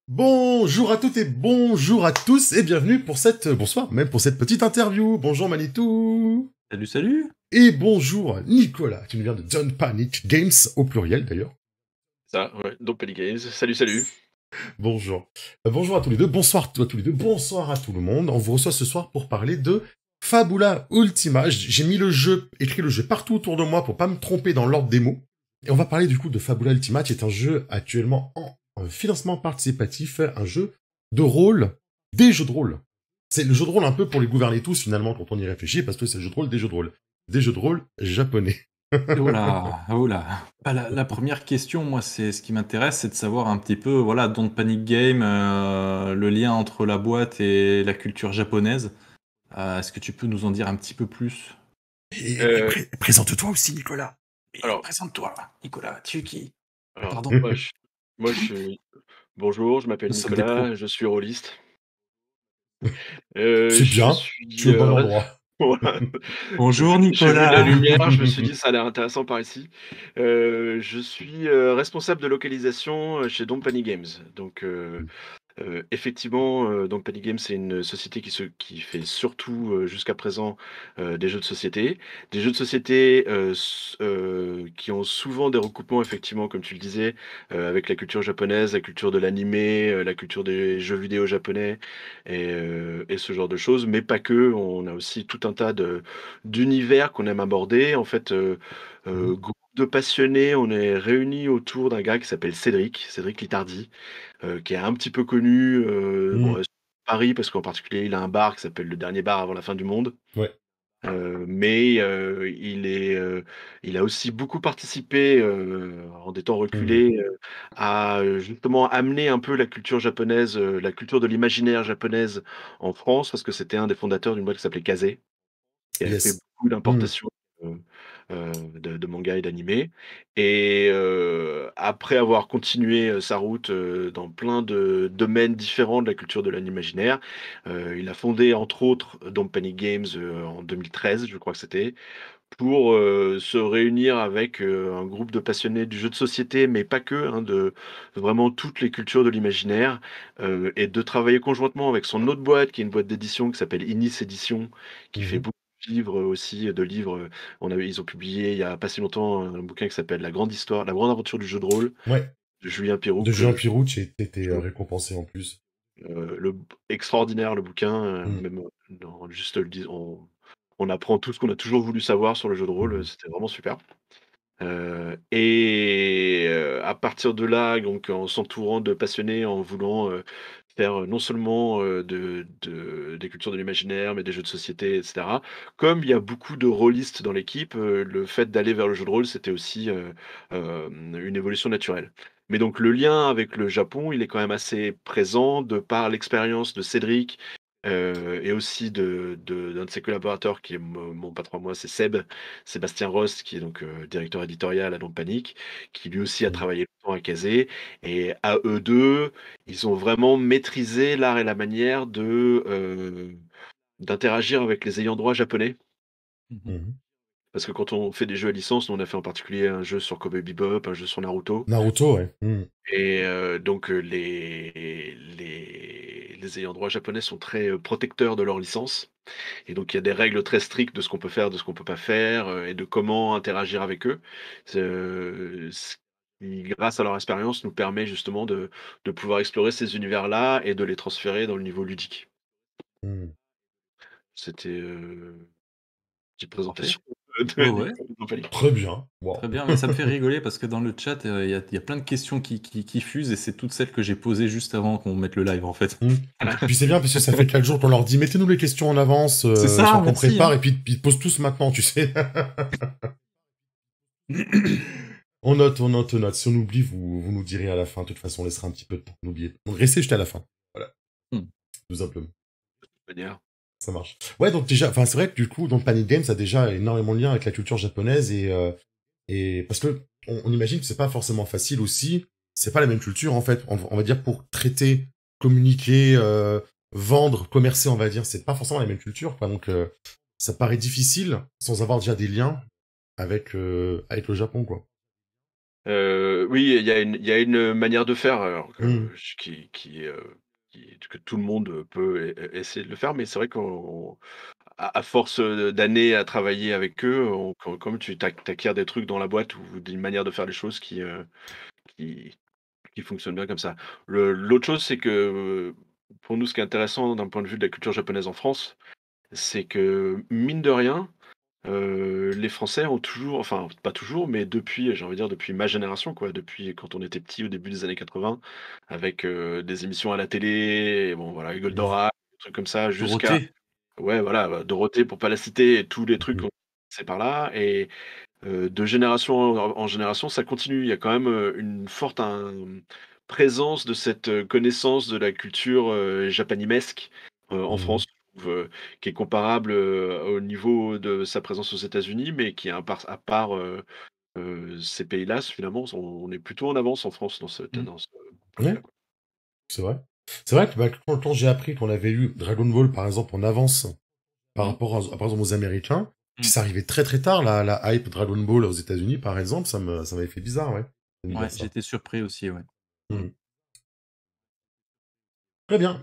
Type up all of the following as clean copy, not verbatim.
Bonjour à toutes et bonjour à tous et bienvenue pour bonsoir même pour cette petite interview. Bonjour Manitou. Salut, salut. Et bonjour Nicolas, tu nous viens de Don't Panic Games au pluriel d'ailleurs. Ça, ouais, donc Panic Games. Salut, salut. Bonjour. Bonjour à tous les deux, bonsoir à tous les deux, bonsoir à tout le monde. On vous reçoit ce soir pour parler de Fabula Ultima. J'ai mis écrit le jeu partout autour de moi pour pas me tromper dans l'ordre des mots. Et on va parler du coup de Fabula Ultima, qui est un jeu actuellement en financement participatif, un jeu de rôle, des jeux de rôle. C'est le jeu de rôle un peu pour les gouverner tous finalement quand on y réfléchit, parce que c'est le jeu de rôle des jeux de rôle. Des jeux de rôle japonais. Oula, oula. La première question, moi, c'est ce qui m'intéresse, c'est de savoir un petit peu, voilà, Don't Panic Game, le lien entre la boîte et la culture japonaise. Est-ce que tu peux nous en dire un petit peu plus? Présente-toi aussi, Nicolas. Alors, présente-toi, Nicolas. Tu es qui? alors, Pardon. moi, je suis... Bonjour, je m'appelle Nous sommes des pros. Nicolas, je suis rôliste. C'est bien, tu es au bon endroit. Voilà. Bonjour, J'ai vu la Nicolas. lumière, je me suis dit ça a l'air intéressant par ici. Je suis responsable de localisation chez Don't Panic Games. Donc, effectivement, donc Panic Games, c'est une société qui fait surtout, jusqu'à présent, des jeux de société. Des jeux de société, qui ont souvent des recoupements effectivement, comme tu le disais, avec la culture japonaise, la culture de l'animé, la culture des jeux vidéo japonais et ce genre de choses, mais pas que. On a aussi tout un tas d'univers qu'on aime aborder. En fait, groupe de passionnés, on est réunis autour d'un gars qui s'appelle Cédric Litardi, qui est un petit peu connu, bon, sur Paris parce qu'en particulier, il a un bar qui s'appelle Le Dernier Bar avant la fin du monde. Ouais. Mais il a aussi beaucoup participé, en des temps reculés, à, justement amener un peu la culture japonaise, la culture de l'imaginaire japonaise en France, parce que c'était un des fondateurs d'une boîte qui s'appelait Kazé. Et elle fait Yes. beaucoup d'importations, de mangas et d'animés et après avoir continué, sa route, dans plein de domaines différents de la culture de l'imaginaire, il a fondé entre autres Don't Panic Games, en 2013, je crois que c'était, pour, se réunir avec, un groupe de passionnés du jeu de société, mais pas que, hein, de vraiment toutes les cultures de l'imaginaire, et de travailler conjointement avec son autre boîte, qui est une boîte d'édition qui s'appelle Inis Éditions, qui fait beaucoup de livres aussi, ils ont publié il y a pas si longtemps un bouquin qui s'appelle La Grande Histoire, La Grande Aventure du jeu de rôle Ouais. de Julien Pirou De Jean que Pirou, tu été je récompensé en plus. extraordinaire le bouquin, même, dans juste le dis on apprend tout ce qu'on a toujours voulu savoir sur le jeu de rôle, c'était vraiment super. À partir de là, donc en s'entourant de passionnés, en voulant, faire, non seulement, des cultures de l'imaginaire, mais des jeux de société et cetera. Comme il y a beaucoup de rôlistes dans l'équipe, le fait d'aller vers le jeu de rôle, c'était aussi, une évolution naturelle. Mais donc le lien avec le Japon, il est quand même assez présent de par l'expérience de Cédric, et aussi d'un de ses collaborateurs qui est mon patron à moi, c'est Sébastien Rost, qui est donc, directeur éditorial à Don't Panic, qui lui aussi a travaillé longtemps à Kazé. Et à eux 2, ils ont vraiment maîtrisé l'art et la manière d'interagir avec les ayants droit japonais. Parce que quand on fait des jeux à licence, nous on a fait en particulier un jeu sur Cowboy Bebop, un jeu sur Naruto. Naruto, ouais. Et donc les ayants droit japonais sont très, protecteurs de leur licence. Et donc il y a des règles très strictes de ce qu'on peut faire, de ce qu'on peut pas faire, et de comment interagir avec eux. Ce qui, grâce à leur expérience, nous permet justement de pouvoir explorer ces univers-là et de les transférer dans le niveau ludique. C'était, petite Parfait. présentation Ouais, de ouais. Nicolas Zampalli. Très bien. Wow. Très bien, mais ça me fait rigoler parce que dans le chat, il y a plein de questions qui fusent et c'est toutes celles que j'ai posées juste avant qu'on mette le live en fait. Puis c'est bien parce que ça fait 4 jours qu'on leur dit mettez-nous les questions en avance, C'est ça, sans qu'on merci, prépare, hein. et puis ils posent tous maintenant, tu sais. On note, on note, on note. Si on oublie, vous nous direz à la fin. De toute façon, on laissera un petit peu de temps pour n'oublier. Donc restez jusqu'à la fin. Voilà. Hmm. Tout simplement. Manière. Ça marche. Ouais, donc déjà, enfin c'est vrai que du coup, donc Panic Games a déjà énormément de lien avec la culture japonaise et parce que on imagine que c'est pas forcément facile aussi. C'est pas la même culture en fait. On va dire pour traiter, communiquer, vendre, commercer, on va dire, c'est pas forcément la même culture, quoi. Donc ça paraît difficile sans avoir déjà des liens avec le Japon, quoi. Oui, il y a une manière de faire, alors Mmh. que que tout le monde peut essayer de le faire, mais c'est vrai qu'à force, d'années à travailler avec eux, comme tu acquiers des trucs dans la boîte ou d'une manière de faire les choses qui qui fonctionne bien comme ça. L'autre chose, c'est que, pour nous, ce qui est intéressant d'un point de vue de la culture japonaise en France, c'est que, mine de rien, les Français ont toujours, enfin, pas toujours, mais depuis, j'ai envie de dire depuis ma génération, quoi, depuis quand on était petit au début des années 80, avec, des émissions à la télé, et bon voilà, Mmh. Goldorak, des trucs comme ça, jusqu'à Dorothée? ouais, voilà, Dorothée pour pas la citer, et tous les trucs Mmh. qu'on c'est par là, et de génération en génération, ça continue. Il y a quand même, une forte présence de cette, connaissance de la culture, japanimesque, en Mmh. France, je trouve, qui est comparable, au niveau de sa présence aux États-Unis, mais qui est à part, ces pays-là, finalement, on est plutôt en avance en France Mmh. dans ce point de Ouais, vue-là, quoi. c'est vrai. C'est vrai que, bah, quand j'ai appris qu'on avait eu Dragon Ball, par exemple, en avance par Mmh. rapport par exemple, aux Américains, puis Mmh. ça arrivait très, très tard, la hype Dragon Ball aux États-Unis, par exemple, ça m'avait fait bizarre, ouais, de me Ouais, dire ça. j'étais surpris aussi, ouais. Mmh. Très bien.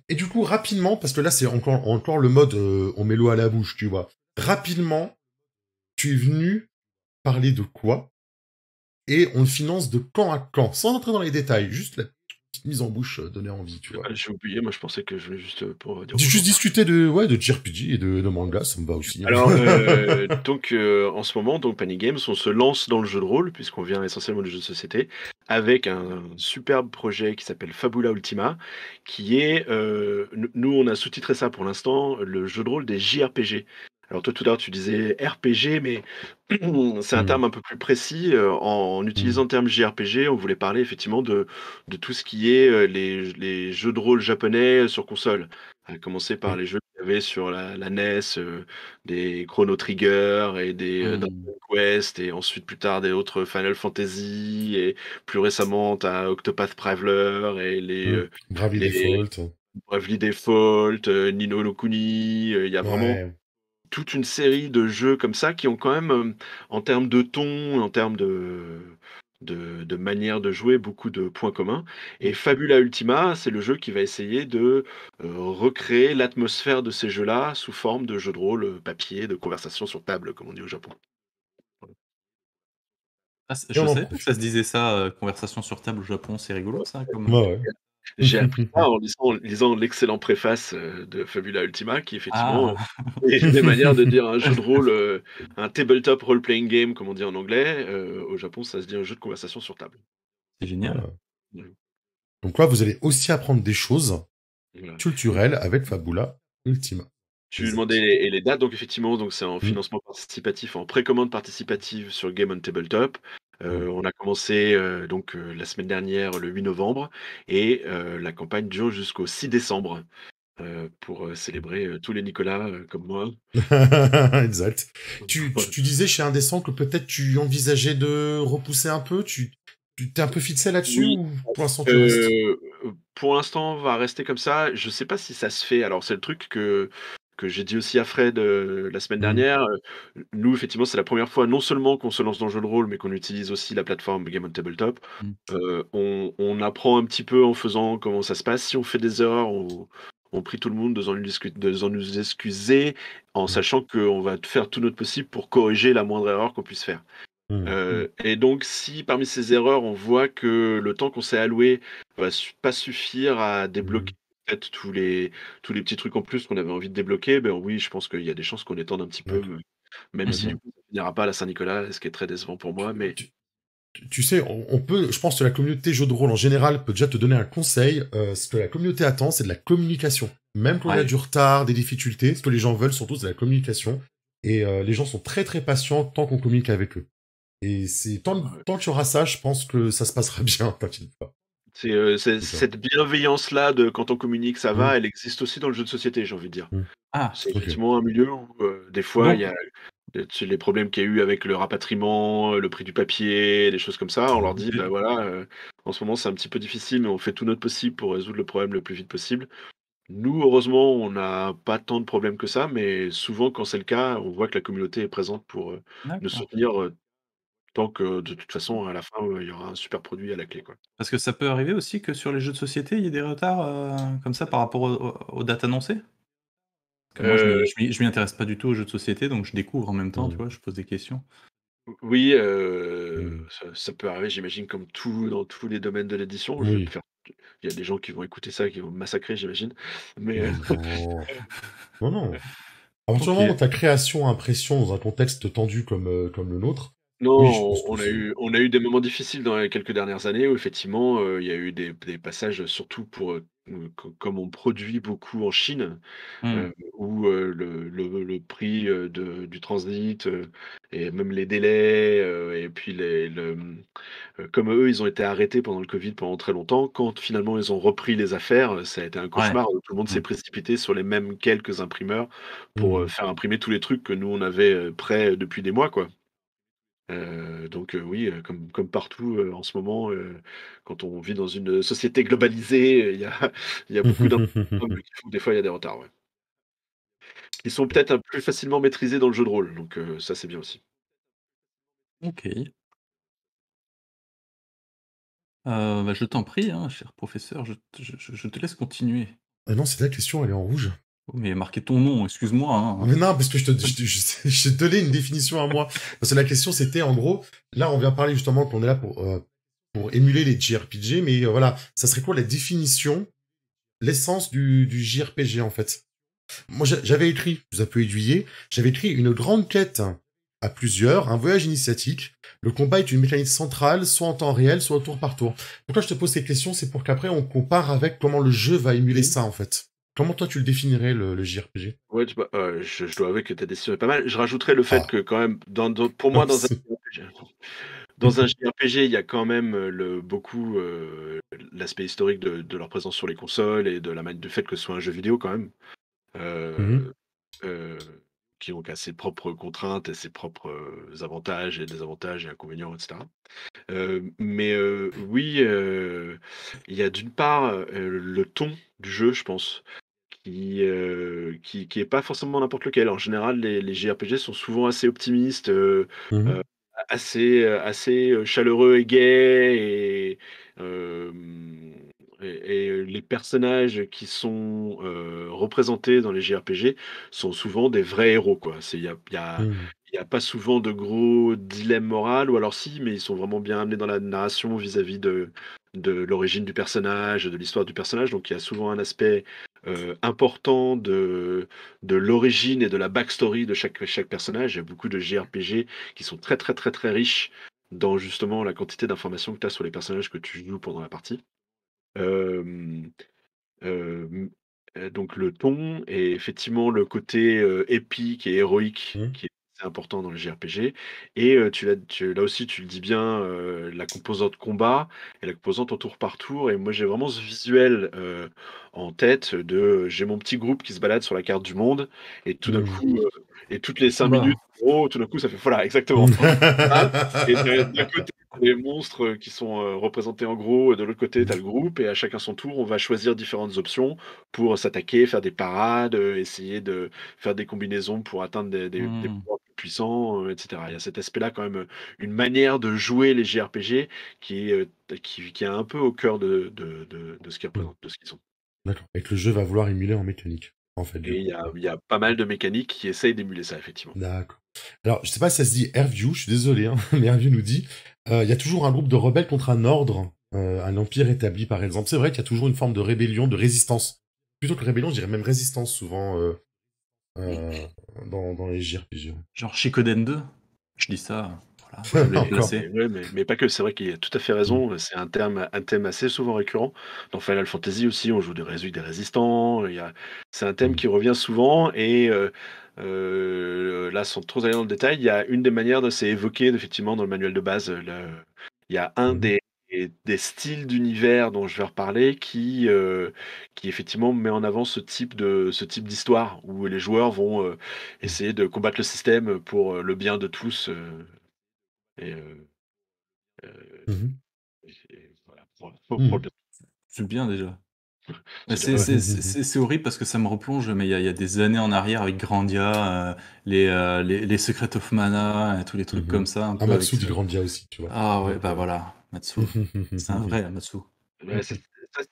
Et du coup, rapidement, parce que là, c'est encore le mode, on met l'eau à la bouche, tu vois? Rapidement, tu es venu parler de quoi? Et on le finance de quand à quand? Sans entrer dans les détails, juste la petite mise en bouche, donner envie, tu vois? Ah, j'ai oublié, moi je pensais que je venais juste, pour dire Juste bonjour. discuter de, ouais, de JRPG et de manga, ça me va aussi, hein. Alors, donc, en ce moment, donc Panic Games, on se lance dans le jeu de rôle, puisqu'on vient essentiellement du jeu de société, avec un superbe projet qui s'appelle Fabula Ultima, qui est, nous on a sous-titré ça pour l'instant, le jeu de rôle des JRPG. Alors toi tout à l'heure tu disais RPG, mais c'est un Mmh. terme un peu plus précis. En utilisant Mmh. le terme JRPG, on voulait parler effectivement de tout ce qui est, les jeux de rôle japonais sur console. À commencer par Oui. les jeux qu'il y avait sur la NES, des Chrono Trigger et des, Mmh. Dragon Quest, et ensuite plus tard des autres Final Fantasy, et plus récemment tu as Octopath Traveler et Mmh. Bravely les Default. Bravely Default, Ni no Kuni, il y a vraiment Ouais. toute une série de jeux comme ça qui ont quand même, en termes de ton, en termes de manière de jouer, beaucoup de points communs. Et Mmh. Fabula Ultima, c'est le jeu qui va essayer de, recréer l'atmosphère de ces jeux-là sous forme de jeux de rôle, papier, de conversation sur table, comme on dit au Japon. Voilà. Ah, Et je on en savais pas que ça se profite. disait ça, conversation sur table au Japon, c'est rigolo ça comme, Ouais, ouais. J'ai appris ça en lisant l'excellent préface, de Fabula Ultima, qui effectivement, Ah! est une des manières de dire un jeu de rôle, un tabletop role playing game comme on dit en anglais. Au Japon, ça se dit un jeu de conversation sur table. C'est génial. Ah. Mmh. Donc là, vous allez aussi apprendre des choses Voilà. culturelles avec Fabula Ultima. Tu demandais Exact. les dates, donc effectivement, donc c'est en Mmh. financement participatif, en précommande participative sur Game on Tabletop. Mmh. On a commencé, donc, la semaine dernière, le 8 novembre, et la campagne dure jusqu'au 6 décembre, pour, célébrer, tous les Nicolas, comme moi. Exact. Tu disais chez Indécent que peut-être tu envisageais de repousser un peu? Tu t'es un peu fixé là-dessus Oui, ou pour l'instant tu restes? heu, pour l'instant, on va rester comme ça. Je sais pas si ça se fait. Alors, c'est le truc que j'ai dit aussi à Fred, la semaine Mmh. dernière. Nous, effectivement, c'est la première fois non seulement qu'on se lance dans le jeu de rôle, mais qu'on utilise aussi la plateforme Game on Tabletop. Mmh. On apprend un petit peu en faisant comment ça se passe. Si on fait des erreurs, on prie tout le monde de nous excuser, en Mmh. sachant qu'on va faire tout notre possible pour corriger la moindre erreur qu'on puisse faire. Mmh. Mmh. Et donc si parmi ces erreurs, on voit que le temps qu'on s'est alloué va pas suffire à débloquer Mmh. peut-être tous les petits trucs en plus qu'on avait envie de débloquer, ben oui, je pense qu'il y a des chances qu'on étende un petit peu, D'accord. même si du D'accord. coup ça finira pas à la Saint-Nicolas, ce qui est très décevant pour moi, mais Tu tu sais, on peut, je pense que la communauté jeux de rôle en général peut déjà te donner un conseil. Ce que la communauté attend, c'est de la communication. Même quand il y a Ouais. du retard, des difficultés, ce que les gens veulent surtout, c'est la communication. Et les gens sont très très patients tant qu'on communique avec eux. Et c'est tant que tu auras ça, je pense que ça se passera bien, t'inquiète pas. c'est C'est ça. cette bienveillance-là de quand on communique, ça Mmh. va, elle existe aussi dans le jeu de société, j'ai envie de dire. Mmh. Ah! C'est Ok. effectivement un milieu où, des fois, il y Donc a les problèmes qu'il y a eu avec le rapatriement, le prix du papier, des choses comme ça. On leur dit: «Bah, de voilà, en ce moment, c'est un petit peu difficile, mais on fait tout notre possible pour résoudre le problème le plus vite possible». Nous, heureusement, on n'a pas tant de problèmes que ça, mais souvent, quand c'est le cas, on voit que la communauté est présente pour, nous d'accord. soutenir, tant que de toute façon, à la fin, il y aura un super produit à la clé, quoi. Parce que ça peut arriver aussi que sur les jeux de société, il y ait des retards, comme ça par rapport aux dates annoncées? Que moi Heu, je m'y intéresse pas du tout aux jeux de société, donc je découvre en même temps, tu Mmh. vois? Je pose des questions. oui, Mmh. ça peut arriver, j'imagine, comme tout dans tous les domaines de l'édition. Je vais me Oui. faire Il y a des gens qui vont écouter ça, qui vont me massacrer, j'imagine. Mais, Non. Non, non. À partir du moment où OK. ta création a impression dans un contexte tendu comme le nôtre, oui, je non, pense que c'est on a eu des moments difficiles dans les quelques dernières années où effectivement, il y a eu des passages, surtout pour, comme on produit beaucoup en Chine, Mmh. où, le prix, du transit, et même les délais, et puis comme eux, ils ont été arrêtés pendant le covid pendant très longtemps, quand finalement ils ont repris les affaires, ça a été un Ouais. cauchemar. Tout le monde Mmh. s'est précipité sur les mêmes quelques imprimeurs pour, mmh. faire imprimer tous les trucs que nous on avait, prêts depuis des mois, quoi. Donc oui, comme partout, en ce moment, quand on vit dans une société globalisée, il y a beaucoup d'imprévus qui font que des fois il y a des retards, ouais. Qui sont peut-être un plus facilement maîtrisés dans le jeu de rôle, donc ça c'est bien aussi. OK. Bah, je t'en prie, hein, cher professeur, je te laisse continuer. Ah non, c'est la question, elle est en rouge. Oh, mais marquez ton nom, excuse-moi, hein. Mais non, parce que je te donnais une définition à moi. Parce que la question, c'était, en gros, là, on vient parler justement qu'on est là pour émuler les JRPG, mais voilà, ça serait quoi la définition, l'essence du JRPG, en fait? Moi, j'avais écrit, je vous ai un peu aiguillé, j'avais écrit une grande quête à plusieurs, un voyage initiatique. Le combat est une mécanique centrale, soit en temps réel, soit au tour par tour. Pourquoi je te pose ces questions, c'est pour qu'après on compare avec comment le jeu va émuler Mmh. ça, en fait. Comment toi tu le définirais, le JRPG? Ouais, tu vois, je dois avouer que ta décision est pas mal. Je rajouterais le fait Ah, que quand même pour moi merci. dans un JRPG, il y a quand même, beaucoup, l'aspect historique de leur présence sur les consoles et de la du fait que ce soit un jeu vidéo quand même. Mhm, Heu heu, qui donc a ses propres contraintes et ses propres, avantages et désavantages et inconvénients, et cetera. Mais oui, il y a d'une part, le ton du jeu, je pense, qui est pas forcément n'importe lequel. En général, les JRPG sont souvent assez optimistes, mhm, heu, assez, chaleureux et gais, et hem les personnages qui sont, représentés dans les JRPG sont souvent des vrais héros, quoi. C'est mhm, il y a pas souvent de gros dilemmes moraux, ou alors si, mais ils sont vraiment bien amenés dans la narration vis-à-vis de l'origine du personnage, de l'histoire du personnage. Donc il y a souvent un aspect, important de l'origine et de la backstory de chaque personnage. Il y a beaucoup de JRPG qui sont très, très, très, très riches dans justement la quantité d'informations que tu as sur les personnages que tu joues pendant la partie. Hem, hem, donc le ton et effectivement le côté, épique et héroïque mhm, qui est assez important dans le JRPG, et là aussi tu le dis bien, la composante combat et la composante au tour par tour. Et moi j'ai vraiment ce visuel, en tête de j'ai mon petit groupe qui se balade sur la carte du monde, et tout d'un mhm. coup, et toutes les 5 minutes, Combat. oh, tout d'un coup ça fait voilà, exactement. Ah, et d'un côté, tu as les monstres, qui sont, représentés en gros, et de l'autre côté, tu as le groupe, et à chacun son tour, on va choisir différentes options pour s'attaquer, faire des parades, essayer de faire des combinaisons pour atteindre des Mmh. pouvoirs plus puissants, et cetera. Il y a cet aspect-là quand même, une manière de jouer les JRPG qui est un peu au cœur de ce qu'ils Mhm. représentent, de ce qu'ils sont. D'accord. Et que le jeu va vouloir émuler en mécanique, en fait, du Et coup. il y a pas mal de mécaniques qui essayent d'émuler ça, effectivement. D'accord. Alors, je sais pas si ça se dit Airview, je suis désolé, hein, mais Airview nous dit, il y a toujours un groupe de rebelles contre un ordre, un empire établi, par exemple. C'est vrai qu'il y a toujours une forme de rébellion, de résistance. Plutôt que rébellion, je dirais même résistance, souvent, euh, dans les JRPG. Genre Shippuden 2? Je dis ça, voilà, je voulais le Encore. placer. Mais ouais, mais pas que, c'est vrai qu'il a tout à fait Mm. raison, c'est un thème assez souvent récurrent. Dans Final Fantasy aussi, on joue des résistants, c'est un thème Mm. qui revient souvent, et là, sans trop aller dans le détail, il y a une des manières de c'est évoqué effectivement dans le manuel de base, il y a un Mhm. des styles d'univers dont je vais reparler qui effectivement met en avant ce type d'histoire où les joueurs vont, essayer de combattre le système pour, le bien de tous, et heu Mhm. et voilà, pour Mhm. le bien. C'est bien déjà. Bah, C'est déjà pas mal. c'est horrible parce que ça me replonge, mais il y a des années en arrière avec Grandia, les Secrets of Mana, tous les trucs comme ça, un peu avec Amatsu ce dit Grandia aussi, tu vois. ah ouais, Donc, bah, voilà, Matsu. C'est un vrai Matsu. Ouais,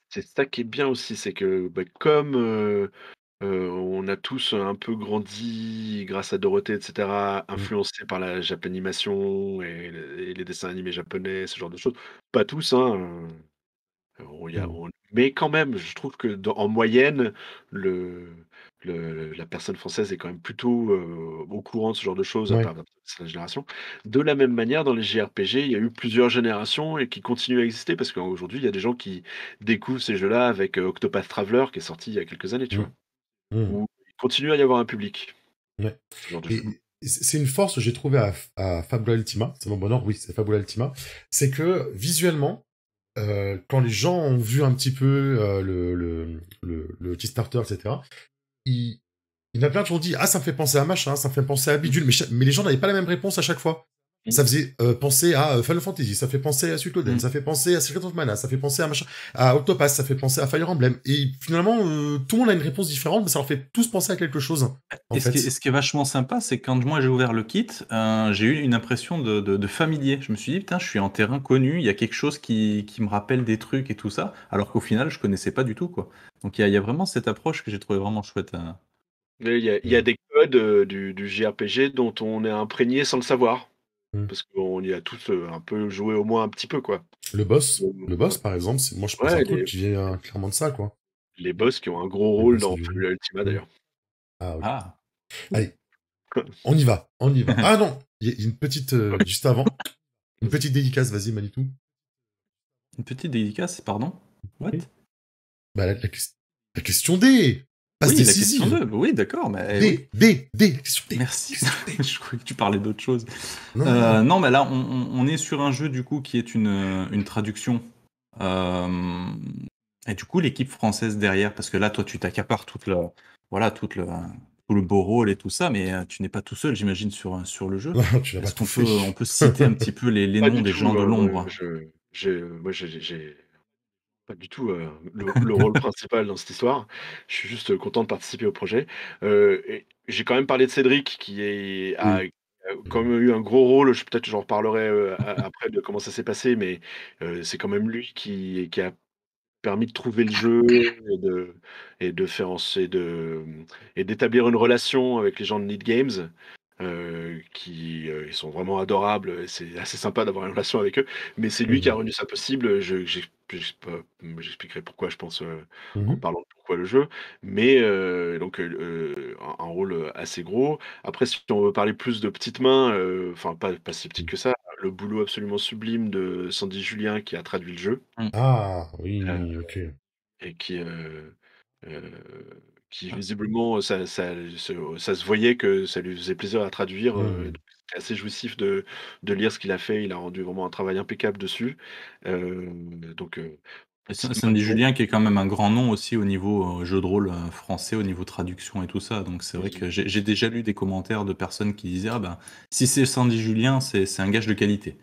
c'est ça qui est bien aussi, c'est que, bah, comme, on a tous un peu grandi grâce à Dorothée et cetera, Mmh, influencés par la japanimation et les dessins animés japonais, ce genre de choses. Pas tous, hein, mmh, mais quand même, je trouve que en moyenne, le, la personne française est quand même plutôt au courant de ce genre de choses, à ouais, part sa génération. De la même manière, dans les JRPG, il y a eu plusieurs générations et qui continuent à exister parce qu'aujourd'hui, il y a des gens qui découvrent ces jeux-là avec Octopath Traveler qui est sorti il y a quelques années, tu mmh, vois. mmh, Où il continue à y avoir un public, ouais. ce genre de jeu. Et c'est une force que j'ai trouvée à Fabula Ultima, c'est mon bonheur, oui, c'est Fabula Ultima, c'est que visuellement, quand les gens ont vu un petit peu le Kickstarter, etc., il, il y en a plein qui ont dit ah ça me fait penser à machin, ça me fait penser à bidule, mais les gens n'avaient pas la même réponse à chaque fois. Mmh. Ça faisait penser à Final Fantasy, ça fait penser à Suikoden, Mmh. ça fait penser à Secret of Mana, ça fait penser à machin, à Octopath, ça fait penser à Fire Emblem. Et finalement, tout le monde a une réponse différente, mais ça leur fait tous penser à quelque chose, en Et fait. ce qui est vachement sympa, c'est que quand moi j'ai ouvert le kit, j'ai eu une impression de familier. Je me suis dit: «Putain, je suis en terrain connu, il y a quelque chose qui me rappelle des trucs et tout ça», alors qu'au final je connaissais pas du tout, quoi. Donc il y a vraiment cette approche que j'ai trouvé vraiment chouette, Mais il y a Mm. des codes du JRPG dont on est imprégné sans le savoir, Mm. parce qu'on y a tous un peu joué au moins un petit peu, quoi. Le boss, par exemple, moi je pense à un Ouais, truc qui vient clairement de ça, quoi. les boss qui ont un gros Les rôle boss dans du jeu. Fabula Ultima Mm. d'ailleurs. Ah, ok. ah! Allez, on y va, on y va. Ah non, il y a une petite, juste avant, une Vas-y. petite dédicace, vas-y Manitou. Une petite dédicace, pardon? What? Oui. Bah, la question D, passe Oui, la question décisive. 2. Oui, d'accord, mais oui. D, question D, Merci. question D. Je croyais que tu parlais d'autre chose. Non, non, non. Non, mais là, on est sur un jeu du coup qui est une traduction. Euh, et du coup, l'équipe française derrière, parce que là, toi, tu t'accapares voilà, tout le beau rôle et tout ça, mais tu n'es pas tout seul, j'imagine, sur le jeu. Non, tu n'as pas Est-ce tout qu'on fait. peut citer un petit peu les Pas noms du des gens tout, de moi l'ombre? j'ai pas du tout le rôle principal dans cette histoire. Je suis juste content de participer au projet. Et j'ai quand même parlé de Cédric a Oui. quand même eu un gros rôle. Peut-être j'en reparlerai après de comment ça s'est passé, mais c'est quand même lui qui a permis de trouver le jeu et de faire et d'établir une relation avec les gens de Need Games, ils sont vraiment adorables et c'est assez sympa d'avoir une relation avec eux. Mais c'est lui qui a Mhm. rendu ça possible. J'expliquerai pourquoi, je pense, en Mhm. parlant de pourquoi le jeu. Mais donc un rôle assez gros. Après, si on veut parler plus de petites mains, enfin pas si petite que ça, le boulot absolument sublime de Sandy Julien qui a traduit le jeu. Mm. Ah, Heu oui, ok. et heu, qui visiblement, ça se voyait que ça lui faisait plaisir à traduire, Mhm. donc c'était assez jouissif de lire ce qu'il a fait. Il a rendu vraiment un travail impeccable dessus. Donc Et petite main Sandy de Julien, qui est quand même un grand nom aussi au niveau jeu de rôle français, au niveau traduction et tout ça. Donc c'est vrai que j'ai déjà lu des commentaires de personnes qui disaient: ah ben, si c'est Sandy Julien, c'est un gage de qualité.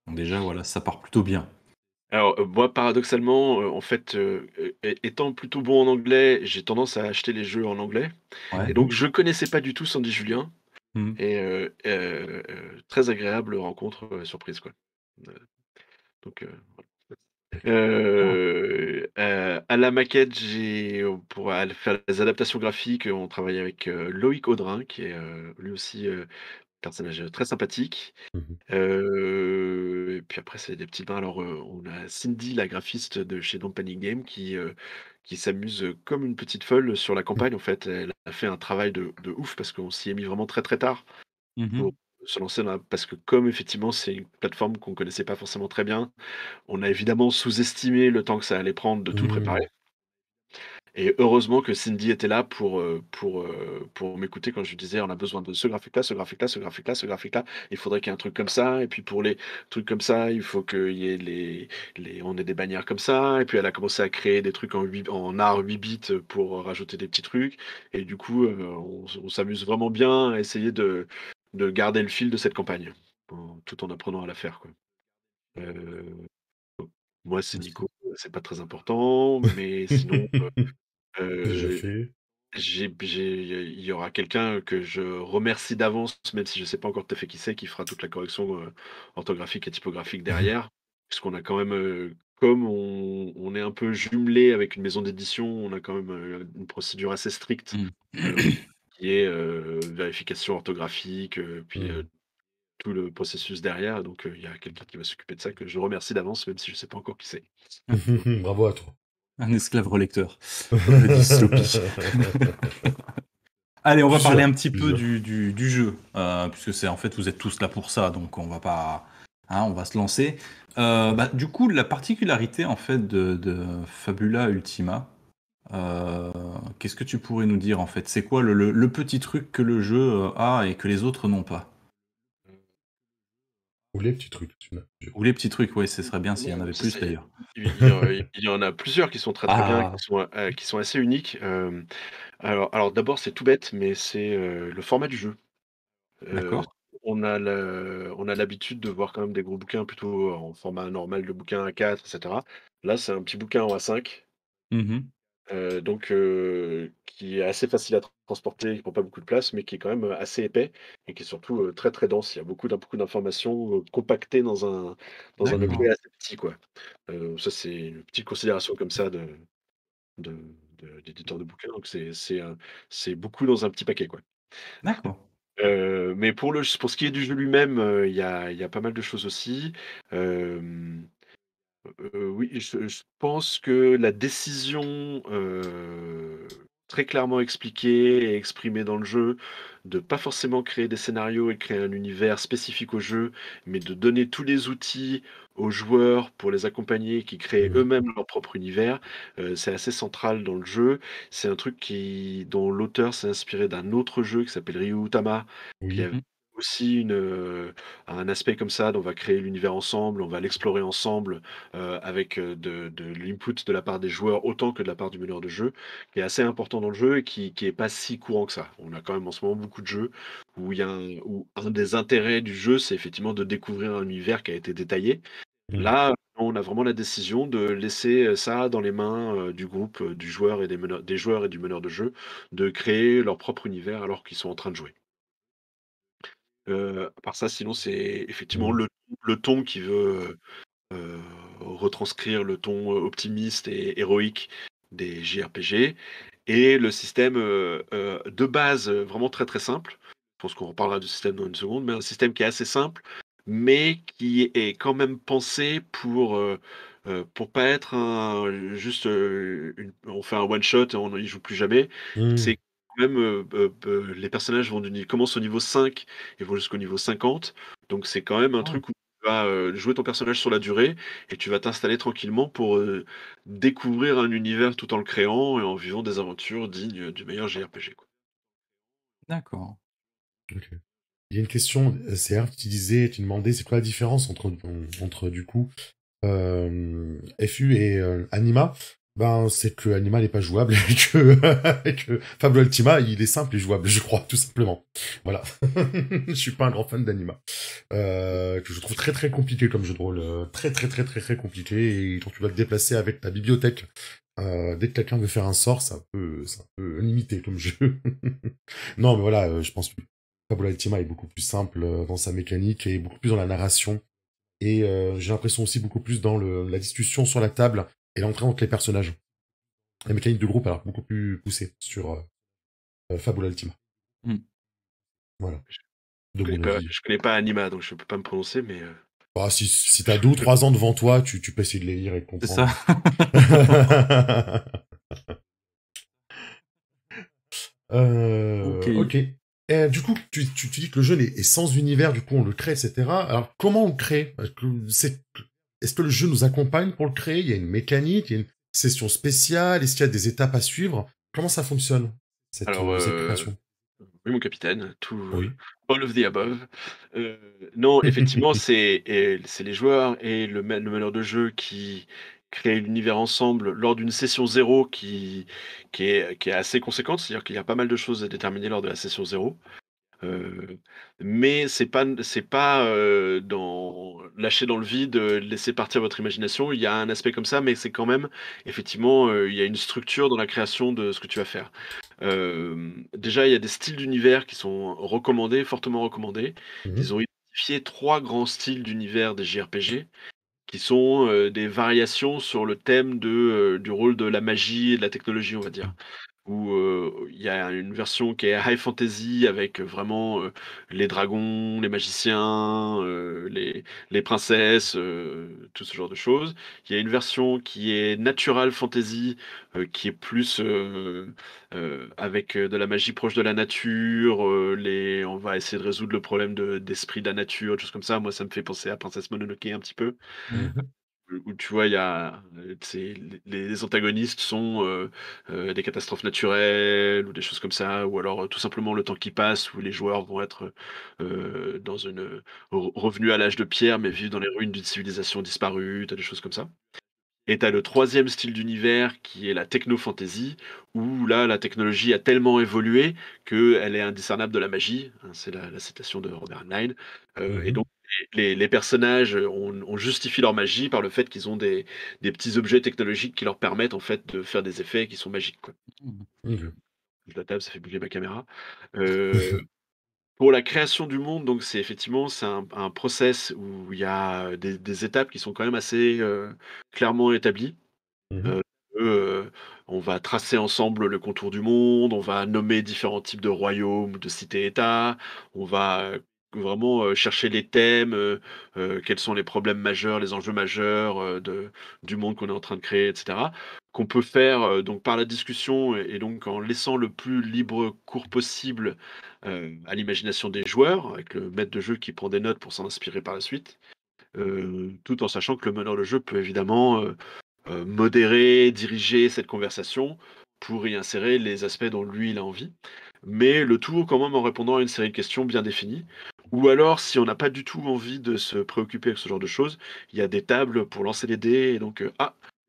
Donc déjà, voilà, ça part plutôt bien. Alors, moi, paradoxalement, en fait, étant plutôt bon en anglais, j'ai tendance à acheter les jeux en anglais et Ouais. donc je connaissais pas du tout Sandy Julien Mhm. et très agréable rencontre, surprise, quoi. Heu, donc à la maquette, pour faire les adaptations graphiques, on travaille avec, Loïc Audrin qui est, lui aussi, personnage, très sympathique. Mhm. Et puis après c'est des petites mains. Alors, on a Cindy, la graphiste de chez Don't Panic Game qui s'amuse, comme une petite folle sur la campagne en fait. Elle a fait un travail de ouf parce qu'on s'y est mis vraiment très, très tard pour Mhm. se lancer parce que comme effectivement c'est une plateforme qu'on connaissait pas forcément très bien, on a évidemment sous-estimé le temps que ça allait prendre de tout préparer Mhm. et heureusement que Cindy était là pour m'écouter quand je lui disais: «On a besoin de ce graphique-là, ce graphique-là, ce graphique-là, ce graphique-là. Il faudrait qu'il y ait un truc comme ça et puis pour les trucs comme ça, il faut qu'il y ait on ait des bannières comme ça» et puis elle a commencé à créer des trucs en art 8 bits pour rajouter des petits trucs et du coup, on s'amuse vraiment bien à essayer de garder le fil de cette campagne, tout en apprenant à la faire, quoi. Heu, moi, c'est C'est Nico. c'est pas très important, mais sinon, Déjà heu, fait. il y aura quelqu'un que je remercie d'avance, même si je sais pas encore tout à fait qui c'est, qui fera toute la correction, orthographique et typographique derrière. Puisqu'on a quand même, comme on est un peu jumelé avec une maison d'édition, on a quand même, une procédure assez stricte, Mmh. heu, qui est, vérification orthographique, puis, Mmh. tout le processus derrière. Donc, il y a quelqu'un qui va s'occuper de ça, que je remercie d'avance, même si je sais pas encore qui c'est. Bravo à toi. Un esclave relecteur, comme le dit Sloppy. Allez, on va parler un Plusieurs, petit peu plusieurs. du jeu, puisque c'est en fait vous êtes tous là pour ça, donc on va pas, hein, on va se lancer. Du coup, la particularité en fait de Fabula Ultima, qu'est-ce que tu pourrais nous dire en fait? C'est quoi le petit truc que le jeu a et que les autres n'ont pas? Ou les petits trucs, tu n'as Ou les petits trucs, ouais, ce serait bien s'il y en Ouais, avait ça plus c'est d'ailleurs. il y en a plusieurs qui sont très, très bien, Ah, qui sont assez uniques. Alors d'abord, c'est tout bête, mais c'est, le format du jeu. Heu, d'accord. on a l'habitude de voir quand même des gros bouquins plutôt en format normal de bouquin A4 et cetera. Là, c'est un petit bouquin en A5, Mmh. donc qui est assez facile à transporter, qui prend pas beaucoup de place, mais qui est quand même, assez épais et qui est surtout, très, très dense. Il y a beaucoup d'informations, compactées dans un objet D'accord, assez petit, quoi. Ça, c'est une petite considération comme ça de d'éditeur de bouquins, donc c'est beaucoup dans un petit paquet, quoi. d'accord. Mais pour ce qui est du jeu lui-même, il y a pas mal de choses aussi. Hem, oui, je pense que la décision, très clairement expliquée et exprimée dans le jeu, de pas forcément créer des scénarios et créer un univers spécifique au jeu, mais de donner tous les outils aux joueurs pour les accompagner, qui créent Mmh. eux-mêmes leur propre univers, c'est assez central dans le jeu. C'est un truc dont l'auteur s'est inspiré d'un autre jeu qui s'appelle Ryu Tama, qui Oui. avait Mmh. aussi un aspect comme ça, on va créer l'univers ensemble, on va l'explorer ensemble, avec, de l'input de la part des joueurs autant que de la part du meneur de jeu, qui est assez important dans le jeu et qui est pas si courant que ça. On a quand même en ce moment beaucoup de jeux où un des intérêts du jeu, c'est effectivement de découvrir un univers qui a été détaillé. Mmh. Là, on a vraiment la décision de laisser, ça dans les mains, du groupe, du joueur et des joueurs et du meneur de jeu, de créer leur propre univers alors qu'ils sont en train de jouer. À part ça, sinon, c'est effectivement Mmh. le ton qui veut, retranscrire le ton, optimiste et héroïque des JRPG et le système, de base, vraiment très, très simple. Je pense qu'on reparlera du système dans une seconde, mais un système qui est assez simple, mais qui est quand même pensé pour pas être juste, on fait un one shot et on n'y joue plus jamais. Mmh. C'est quand même, les personnages commencent au niveau 5 et vont jusqu'au niveau 50, donc c'est quand même un Ah ouais. truc où tu vas, jouer ton personnage sur la durée et tu vas t'installer tranquillement pour, découvrir un univers tout en le créant et en vivant des aventures dignes du meilleur JRPG, quoi. D'accord. OK. Il y a une question, c'est Herve qui disait, tu demandais c'est quoi la différence entre du coup FU et Anima. Ben c'est que Anima n'est pas jouable et que Fable Ultima il est simple et jouable, je crois, tout simplement. Voilà. Je suis pas un grand fan d'Anima. Que je trouve très très compliqué comme jeu de rôle. Très très très très très compliqué et quand tu dois te déplacer avec ta bibliothèque. Dès que quelqu'un veut faire un sort, c'est un peu limité comme jeu. Non, mais voilà, je pense que Fable Ultima est beaucoup plus simple dans sa mécanique et beaucoup plus dans la narration. Et j'ai l'impression aussi beaucoup plus dans la discussion sur la table et l'entrée entre les personnages. La mécanique de groupe, alors beaucoup plus poussée sur Fable Ultima. Mmh. Voilà, de mon avis. Je connais pas Anima, donc je peux pas me prononcer, mais Ah, si t'as 2 ou 3 ans devant toi, tu peux essayer de les lire et de C'est ça. comprendre. OK. Ok. Et, du coup, tu dis que le jeu est sans univers, du coup on le crée, etc. Alors comment on le crée? Est-ce que le jeu nous accompagne pour le créer? Il y a une mécanique, il y a une session spéciale, est-ce qu'il y a des étapes à suivre? Comment ça fonctionne, alors, cette création? oui, mon capitaine, Oui. all of the above. Heu, non, effectivement, c'est les joueurs et le meneur de jeu qui créent l'univers ensemble lors d'une session 0 qui est assez conséquente. C'est-à-dire qu'il y a pas mal de choses à déterminer lors de la session 0. Heu, mais c'est pas, dans lâcher dans le vide, laisser partir votre imagination. Il y a un aspect comme ça, mais c'est quand même effectivement, il y a une structure dans la création de ce que tu vas faire. Déjà, il y a des styles d'univers qui sont recommandés, fortement recommandés. Mmh. Ils ont identifié 3 grands styles d'univers des JRPG qui sont, des variations sur le thème du rôle de la magie et de la technologie, on va dire. Où, il y a une version qui est high fantasy avec vraiment, les dragons, les magiciens, les princesses, tout ce genre de choses. Il y a une version qui est natural fantasy, qui est plus, avec, de la magie proche de la nature, on va essayer de résoudre le problème d'esprit de la nature, des choses comme ça. Moi, ça me fait penser à Princesse Mononoke un petit peu. Mmh. Où tu vois, il y a, c'est les antagonistes sont, des catastrophes naturelles ou des choses comme ça, ou alors, tout simplement le temps qui passe où les joueurs vont être, dans une, revenus à l'âge de pierre, mais vivent dans les ruines d'une civilisation disparue. Tu des choses comme ça. Et tu as le troisième style d'univers qui est la techno-fantasy, où là, la technologie a tellement évolué qu'elle est indiscernable de la magie, hein, c'est la citation de Robert Heinlein, et Mmh. donc les personnages, on justifie leur magie par le fait qu'ils ont des petits objets technologiques qui leur permettent en fait de faire des effets qui sont magiques, quoi. Mmh. OK. La table, ça fait bouger ma caméra. Heu, pour la création du monde, donc c'est effectivement, c'est un process où il y a des étapes qui sont quand même assez, clairement établies. Mmh. Heu, heu, on va tracer ensemble le contour du monde, on va nommer différents types de royaumes, de cités-États, on va, vraiment, chercher les thèmes, quels sont les problèmes majeurs, les enjeux majeurs, du monde qu'on est en train de créer et cetera. Qu'on peut faire, donc par la discussion et donc en laissant le plus libre cours possible, à l'imagination des joueurs, avec le maître de jeu qui prend des notes pour s'en inspirer par la suite, tout en sachant que le meneur de jeu peut évidemment, modérer, diriger cette conversation pour y insérer les aspects dont lui, il a envie. Mais le tout quand même en répondant à une série de questions bien définies. Ou alors, si on n'a pas du tout envie de se préoccuper avec ce genre de choses, il y a des tables pour lancer les dés. Et donc,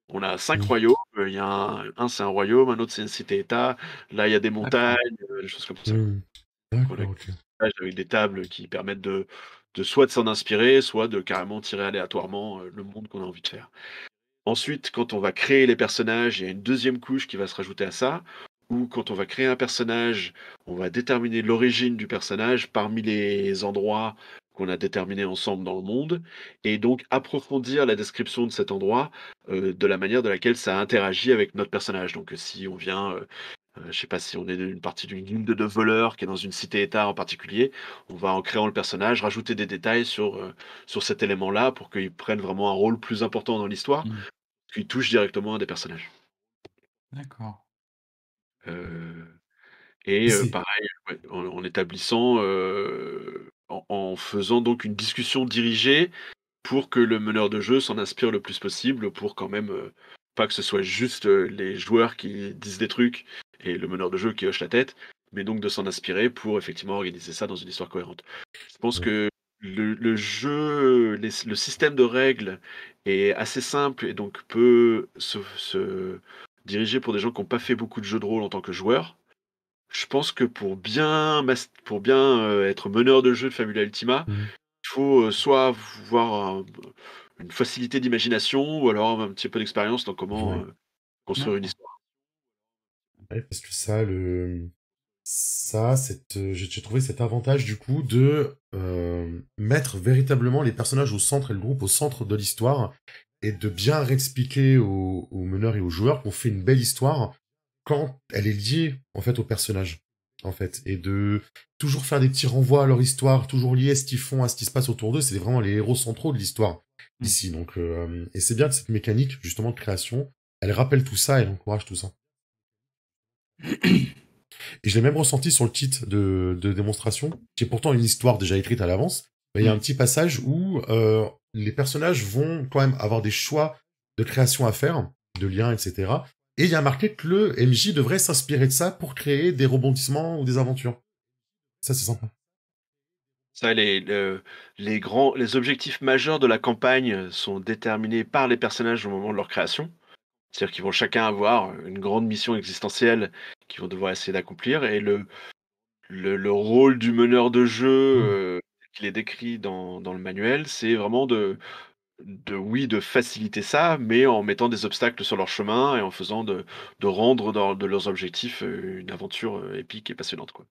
on a 5 Mmh. royaumes. Il y a un c'est un royaume, un autre c'est une cité-État. Là, il y a des montagnes, D'accord. des choses comme ça. Mmh. Donc, on a D'accord, OK. avec des tables qui permettent de soit de s'en inspirer, soit de carrément tirer aléatoirement le monde qu'on a envie de faire. Ensuite, quand on va créer les personnages, il y a une deuxième couche qui va se rajouter à ça, où quand on va créer un personnage, on va déterminer l'origine du personnage parmi les endroits qu'on a déterminés ensemble dans le monde, et donc approfondir la description de cet endroit, de la manière de laquelle ça interagit avec notre personnage. Donc, si on vient, je sais pas, si on est une partie d'une guilde de voleurs qui est dans une cité-État en particulier, on va, en créant le personnage, rajouter des détails sur cet élément-là pour qu'il prenne vraiment un rôle plus important dans l'histoire. Mmh. Qui touche directement à des personnages. D'accord. Heu Et et c'est pareil, ouais, en établissant, en faisant donc une discussion dirigée pour que le meneur de jeu s'en inspire le plus possible pour quand même, pas que ce soit juste, les joueurs qui disent des trucs et le meneur de jeu qui hoche la tête, mais donc de s'en inspirer pour effectivement organiser ça dans une histoire cohérente. Je pense mmh. que le jeu, le système de règles est assez simple et donc peut se diriger pour des gens qui ont pas fait beaucoup de jeux de rôle en tant que joueurs. Je pense que pour bien, être meneur de jeu de Fabula Ultima, Mmh. il faut, soit avoir une facilité d'imagination ou alors un petit peu d'expérience dans comment, Ouais. construire une D'accord. histoire. Ouais, parce que j'ai trouvé cet avantage du coup de mettre véritablement les personnages au centre et le groupe au centre de l'histoire et de bien réexpliquer aux meneurs et aux joueurs qu'on fait une belle histoire quand elle est liée en fait aux personnages en fait et de toujours faire des petits renvois à leur histoire, toujours lier ce qu'ils font à ce qui se passe autour d'eux, c'est vraiment les héros centraux de l'histoire Mmh. ici. Donc et c'est bien que cette mécanique justement de création, elle rappelle tout ça, elle encourage tout ça. Et je l'ai même ressenti sur le titre de démonstration, qui est pourtant une histoire déjà écrite à l'avance. Mais il y a un Mmh. petit passage où les personnages vont quand même avoir des choix de création à faire, de liens, etc. Et il y a marqué que le MJ devrait s'inspirer de ça pour créer des rebondissements ou des aventures. Ça, c'est sympa. Ça, les objectifs majeurs de la campagne, sont déterminés par les personnages au moment de leur création. C'est-à-dire qu'ils vont chacun avoir une grande mission existentielle qu'ils vont devoir essayer d'accomplir et le rôle du meneur de jeu, Mmh. qu'il est décrit dans le manuel, c'est vraiment de faciliter ça, mais en mettant des obstacles sur leur chemin et en faisant de rendre de leurs objectifs, une aventure, épique et passionnante, quoi.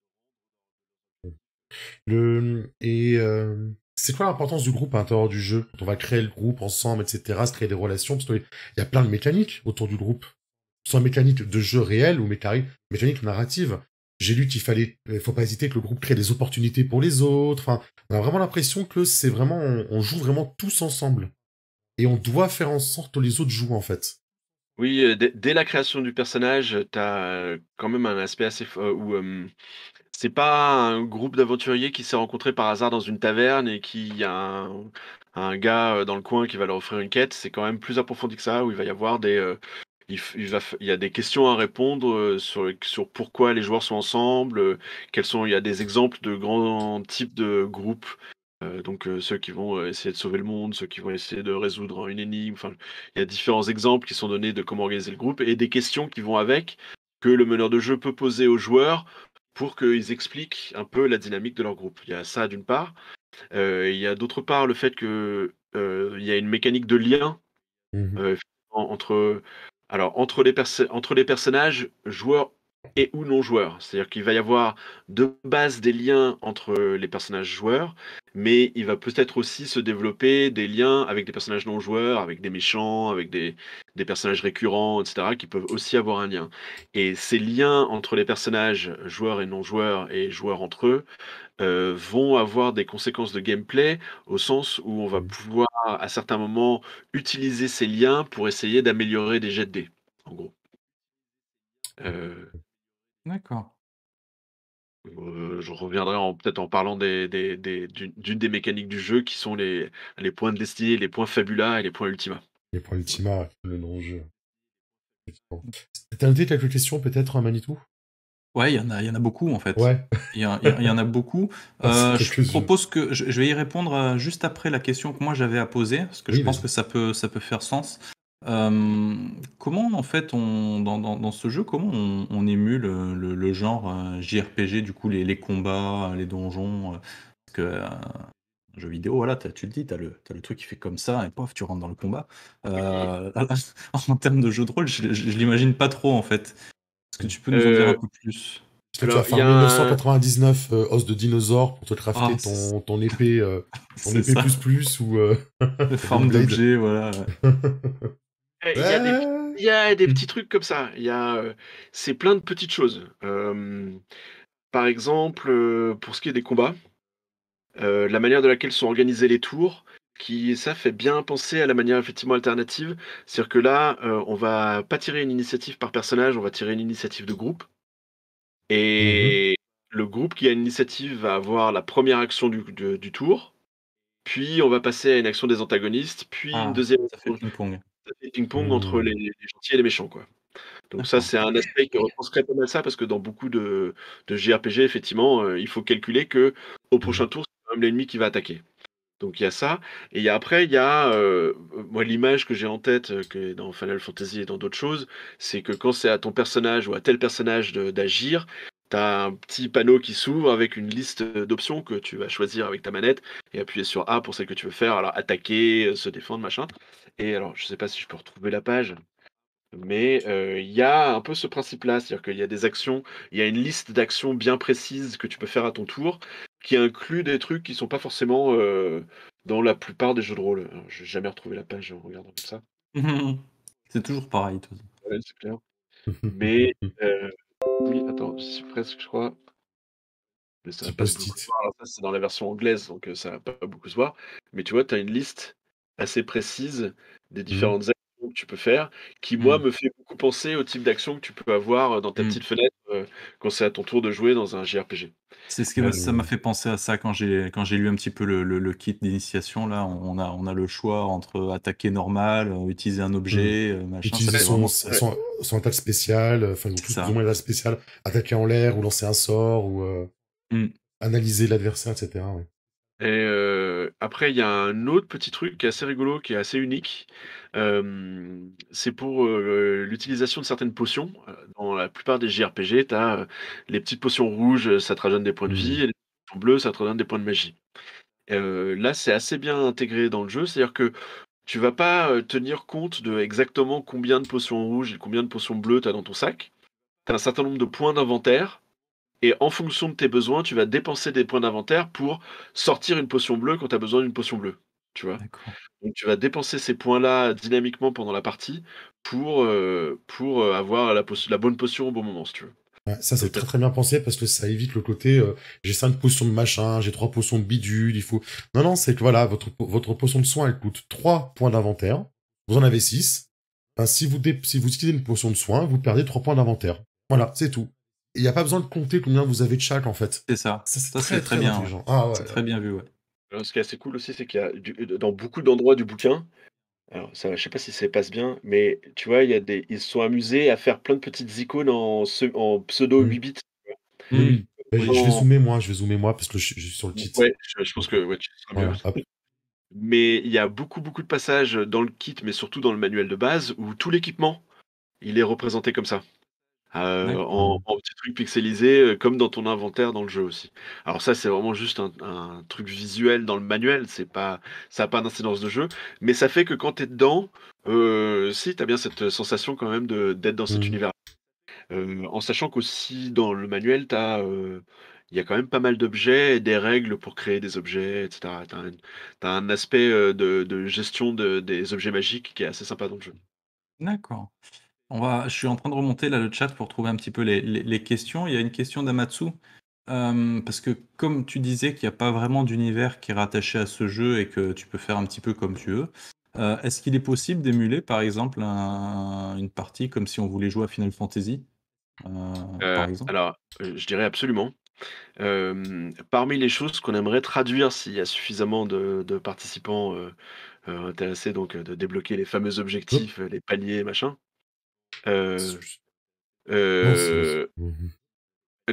C'est quoi l'importance du groupe à l'intérieur du jeu? Quand on va créer le groupe ensemble, et cetera, se créer des relations, parce qu'il y a plein de mécaniques autour du groupe. Soit mécanique de jeu réel ou mécanique narrative. J'ai lu qu'il faut pas hésiter que le groupe crée des opportunités pour les autres. Enfin, on a vraiment l'impression que c'est vraiment, on joue vraiment tous ensemble. Et on doit faire en sorte que les autres jouent, en fait. Oui, dès la création du personnage, tu as, quand même un aspect assez f où, c'est pas un groupe d'aventuriers qui s'est rencontré par hasard dans une taverne et qu'il y a un gars, dans le coin qui va leur offrir une quête. C'est quand même plus approfondi que ça, où il va y avoir il y a des questions à répondre, sur pourquoi les joueurs sont ensemble, il y a des exemples de grands types de groupes, donc ceux qui vont, essayer de sauver le monde, ceux qui vont essayer de résoudre une énigme, enfin, il y a différents exemples qui sont donnés de comment organiser le groupe et des questions qui vont avec, que le meneur de jeu peut poser aux joueurs pour qu'ils expliquent un peu la dynamique de leur groupe. Il y a ça d'une part, il y a d'autre part le fait que, il y a une mécanique de lien, Mhm. effectivement entre les personnages, joueurs et ou non joueurs. C'est-à-dire qu'il va y avoir de base des liens entre les personnages joueurs, mais il va peut-être aussi se développer des liens avec des personnages non joueurs, avec des méchants, avec des personnages récurrents, et cetera, qui peuvent aussi avoir un lien. Et ces liens entre les personnages joueurs et non joueurs et joueurs entre eux, vont avoir des conséquences de gameplay, au sens où on va Mhm. pouvoir, à certains moments, utiliser ces liens pour essayer d'améliorer des jets de dés, en gros. Heu, D'accord. je reviendrai peut-être en parlant d'une des mécaniques du jeu qui sont les points de destinée, les points Fabula et les points Ultima. Et pour Ultima, le non-jeu. Effectivement. T'as noté quelques questions, peut-être, Manitou? Ouais, il y en a beaucoup, en fait. Ouais. Il y en a beaucoup. Vas-y, Je quelques-unes. propose que je vais y répondre, juste après la question que moi j'avais à poser, parce que je Oui, pense vas-y. que ça peut faire sens. Comment en fait dans ce jeu, comment on émule, le genre, JRPG, du coup les combats, les donjons, parce que, jeu vidéo, voilà, tu le dis, tu as le truc qui fait comme ça et pof, tu rentres dans le combat. En termes de jeu de rôle, je l'imagine pas trop, en fait. Est-ce que tu peux nous en dire un Heu, peu plus? Est-ce que tu vas alors il faire y a un 1999 os de dinosaure pour te Ah, crafter c'est ton c'est épée ça, plus ou les ta formes Beyblade? d'objets, voilà, ouais. il y a des Ouais. il y a des petits trucs comme ça. C'est plein de petites choses. Par exemple, pour ce qui est des combats, la manière de laquelle sont organisés les tours, qui ça fait bien penser à la manière effectivement alternative. C'est-à-dire que là, on va pas tirer une initiative par personnage, on va tirer une initiative de groupe Mhm. et le groupe qui a une initiative va avoir la première action du tour, puis on va passer à une action des antagonistes, puis une Ah, deuxième ça fait action. ping-pong. Ça fait ping-pong entre Hmm. les gentils et les méchants, quoi. Donc ça, D'accord. c'est un aspect qui retranscrit pas mal ça, parce que dans beaucoup de JRPG, effectivement, il faut calculer que au Mhm. prochain tour, c'est quand même l'ennemi qui va attaquer. Donc il y a ça et il y a, moi l'image que j'ai en tête, que dans Final Fantasy et dans d'autres choses, c'est que quand c'est à ton personnage ou à tel personnage d'agir, tu as un petit panneau qui s'ouvre avec une liste, d'options que tu vas choisir avec ta manette et appuyer sur A pour celle que tu veux faire, alors attaquer, se défendre, machin et alors je sais pas si je peux retrouver la page, mais il y a un peu ce principe-là, c'est-à-dire qu'il y a des actions, il y a une liste d'actions bien précises que tu peux faire à ton tour, qui inclut des trucs qui sont pas forcément, dans la plupart des jeux de rôle. Alors j'ai jamais retrouvé la page en regardant comme ça. C'est toujours pareil, de toute façon. Ouais, c'est clair. Mais oui, attends, j'y suis presque, je crois, mais ça va Petit pas se beaucoup se post-it. voir. Alors ça, c'est dans la version anglaise, donc ça va pas beaucoup se voir. Mais tu vois, tu as une liste assez précise des Mhm. différentes actions que tu peux faire, qui moi Mmh. me fait beaucoup penser au type d'action que tu peux avoir, dans ta Mmh. petite fenêtre, quand c'est à ton tour de jouer dans un JRPG. C'est ce qui ça m'a Hmm. fait penser à ça quand j'ai lu un petit peu le kit d'initiation là, on a le choix entre attaquer normal, utiliser un Hmm. objet, machin, ça Utiliser fait vraiment Ouais. son attaque spéciale, enfin, ou c'est plus ou ça. moins l'attaque spéciale, attaquer en l'air ou lancer un sort ou Mmh. analyser l'adversaire, etc. Ouais. Après, il y a un autre petit truc qui est assez rigolo, qui est assez unique. C'est pour l'utilisation de certaines potions. Dans la plupart des JRPG, tu as les petites potions rouges, ça te rajoute des points de vie, et les potions bleues, ça te redonne des points de magie. Là, c'est assez bien intégré dans le jeu, c'est-à-dire que tu vas pas tenir compte de exactement combien de potions rouges et combien de potions bleues tu as dans ton sac. Tu as un certain nombre de points d'inventaire. Et en fonction de tes besoins, tu vas dépenser des points d'inventaire pour sortir une potion bleue quand tu as besoin d'une potion bleue. Tu vois? D'accord. Donc tu vas dépenser ces points-là dynamiquement pendant la partie pour avoir la bonne potion au bon moment, si tu veux. Ouais, ça, c'est Donc, très très bien pensé parce que ça évite le côté j'ai 5 potions de machin, j'ai 3 potions de bidule, il faut. Non, non, c'est que voilà, votre potion de soin, elle coûte 3 points d'inventaire. Vous en avez 6. Ben, si vous utilisez une potion de soin, vous perdez 3 points d'inventaire. Voilà, c'est tout. Il n'y a pas besoin de compter combien vous avez de chaque, en fait. C'est ça. Ça, c'est Ça, très c'est très très bien. Ouais. intelligent. Ah ouais. C'est très bien vu, ouais. ce qui est assez cool aussi, c'est qu'il y a dans beaucoup d'endroits du bouquin, alors ça, je sais pas si ça passe bien, mais tu vois, ils se sont amusés à faire plein de petites icônes en pseudo Mm. 8 bits. Oui, oui. Ben, Oui. je vais zoomer moi parce que je suis sur le titre. Ouais, je pense que ouais, tu seras mieux. Voilà, hop. Mais il y a beaucoup, beaucoup de passages dans le kit, mais surtout dans le manuel de base, où tout l'équipement, il est représenté comme ça. D'accord. En petits trucs pixelisés, comme dans ton inventaire dans le jeu aussi. Alors ça, c'est vraiment juste un truc visuel dans le manuel, ça a pas d'incidence de jeu, mais ça fait que quand tu es dedans, si, tu as bien cette sensation quand même d'être dans cet Mm. univers. En sachant qu'aussi dans le manuel, il y a quand même pas mal d'objets et des règles pour créer des objets, et cetera. Tu un aspect, de gestion des objets magiques qui est assez sympa dans le jeu. D'accord. Je suis en train de remonter là le chat pour trouver un petit peu les questions. Il y a une question d'Amatsu, parce que comme tu disais qu'il y a pas vraiment d'univers qui est rattaché à ce jeu et que tu peux faire un petit peu comme tu veux, est-ce qu'il est possible d'émuler, par exemple, une partie comme si on voulait jouer à Final Fantasy, par exemple? Alors, je dirais absolument. Parmi les choses qu'on aimerait traduire s'il y a suffisamment de participants, intéressés donc, de débloquer les fameux Hop. objectifs, les paliers machin, heu Non, heu, Mhm.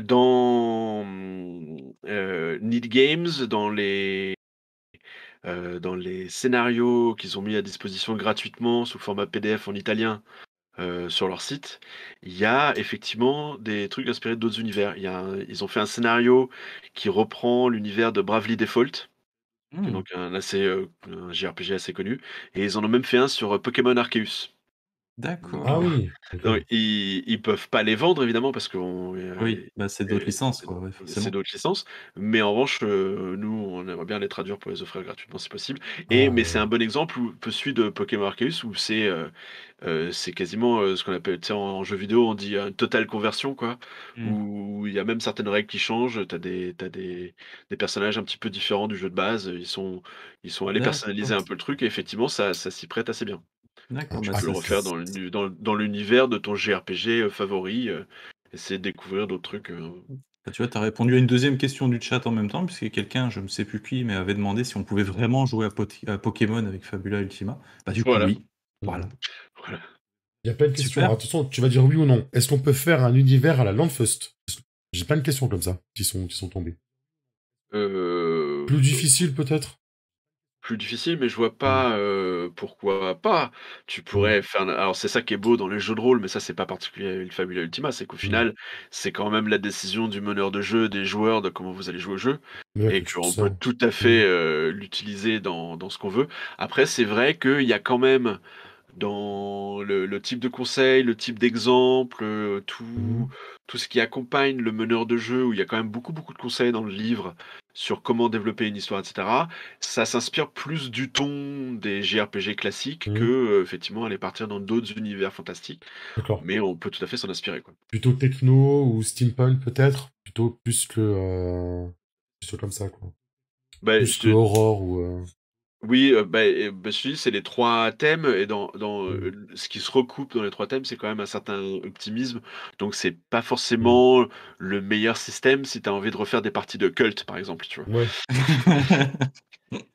dans, Need Games, dans les scénarios qu'ils ont mis à disposition gratuitement sous format PDF en italien, sur leur site, il y a effectivement des trucs inspirés d'autres univers. Ils ont fait un scénario qui reprend l'univers de Bravely Default, qui est Mmh, donc un JRPG assez connu, et ils en ont même fait un sur, Pokémon Arceus. Donc Ah d'accord. oui, ok. donc ils peuvent pas les vendre évidemment parce qu'on, Oui, bah, c'est d'autres licences, quoi, ouais, c'est forcément. d'autres licences, mais en revanche, nous, on aimerait bien les traduire pour les offrir gratuitement si possible, Ah mais c'est ouais. un bon exemple où celui de Pokémon Arceus où c'est quasiment, ce qu'on appelle, tu sais, en jeu vidéo, on dit, totale conversion, quoi, Mmh. où il y a même certaines règles qui changent. T'as des personnages un petit peu différents du jeu de base, ils sont allés personnaliser D'accord, un peu le truc et effectivement ça s'y prête assez bien. d'accord, Donc tu bah, Ah, peux le refaire dans l'univers de ton JRPG, favori, essayer de découvrir d'autres trucs, bah, tu vois, tu as répondu à une deuxième question du chat en même temps, puisque quelqu'un, je ne sais plus qui, mais avait demandé si on pouvait vraiment jouer à Pokémon avec Fabula Ultima. Bah, du coup, voilà, oui. Voilà. Mhm. voilà. Il y a plein de questions. Alors, Super. attention, tu vas dire oui ou non. Est-ce qu'on peut faire un univers à la Landfust? J'ai plein de questions comme ça qui sont tombées. Heu Plus difficile peut-être? Plus difficile, mais je vois Mm. pas, pourquoi pas. Tu Mm. pourrais faire alors c'est ça qui est beau dans les jeux de rôle, mais ça c'est pas particulier à Il Fabula Ultima, c'est qu'au Mm. final, c'est quand même la décision du meneur de jeu, des joueurs, de comment vous allez jouer au jeu Mais ouais, et comme tu dis qu'on ça. peut tout à Mm. fait, l'utiliser dans ce qu'on veut. Après, c'est vrai qu'il y a quand même dans le type de conseil, le type d'exemple, Mm. tout ce qui accompagne le meneur de jeu, où il y a quand même beaucoup, beaucoup de conseils dans le livre sur comment développer une histoire, et cetera. Ça s'inspire plus du ton des JRPG classiques que, Mm. effectivement, aller partir dans d'autres univers fantastiques, D'accord. mais on peut tout à fait s'en inspirer, quoi. Plutôt techno ou steampunk peut-être? Plutôt plus que comme ça, quoi. Bah, Plus que horror ou. oui, je te dis, c'est les 3 thèmes et Mm. ce qui se recoupe dans les 3 thèmes, c'est quand même un certain optimisme. Donc c'est pas Mm. forcément le meilleur système si tu as envie de refaire des parties de Cult, par exemple, tu vois? Ouais.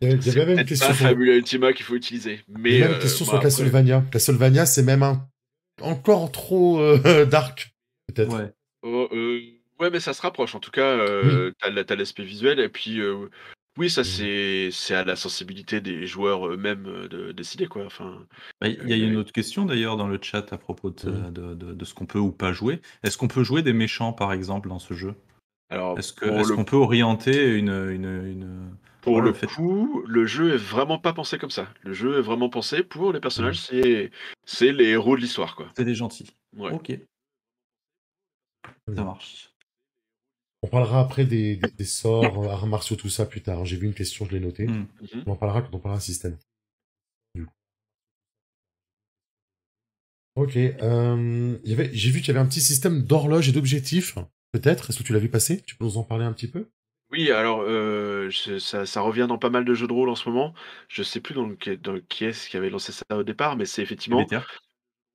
Il y C'est avait même une peut-être question pas sur. Fabula Ultima qu'il faut utiliser. Il y Mais, a même une question bon sur après Castlevania. Castlevania, c'est même encore trop dark, peut-être. Ouais. ouais, mais ça se rapproche. En tout cas, Oui. tu l'aspect visuel et puis, Oui, ça Mmh. c'est à la sensibilité des joueurs eux-mêmes, de décider, quoi. Enfin, Bah, il y a une autre question d'ailleurs dans le chat à propos Mmh. de ce qu'on peut ou pas jouer. Est-ce qu'on peut jouer des méchants, par exemple, dans ce jeu? alors Est-ce qu'on peut orienter pour voilà, le le fait coup, le jeu est vraiment pas pensé comme ça. Le jeu est vraiment pensé pour les Mmh. personnages, c'est les héros de l'histoire, quoi. c'est des gentils? Ouais. OK, ça Mmh. marche. On parlera après des sorts, arts martiaux, tout ça plus tard, hein. J'ai vu une question, je l'ai notée. Mmh. Mmh. On en parlera quand on parlera système. Du coup. Ok. J'ai vu qu'il y avait un petit système d'horloge et d'objectifs. Peut-être. Est-ce que tu l'as vu passer? Tu peux nous en parler un petit peu? Oui, alors, ça revient dans pas mal de jeux de rôle en ce moment. Je sais plus dans qui est-ce qui avait lancé ça au départ, mais c'est effectivement TBTA?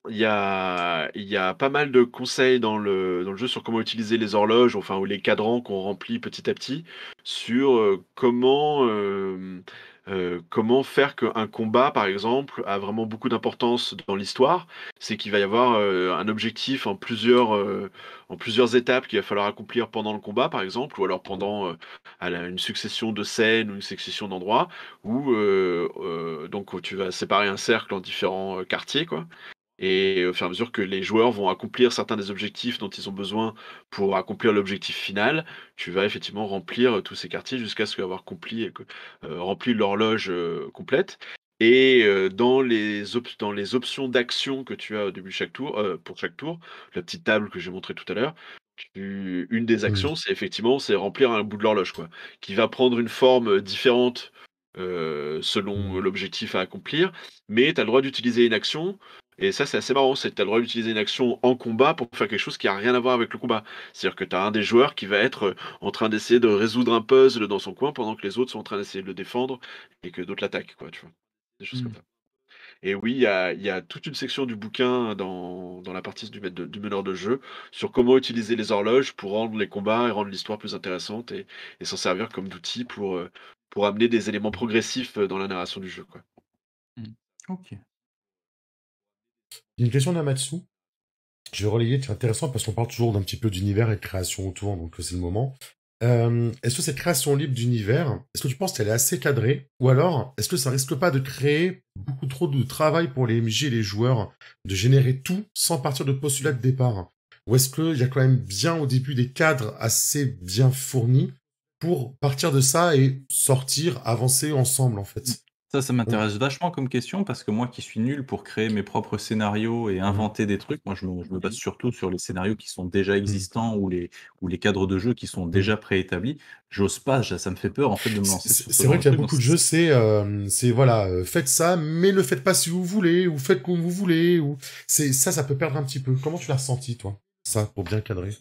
il y a pas mal de conseils dans le jeu sur comment utiliser les horloges, enfin, ou les cadrans qu'on remplit petit à petit, sur, comment faire qu'un combat, par exemple, a vraiment beaucoup d'importance dans l'histoire. C'est qu'il va y avoir, un objectif en plusieurs étapes qu'il va falloir accomplir pendant le combat, par exemple, ou alors pendant, une succession de scènes ou une succession d'endroits où, donc tu vas séparer un cercle en différents, quartiers, quoi. Et au fur et à mesure que les joueurs vont accomplir certains des objectifs dont ils ont besoin pour accomplir l'objectif final, tu vas effectivement remplir, tous ces quartiers jusqu'à ce qu'avoir rempli l'horloge, complète. Et dans les options d'action que tu as au début de chaque tour, pour chaque tour, la petite table que j'ai montrée tout à l'heure, une des Mmh. actions, c'est remplir un bout de l'horloge, quoi, qui va prendre une forme, différente, selon Mmh. l'objectif à accomplir, mais tu as le droit d'utiliser une action et ça, c'est assez marrant, c'est que tu as le droit d'utiliser une action en combat pour faire quelque chose qui a rien à voir avec le combat. C'est-à-dire que tu as un des joueurs qui va être, en train d'essayer de résoudre un puzzle dans son coin pendant que les autres sont en train d'essayer de le défendre et que d'autres l'attaquent, quoi, tu vois? Des choses comme Mmh. ça. Et oui, il y a toute une section du bouquin dans la partie du meneur de jeu sur comment utiliser les horloges pour rendre les combats et rendre l'histoire plus intéressante et s'en servir comme d'outil pour amener des éléments progressifs, dans la narration du jeu, quoi. Mmh. OK. Une question d'Amatsu. Je vais relayer, c'est intéressant parce qu'on parle toujours d'un petit peu d'univers et de création autour, donc c'est le moment. Est-ce que cette création libre d'univers, est-ce que tu penses qu'elle est assez cadrée? Ou alors, est-ce que ça risque pas de créer beaucoup trop de travail pour les MJ et les joueurs, de générer tout sans partir de postulat de départ? Ou est-ce qu'il y a quand même bien au début des cadres assez bien fournis pour partir de ça et sortir, avancer ensemble en Mmh. fait? Ça m'intéresse vachement comme question parce que moi qui suis nul pour créer mes propres scénarios et Mmh, inventer des trucs, moi je me base Mmh. surtout sur les scénarios qui sont déjà mmh, existants ou les cadres de jeu qui sont mmh. déjà préétablis. J'ose pas, ça me fait peur en fait de me C'est lancer c'est- sur ce c'est genre vrai de qu'il y a truc, donc beaucoup de jeux, c'est voilà, faites ça, mais ne faites pas si vous voulez, ou faites comme vous voulez, ou ça peut perdre un petit peu. Comment tu l'as ressenti, toi, ça, pour bien cadrer?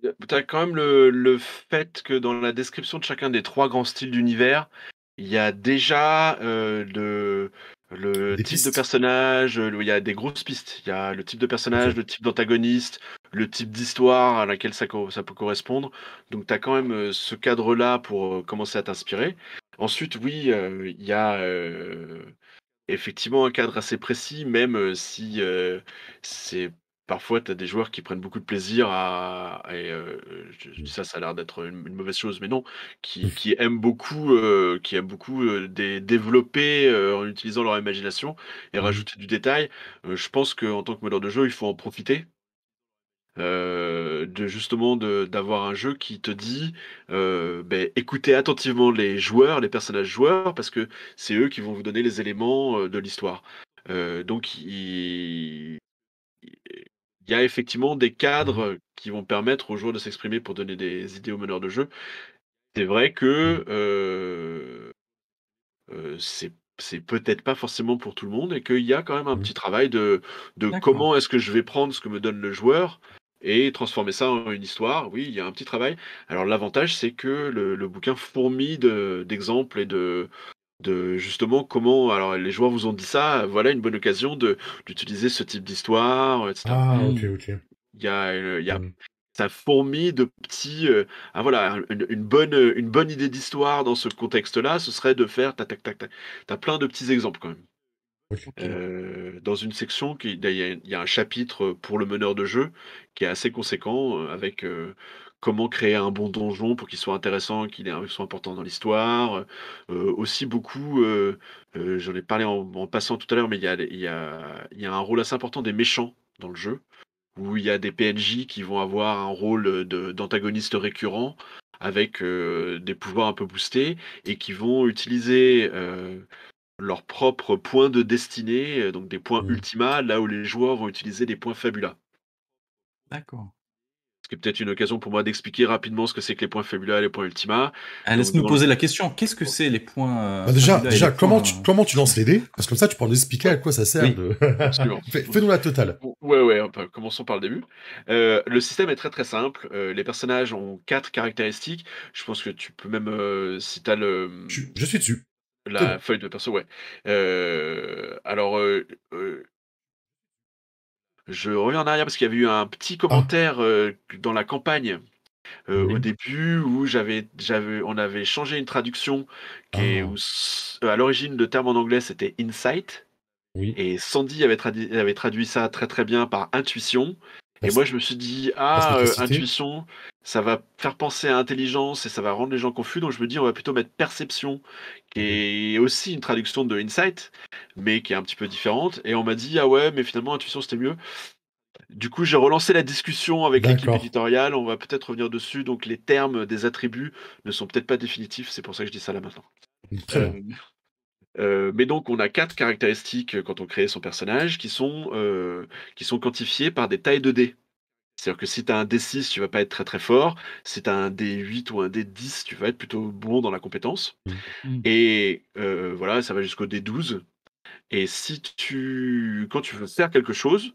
Tu as quand même le fait que dans la description de chacun des 3 grands styles d'univers, il y a déjà, le Des type de pistes? personnage, il y a des grosses pistes. Il y a le type de personnage, Ok. le type d'antagoniste, le type d'histoire à laquelle ça peut correspondre. Donc tu as quand même, ce cadre-là pour, commencer à t'inspirer. Ensuite, oui, il y a, effectivement, un cadre assez précis, même, si, c'est parfois tu as des joueurs qui prennent beaucoup de plaisir je dis Mm. ça, ça a l'air d'être une mauvaise chose, mais non, qui aiment beaucoup, développer, en utilisant leur imagination et Mhm. rajouter du détail. Je pense qu'en tant que meneur de jeu, il faut en profiter. De justement d'avoir un jeu qui te dit, beh, écoutez attentivement les joueurs, les personnages joueurs, parce que c'est eux qui vont vous donner les éléments, de l'histoire. Donc il y a effectivement des Mhm. cadres qui vont permettre aux joueurs de s'exprimer pour donner des idées aux meneurs de jeu. C'est vrai Mhm. que, c'est peut-être pas forcément pour tout le monde et qu'il y a quand même un Mhm. petit travail de d'accord. comment est-ce que je vais prendre ce que me donne le joueur et transformer ça en une histoire. Oui, il y a un petit travail. Alors l'avantage, c'est que le bouquin fourmille d'exemples et de justement comment alors les joueurs vous ont dit ça, voilà une bonne occasion d'utiliser ce type d'histoire, etc. Ah, ok, Mmh. ok. Il y a Mhm. ça fourmille de petits, ah voilà, une bonne idée d'histoire dans ce contexte-là, ce serait de faire tac, tac, tac, tac. Tu plein de petits exemples quand même. Ok. OK. Dans une section il y a un chapitre pour le meneur de jeu qui est assez conséquent, avec, comment créer un bon donjon pour qu'il soit intéressant, soit important dans l'histoire. Aussi beaucoup, j'en ai parlé en passant tout à l'heure, mais il y a un rôle assez important des méchants dans le jeu, où il y a des PNJ qui vont avoir un rôle d'antagoniste récurrent avec des pouvoirs un peu boostés et qui vont utiliser leurs propres points de destinée, donc des points Mm. ultima, là où les joueurs vont utiliser des points fabula. D'accord. Ce qui est peut-être une occasion pour moi d'expliquer rapidement ce que c'est que les points fabula et les points ultima. Donc, Laisse-nous poser la question. Qu'est-ce que c'est les points Bah déjà, Fabula et les comment points... comment tu lances les dés? Parce que comme ça, tu pourras nous expliquer à Ouais, quoi ça sert Oui, de. absolument. Fais-nous la totale. Ouais, commençons par le début. Le système est très très simple. Les personnages ont 4 caractéristiques. Je pense que tu peux même, si tu as Je suis dessus. C'est la bon. feuille de perso, ouais. Alors, je reviens en arrière parce qu'il y avait eu un petit Ah, commentaire, dans la campagne. Au oui. début où on avait changé une traduction Ah, à l'origine le terme en anglais c'était insight oui. et Sandy avait traduit ça très, très bien par intuition et moi Pers- je me suis dit: «Ah, Perspicacité. intuition, ça va faire penser à intelligence et ça va rendre les gens confus», donc je me dis: «On va plutôt mettre perception», qui Mhm. est aussi une traduction de insight, mais qui est un petit peu différente et on m'a dit: «Ah ouais, mais finalement intuition c'était mieux». Du coup, j'ai relancé la discussion avec l'équipe D'accord. éditoriale, on va peut-être revenir dessus, donc les termes des attributs ne sont peut-être pas définitifs, c'est pour ça que je dis ça là maintenant. Très bien. Hem, mais donc on a 4 caractéristiques, quand on crée son personnage qui sont quantifiées par des tailles de dés. C'est-à-dire que si tu as un D6, tu vas pas être très, très fort. Si tu as un D8 ou un D10, tu vas être plutôt bon dans la compétence Mm. Mm. et voilà, ça va jusqu'au D12 et quand tu veux faire quelque chose,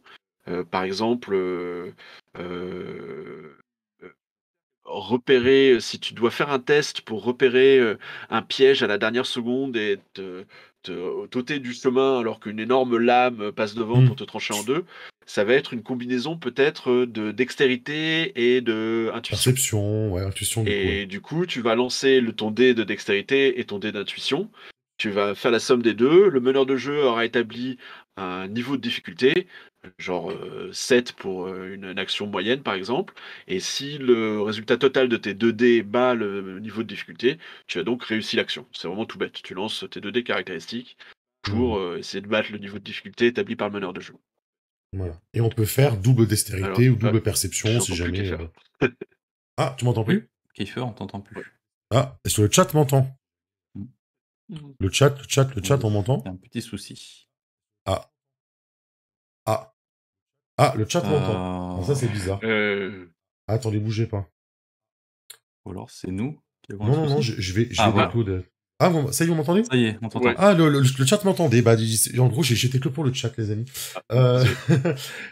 par exemple, heu repérer, si tu dois faire un test pour repérer, un piège à la dernière seconde et t'ôter du chemin alors qu'une énorme lame passe devant Mm. pour te trancher en 2, ça va être une combinaison peut-être, de dextérité et de intuition Perception, ouais, intuition du coup, ouais. et du coup, tu vas lancer ton dé de dextérité et ton dé d'intuition. Tu vas faire la somme des 2. Le meneur de jeu aura établi un niveau de difficulté, genre, 7 pour, une action moyenne, par exemple et si le résultat total de tes 2 dés bat le niveau de difficulté, tu as donc réussi l'action. C'est vraiment tout bête. Tu lances tes 2 dés caractéristiques pour, Mhm. essayer de battre le niveau de difficulté établi par le meneur de jeu. Voilà. Et on peut faire double Alors, dextérité ou double perception si j'entends plus jamais. Kiefer. Ah, tu m'entends Oui. plus? Kiefer, on t'entend Ouais. plus. Ah, est-ce que le chat m'entend? Mm. Le chat, on Oui, m'entend? il y a un petit souci. Ah, ah, ah, le chat m'entend. Ah, ça, Euh, c'est bizarre. Heu, Ah, attendez, bougez pas. Ou alors c'est nous qui avons un Non, non, non, souci. je vais Ah voilà, décoder. Ah, bon, ça y est, vous m'entendez? ça y est, on t'entend. ouais. Ah, le chat m'entendait. Bah, en gros, j'étais que pour le chat, les amis. Ah, Euh,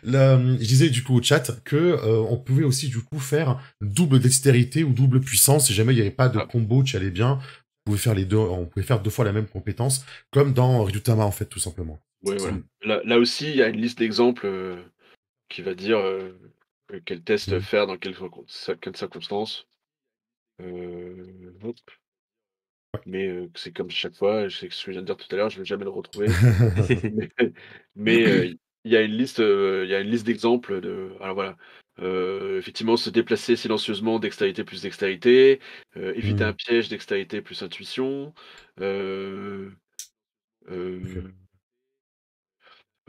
désolé. je disais du coup au chat que on pouvait aussi du coup faire double dextérité ou double puissance si jamais il n'y avait pas de Ah, combo qui allait bien. On pouvait faire les deux, on pouvait faire 2 fois la même compétence, comme dans Ryutama en fait, tout simplement. ouais, voilà. Mm. Là aussi, il y a une liste d'exemples, qui va dire, quel test Mm. faire dans quelles circonstances. Hop, mais c'est comme chaque fois, je sais que ce que je viens de dire tout à l'heure, je vais jamais le retrouver. Mais il y a une liste, d'exemples alors voilà, effectivement se déplacer silencieusement, dextérité plus dextérité, éviter un Mm. piège, dextérité plus intuition, heu Ok. heu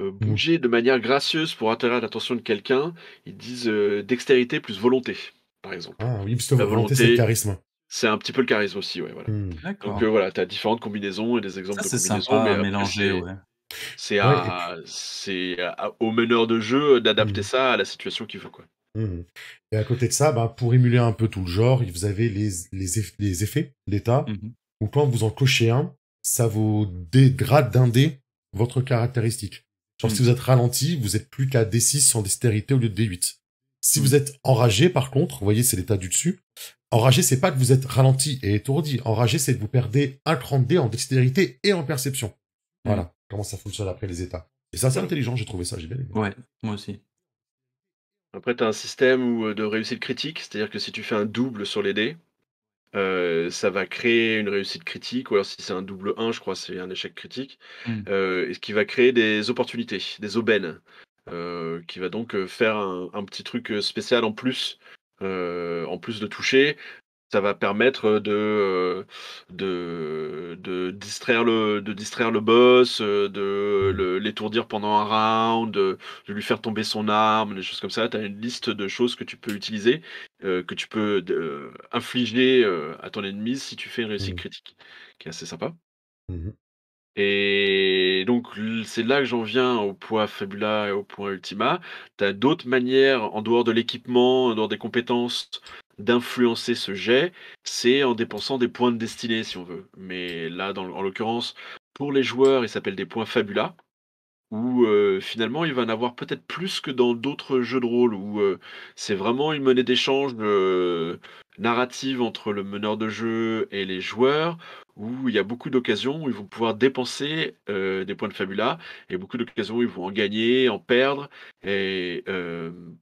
Mm. bouger de manière gracieuse pour attirer l'attention de quelqu'un. Ils disent, dextérité plus volonté, par exemple. Ah oui, parce que La volonté c'est le volonté, charisme. c'est un petit peu le charisme aussi, ouais, voilà. Mm. Donc, D'accord. voilà, tu as différentes combinaisons et des exemples Ça de c'est combinaisons, sympa mais à après mélanger, ouais. Ouais, et puis. au meneur de jeu d'adapter Mm. ça à la situation qu'il veut, quoi. Mhm. Et à côté de ça, bah, pour émuler un peu tout le genre, vous avez les effets d'état, Mhm. où quand vous en cochez un, ça vous dégrade d'un dé votre caractéristique. Genre, si Mm. vous êtes ralenti, vous êtes plus qu'à D6 sans dextérité au lieu de D8. Si Mm. vous êtes enragé, par contre, vous voyez, c'est l'état du dessus. Enragé, c'est pas que vous êtes ralenti et étourdi. Enragé, c'est que vous perdez un cran de dé en dextérité et en perception. Mm. Voilà comment ça fonctionne après les états. Et c'est assez Voilà. intelligent, j'ai trouvé ça, j'ai bien aimé. Ouais, moi aussi. Après, tu as un système de réussite critique, c'est-à-dire que si tu fais un double sur les dés, ça va créer une réussite critique ou alors si c'est un double 1, je crois, c'est un échec critique, Mm. et ce qui va créer des opportunités, des aubaines, qui va donc, faire un petit truc, spécial en plus, en plus de toucher, ça va permettre de distraire le boss, l'étourdir pendant un round, de lui faire tomber son arme, des choses comme ça. Tu as une liste de choses que tu peux utiliser, que tu peux infliger à ton ennemi si tu fais une réussite Mmh. critique, qui est assez sympa. Mmh. Et donc c'est là que j'en viens au point Fabula et au point Ultima. Tu as d'autres manières, en dehors de l'équipement, en dehors des compétences, d'influencer ce jet, c'est en dépensant des points de destinée, si on veut. Mais là, en l'occurrence, pour les joueurs, ils s'appellent des points Fabula, où finalement, il va en avoir peut-être plus que dans d'autres jeux de rôle, où c'est vraiment une monnaie d'échange narrative entre le meneur de jeu et les joueurs, où il y a beaucoup d'occasions où ils vont pouvoir dépenser des points de Fabula, et beaucoup d'occasions où ils vont en gagner, en perdre, et,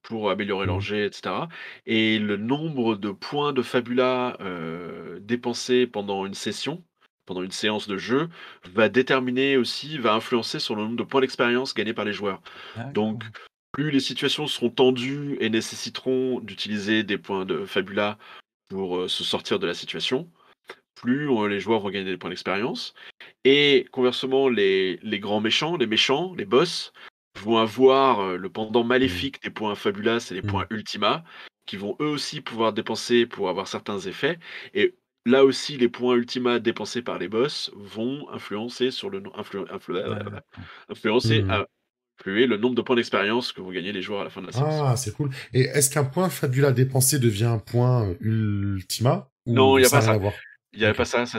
pour améliorer leur Mmh. jet, etc. Et le nombre de points de Fabula dépensés pendant une séance de jeu, va influencer sur le nombre de points d'expérience gagnés par les joueurs. Donc, D'accord. plus les situations seront tendues et nécessiteront d'utiliser des points de Fabula pour se sortir de la situation, plus les joueurs vont gagner des points d'expérience. Et conversement, les grands méchants, les boss, vont avoir le pendant Mmh. maléfique des points Fabula, c'est les points Mmh. Ultima, qui vont eux aussi pouvoir dépenser pour avoir certains effets. Et là aussi, les points Ultima dépensés par les boss vont influencer sur le D'accord. influencer, Mmh. influer le nombre de points d'expérience que vont gagner les joueurs à la fin de la séance. Ah, c'est cool. Et est-ce qu'un point Fabula dépensé devient un point Ultima Non, il ou y a ça pas n'a rien ça. à voir? Il y avait OK. pas ça, ça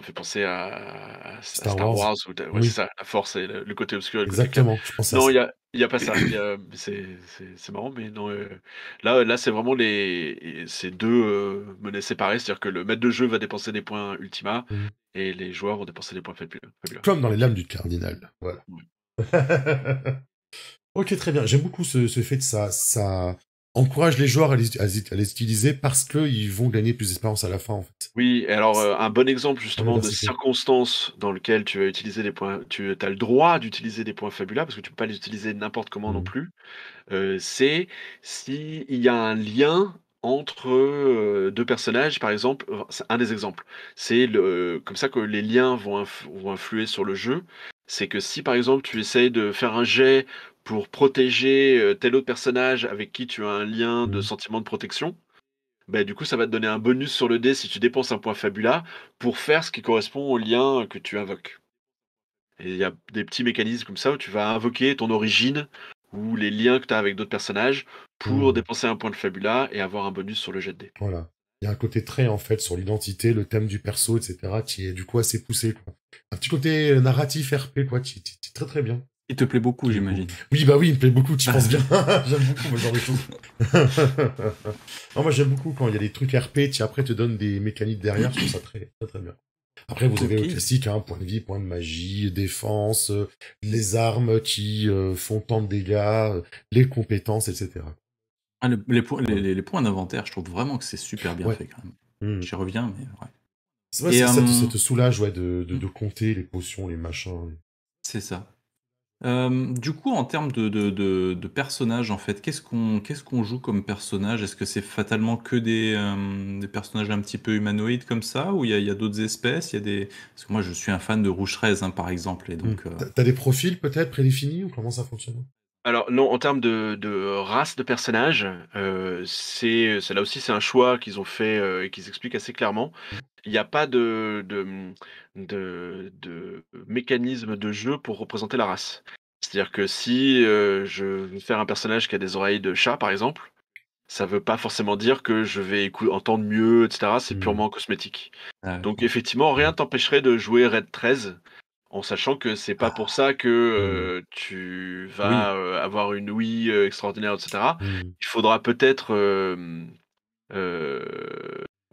me fait penser à Star Star Wars? Wars ou ouais, c'est Oui, ça, la force et le côté obscur et le côté clair. exactement, je pensais à Non, ça. il y a pas ça. C'est marrant, mais non, là, c'est vraiment ces 2 monnaies séparées. C'est-à-dire que le maître de jeu va dépenser des points Ultima Mmh. et les joueurs vont dépenser des points Fabula. Comme dans les Lames du Cardinal, voilà. Ouais. OK, très bien. J'aime beaucoup ce fait que ça encourage les joueurs à les utiliser parce qu'ils vont gagner plus d'expérience à la fin, en fait. Oui, et alors, un bon exemple La justement de diversité. circonstance dans lequel tu vas utiliser des points tu as le droit d'utiliser des points Fabula parce que tu peux pas les utiliser n'importe comment non Mmh. plus. C'est s'il y a un lien entre, 2 personnages, par exemple, c'est un des exemples. C'est comme ça que les liens vont influer sur le jeu. C'est que si, par exemple, tu essayes de faire un jet pour protéger, tel autre personnage avec qui tu as un lien de Mmh. sentiment de protection, bah, du coup, ça va te donner un bonus sur le dé si tu dépenses un point Fabula pour faire ce qui correspond au lien que tu invoques. Et il y a des petits mécanismes comme ça où tu vas invoquer ton origine ou les liens que tu as avec d'autres personnages pour Mmh. dépenser un point de Fabula et avoir un bonus sur le jet de dés. Voilà. Il y a un côté très, en fait, sur l'identité, le thème du perso, et cetera, qui est, du coup, assez poussé, quoi. Un petit côté narratif RP, quoi, qui est très, très bien. Il te plaît beaucoup, J'aime beaucoup. j'imagine. Oui, bah oui, il me plaît beaucoup, tu penses bien. J'aime beaucoup ce genre de choses. Non, moi, j'aime beaucoup quand il y a des trucs RP, qui après te donnent des mécaniques derrière, je trouve ça très, très, très bien. Après, vous avez le OK. classique, hein, point de vie, point de magie, défense, les armes qui font tant de dégâts, les compétences, etc. Ah, les points Voilà. les points d'inventaire, je trouve vraiment que c'est super bien Ouais. fait quand même. Hmm. J'y reviens, mais ouais. C'est vrai, Et ça te soulage, ouais, de, de, mmh, de compter les potions, les machins. c'est ça. Du coup, en termes de personnages, en fait, qu'est-ce qu'on joue comme personnage? Est-ce que c'est fatalement que des personnages un petit peu humanoïdes comme ça? Ou il y a d'autres espèces? Il y a des Parce que moi, je suis un fan de Roucheresse, hein, par exemple, et Hmm. donc T'as des profils peut-être prédéfinis ou comment ça fonctionne? Alors non, en termes de race de personnages, c'est là aussi c'est un choix qu'ils ont fait et qu'ils expliquent assez clairement. Il n'y a pas de mécanisme de jeu pour représenter la race. C'est-à-dire que si je veux faire un personnage qui a des oreilles de chat, par exemple, ça veut pas forcément dire que je vais entendre mieux, etc. C'est Hmm. purement cosmétique. Donc d'accord. effectivement, rien Ouais. t'empêcherait de jouer Red 13 en sachant que c'est pas pour ça que Hmm. tu Oui. vas avoir une ouïe extraordinaire, etc. Hmm. Il faudra peut-être euh,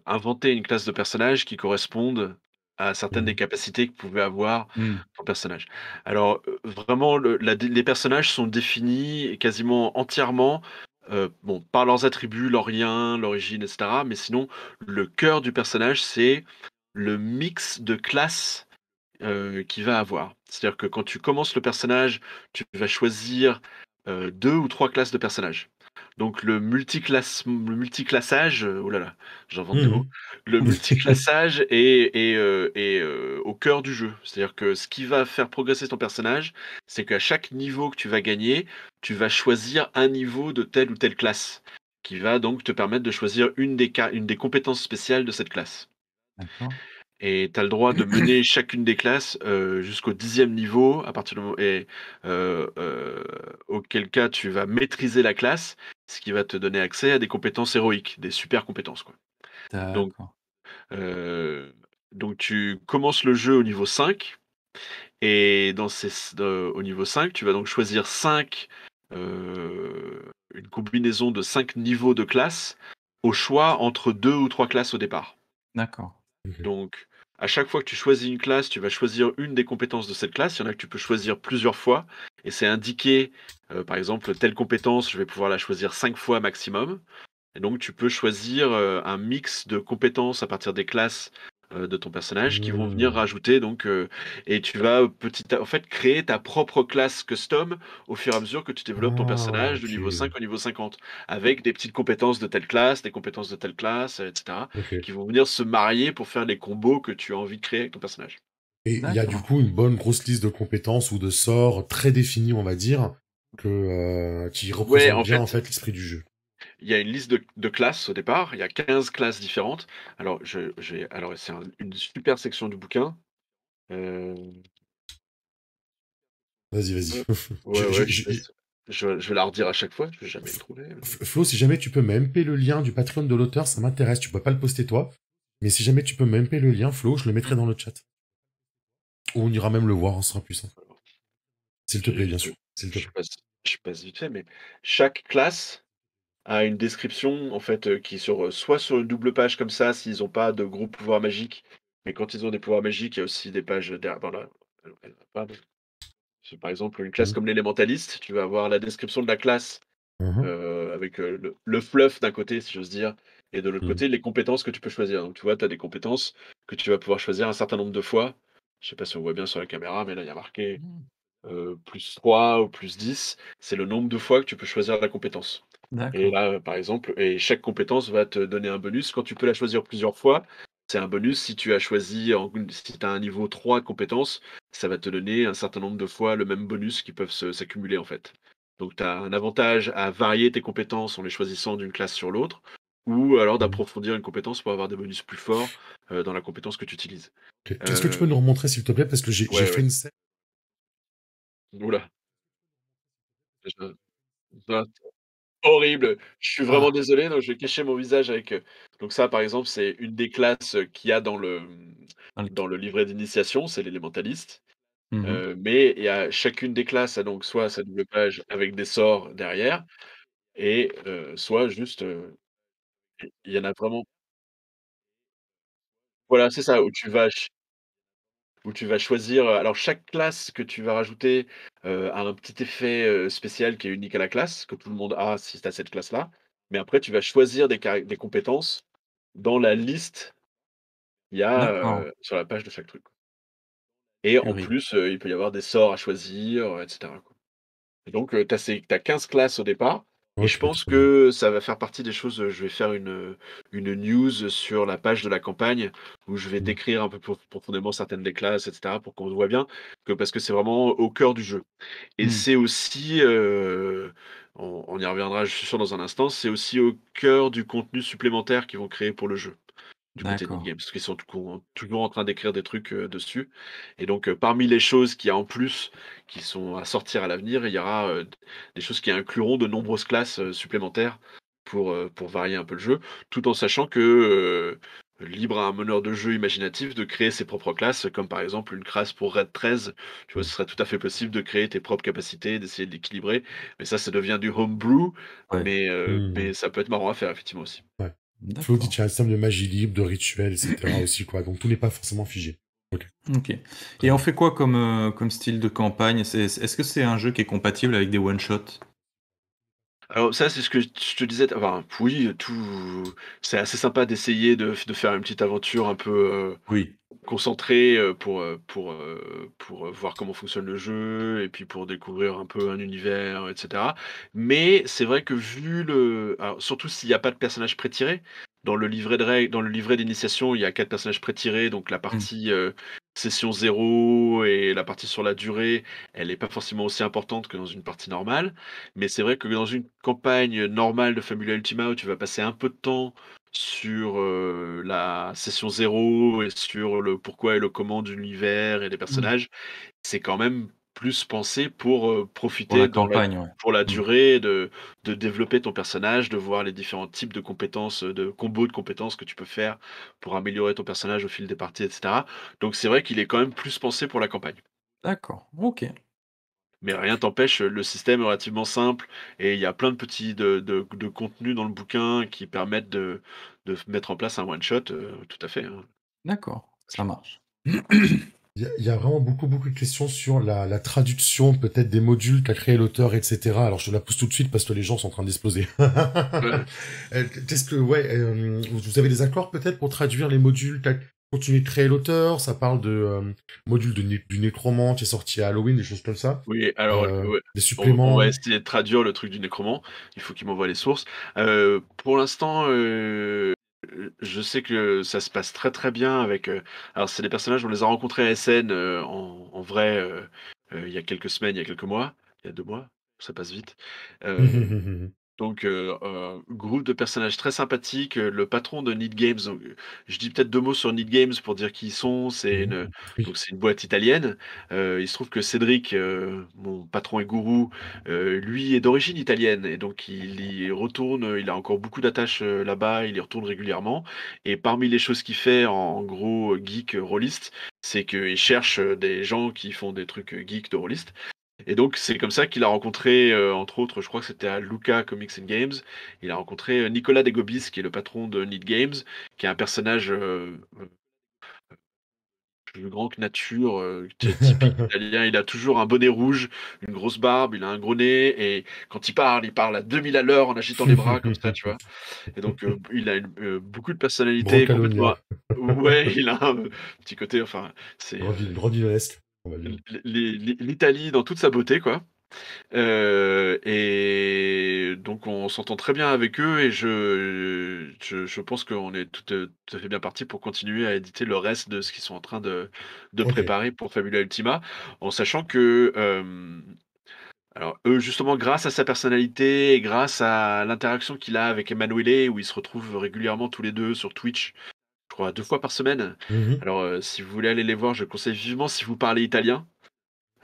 inventer une classe de personnages qui correspondent à certaines Hmm. des capacités que pouvait avoir Mmh. ton personnage. Alors, vraiment, les personnages sont définis quasiment entièrement, bon, par leurs attributs, leurs liens, l'origine, etc. Mais sinon, le cœur du personnage, c'est le mix de classes qu'il va avoir. C'est-à-dire que quand tu commences le personnage, tu vas choisir 2 ou 3 classes de personnages. Donc le multiclassage, oh là là, j'invente des mots. Mhm. Le multiclassage est au cœur du jeu. C'est-à-dire que ce qui va faire progresser ton personnage, c'est qu'à chaque niveau que tu vas gagner, tu vas choisir un niveau de telle ou telle classe, qui va donc te permettre de choisir une des compétences spéciales de cette classe. D'accord. Et tu as le droit de mener chacune des classes, jusqu'au 10e niveau à partir du moment auquel cas tu vas maîtriser la classe, ce qui va te donner accès à des compétences héroïques, des super compétences, quoi. Donc D'accord. heu, donc tu commences le jeu au niveau 5 et au niveau 5, tu vas donc choisir 5, une combinaison de 5 niveaux de classe au choix entre 2 ou 3 classes au départ. D'accord. Ok. Donc, à chaque fois que tu choisis une classe, tu vas choisir une des compétences de cette classe. Il y en a que tu peux choisir plusieurs fois. Et c'est indiqué, par exemple, telle compétence, je vais pouvoir la choisir 5 fois maximum. Et donc, tu peux choisir un mix de compétences à partir des classes de ton personnage qui vont venir Hmm. rajouter. Donc, et tu vas en fait créer ta propre classe custom au fur et à mesure que tu développes ton Ah, personnage du ok. niveau 5 au niveau 50, avec des petites compétences de telle classe, des compétences de telle classe, etc., Ok. qui vont venir se marier pour faire les combos que tu as envie de créer avec ton personnage. Et il y a du D'accord. coup une bonne grosse liste de compétences ou de sorts très définis, on va dire, qui Ouais, représentent en bien en fait, fait l'esprit du jeu. il y a une liste de classes au départ. Il y a 15 classes différentes. Alors, alors c'est une super section du bouquin. Euh, Vas-y, vas-y. Ouais, ouais, je vais la redire à chaque fois, je vais jamais le trouver. Flo, si jamais tu peux me MP le lien du Patreon de l'auteur, ça m'intéresse. Tu peux pas le poster toi, mais si jamais tu peux me MP le lien, Flo, je le mettrai dans le chat. Ou on ira même le voir, on sera puissant. Alors, S'il te plaît, bien sûr. S'il te je plaît. passe, je passe vite fait, mais chaque classe a une description, en fait, qui soit sur une double page comme ça, s'ils n'ont pas de gros pouvoirs magiques, mais quand ils ont des pouvoirs magiques, il y a aussi des pages derrière. Voilà. Elle va pas, mais par exemple, une classe Mhm. comme l'élémentaliste, tu vas avoir la description de la classe Mhm. avec le fluff d'un côté, si j'ose dire, et de l'autre Mhm. côté, les compétences que tu peux choisir. Donc, tu vois, tu as des compétences que tu vas pouvoir choisir un certain nombre de fois. Je sais pas si on voit bien sur la caméra, mais là, il y a marqué Hmm. +3 ou +10. C'est le nombre de fois que tu peux choisir la compétence. Et D'accord. là, par exemple, et chaque compétence va te donner un bonus. Quand tu peux la choisir plusieurs fois, c'est un bonus. Si tu as choisi, si tu as un niveau 3 de compétences, ça va te donner un certain nombre de fois le même bonus qui peuvent s'accumuler en fait. Donc tu as un avantage à varier tes compétences en les choisissant d'une classe sur l'autre, ou alors Mhm. d'approfondir une compétence pour avoir des bonus plus forts dans la compétence que tu utilises. Ok. Est-ce que tu peux Euh, nous remontrer, s'il te plaît, parce que j'ai ouais, fait ouais. une scène. Oula. Je- je- Horrible. Je suis vraiment Ah, désolé, donc je vais cacher mon visage avec, donc ça, par exemple, c'est une des classes, qu'il y a Dans le- dans le livret d'initiation, c'est l'élémentaliste. Mhm. Mais il y a chacune des classes a donc soit sa double page avec des sorts derrière et soit juste, il y en a vraiment, voilà, c'est ça, où tu vas choisir, alors chaque classe que tu vas rajouter, a un petit effet, spécial qui est unique à la classe, que tout le monde a si tu as cette classe-là. Mais après tu vas choisir des compétences dans la liste qu'il y a, D'accord. sur la page de chaque truc. Et en Purée. plus, il peut y avoir des sorts à choisir, et cetera, quoi. Et donc, tu as 15 classes au départ et je ok, pense trop bien. que ça va faire partie des choses, je vais faire une news sur la page de la campagne où je vais Mhm. décrire un peu profondément certaines des classes et cetera pour qu'on voit bien parce que c'est vraiment au cœur du jeu et Hmm. c'est aussi, on y reviendra, je suis sûr, dans un instant, c'est aussi au cœur du contenu supplémentaire qu'ils vont créer pour le jeu. Du côté D'accord. d'in-game, parce qu'ils sont toujours en train d'écrire des trucs, dessus et donc parmi les choses qu'il y a en plus, qui sont à sortir à l'avenir, il y aura, des choses qui incluront de nombreuses classes, supplémentaires pour varier un peu le jeu, tout en sachant que, libre à un meneur de jeu imaginatif de créer ses propres classes, comme par exemple une classe pour Raid 13. Tu vois? Ce Mhm. serait tout à fait possible de créer tes propres capacités, d'essayer de l'équilibrer, mais ça devient du homebrew, Ouais. mais ça peut être marrant à faire effectivement aussi. Ouais. Flo dit D'accord. qu'il y a un système de magie libre, de rituel, etc. aussi, quoi. Donc tout n'est pas forcément figé. Ok, Ok. très Et on bien. fait quoi comme style de campagne? Est-ce que c'est un jeu qui est compatible avec des one-shots? Alors ça, c'est ce que je te disais, enfin, oui, tout c'est assez sympa d'essayer de faire une petite aventure un peu, Oui. concentré pour voir comment fonctionne le jeu et puis pour découvrir un peu un univers, etc. Mais c'est vrai que alors, surtout s'il n'y a pas de personnage prétiré, dans le livret d'initiation, il y a 4 personnages prétirés, donc la Mmh. partie session zéro et la partie sur la durée, elle n'est pas forcément aussi importante que dans une partie normale. Mais c'est vrai que dans une campagne normale de Fabula Ultima où tu vas passer un peu de temps sur, la session zéro et sur le pourquoi et le comment de l'univers et des Mmh. personnages, c'est quand même plus pensé pour, Pour la profiter campagne, ouais. pour la Mmh. durée de développer ton personnage, de voir les différents types de compétences, de combos de compétences que tu peux faire pour améliorer ton personnage au fil des parties et cetera. Donc c'est vrai qu'il est quand même plus pensé pour la campagne. D'accord, OK. Mais rien t'empêche, le système est relativement simple et il y a plein de petits de contenus dans le bouquin qui permettent de mettre en place un one shot, tout à fait, hein. D'accord, ça marche. Il y a vraiment beaucoup, beaucoup de questions sur la traduction, peut-être des modules qu'a créé l'auteur, etc. Alors, je te la pose tout de suite parce que les gens sont en train d'exploser. Ouais. Qu'est-ce que, ouais, vous avez des accords peut-être pour traduire les modules qu'a continué de créer l'auteur? Ça parle de module du nécromant qui est sorti à Halloween, des choses comme ça. Oui, alors, ouais, Des on va suppléments. essayer de traduire le truc du nécromant. Il faut qu'il m'envoie les sources. Pour l'instant, je sais que ça se passe très, très bien avec, alors c'est des personnages, on les a rencontrés à SN, en vrai, il y a quelques semaines, il y a quelques mois, il y a 2 mois, ça passe vite. Heu Donc, groupe de personnages très sympathiques, le patron de Need Games, donc, je dis peut-être 2 mots sur Need Games pour dire qui ils sont. Oui. C'est une boîte italienne. Il se trouve que Cédric, mon patron et gourou, lui est d'origine italienne et donc il y retourne, il a encore beaucoup d'attaches, là-bas, il y retourne régulièrement et parmi les choses qu'il fait en gros geek, rôliste, c'est qu'il cherche, des gens qui font des trucs, geeks de rôliste et donc, c'est comme ça qu'il a rencontré, entre autres, je crois que c'était à Lucas Comics and Games, il a rencontré, Nicolas Degobis, qui est le patron de Need Games, qui est un personnage, plus grand que nature, typique italien. Il a toujours un bonnet rouge, une grosse barbe, il a un gros nez et quand il parle à 2000 à l'heure en agitant les bras comme ça, tu vois? Et donc, il a beaucoup de personnalité complètement Brancalonia. ouais, il a un, petit côté enfin, c'est, Grandilonesque, on va dire. l'Italie dans toute sa beauté, quoi. Et donc on s'entend très bien avec eux et je pense qu'on est tout à fait bien parti pour continuer à éditer le reste de ce qu'ils sont en train de Ok. préparer pour Fabula Ultima, en sachant que, alors eux justement grâce à sa personnalité et grâce à l'interaction qu'il a avec Emanuele où ils se retrouvent régulièrement tous les 2 sur Twitch, je crois 2 fois par semaine. Mhm. Alors, si vous voulez aller les voir, je conseille vivement si vous parlez italien.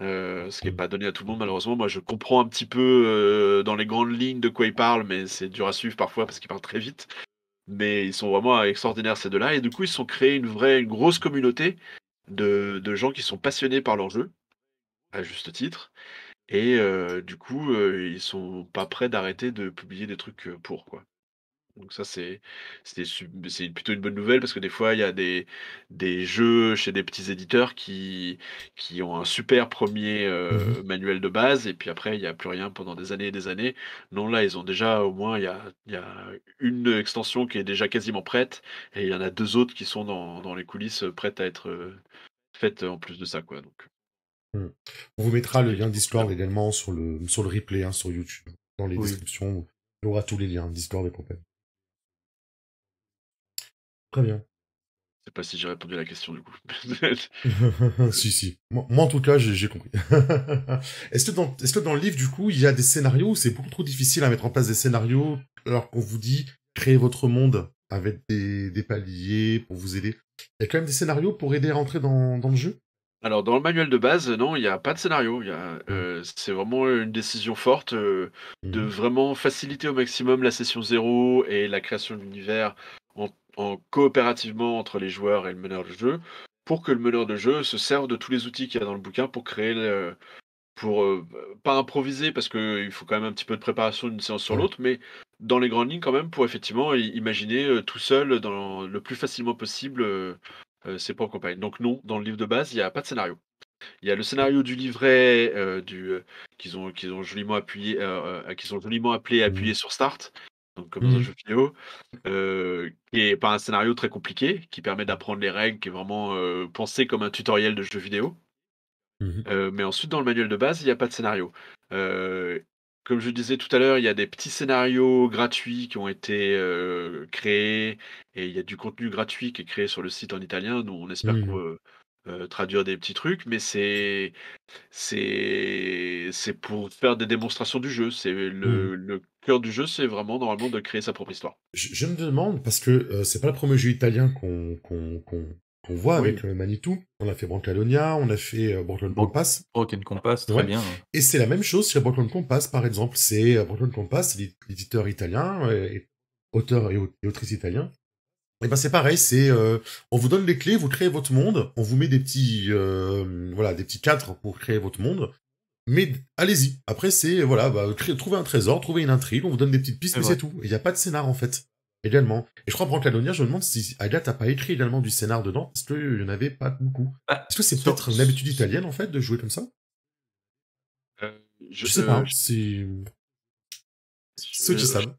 Ce qui est Mm. pas donné à tout le monde malheureusement. Moi, je comprends un petit peu, dans les grandes lignes de quoi ils parlent, mais c'est dur à suivre parfois parce qu'ils parlent très vite. Mais ils sont vraiment extraordinaires ces 2-là et du coup, ils se sont créés une grosse communauté de gens qui sont passionnés par leur jeu, à juste titre et du coup, ils sont pas prêts d'arrêter de publier des trucs, pour, quoi. Donc ça, c'est plutôt une bonne nouvelle parce que des fois, il y a des jeux chez des petits éditeurs qui ont un super premier Mhm. manuel de base et puis après, il y a plus rien pendant des années et des années. Non, là, ils ont déjà au moins il y a une extension qui est déjà quasiment prête et il y en a 2 autres qui sont dans les coulisses, prêtes à être, faites en plus de ça, quoi, donc Mm. On vous mettra c'est le lien plutôt cool. Discord également sur le replay, hein, sur YouTube. Dans les Oui. descriptions, il y aura tous les liens, Discord et compagnie. Très bien. Je sais pas si j'ai répondu à la question du coup. Si, si. Moi, en tout cas, j'ai compris. Est-ce que dans le livre, du coup, il y a des scénarios où c'est beaucoup trop difficile à mettre en place des scénarios alors qu'on vous dit créer votre monde avec des paliers pour vous aider? Il y a quand même des scénarios pour aider à rentrer dans le jeu? Alors dans le manuel de base, non, il y a pas de scénario. Mm. C'est vraiment une décision forte, de Mhm. vraiment faciliter au maximum la session zéro et la création de l'univers en coopérativement entre les joueurs et le meneur de jeu, pour que le meneur de jeu se serve de tous les outils qu'il y a dans le bouquin pour créer pour, pas improviser parce qu'il faut quand même un petit peu de préparation d'une séance sur Ouais. l'autre, mais dans les grandes lignes quand même pour effectivement imaginer, tout seul dans le plus facilement possible, ses propres campagnes. Donc non, dans le livre de base, il y a pas de scénario. Il y a le scénario du livret, qu'ils ont joliment appuyé, qu'ils ont joliment appelé Mhm. «Appuyer sur start», donc comme dans un Mmh. jeu vidéo, qui est pas un scénario très compliqué, qui permet d'apprendre les règles, qui est vraiment, pensé comme un tutoriel de jeu vidéo. Mmh. Mais ensuite dans le manuel de base, il y a pas de scénario. Heu, Comme je disais tout à l'heure, il y a des petits scénarios gratuits qui ont été, créés et il y a du contenu gratuit qui est créé sur le site en italien. Nous, on espère Mmh. traduire des petits trucs, mais c'est pour faire des démonstrations du jeu. C'est Mmh. le cœur du jeu, c'est vraiment normalement de créer sa propre histoire. Je me demande, parce que c'est pas le premier jeu italien qu'on voit Oui. avec Manitou. On a fait Brancalonia, on a fait Broken Bro Compass. Broken Compass, très Ouais. bien. Et c'est la même chose chez Broken Compass, par exemple. C'est Broken Compass, c'est l'éditeur italien, et auteur et autrice italien. Et ben c'est pareil, c'est on vous donne les clés, vous créez votre monde, on vous met des petits voilà, des petits cadres pour créer votre monde. Mais allez-y. Après c'est voilà, bah, trouver un trésor, trouver une intrigue, on vous donne des petites pistes, C'est mais c'est vrai. tout. Il n'y a pas de scénar en fait. Également. Et je crois Brancalonia, je me demande si Agathe t'as pas écrit également du scénar dedans, parce qu'il y en avait pas beaucoup. Bah, Est-ce que c'est sur peut-être une habitude italienne en fait de jouer comme ça? Je, Je sais pas, hein, je c'est ceux qui je savent.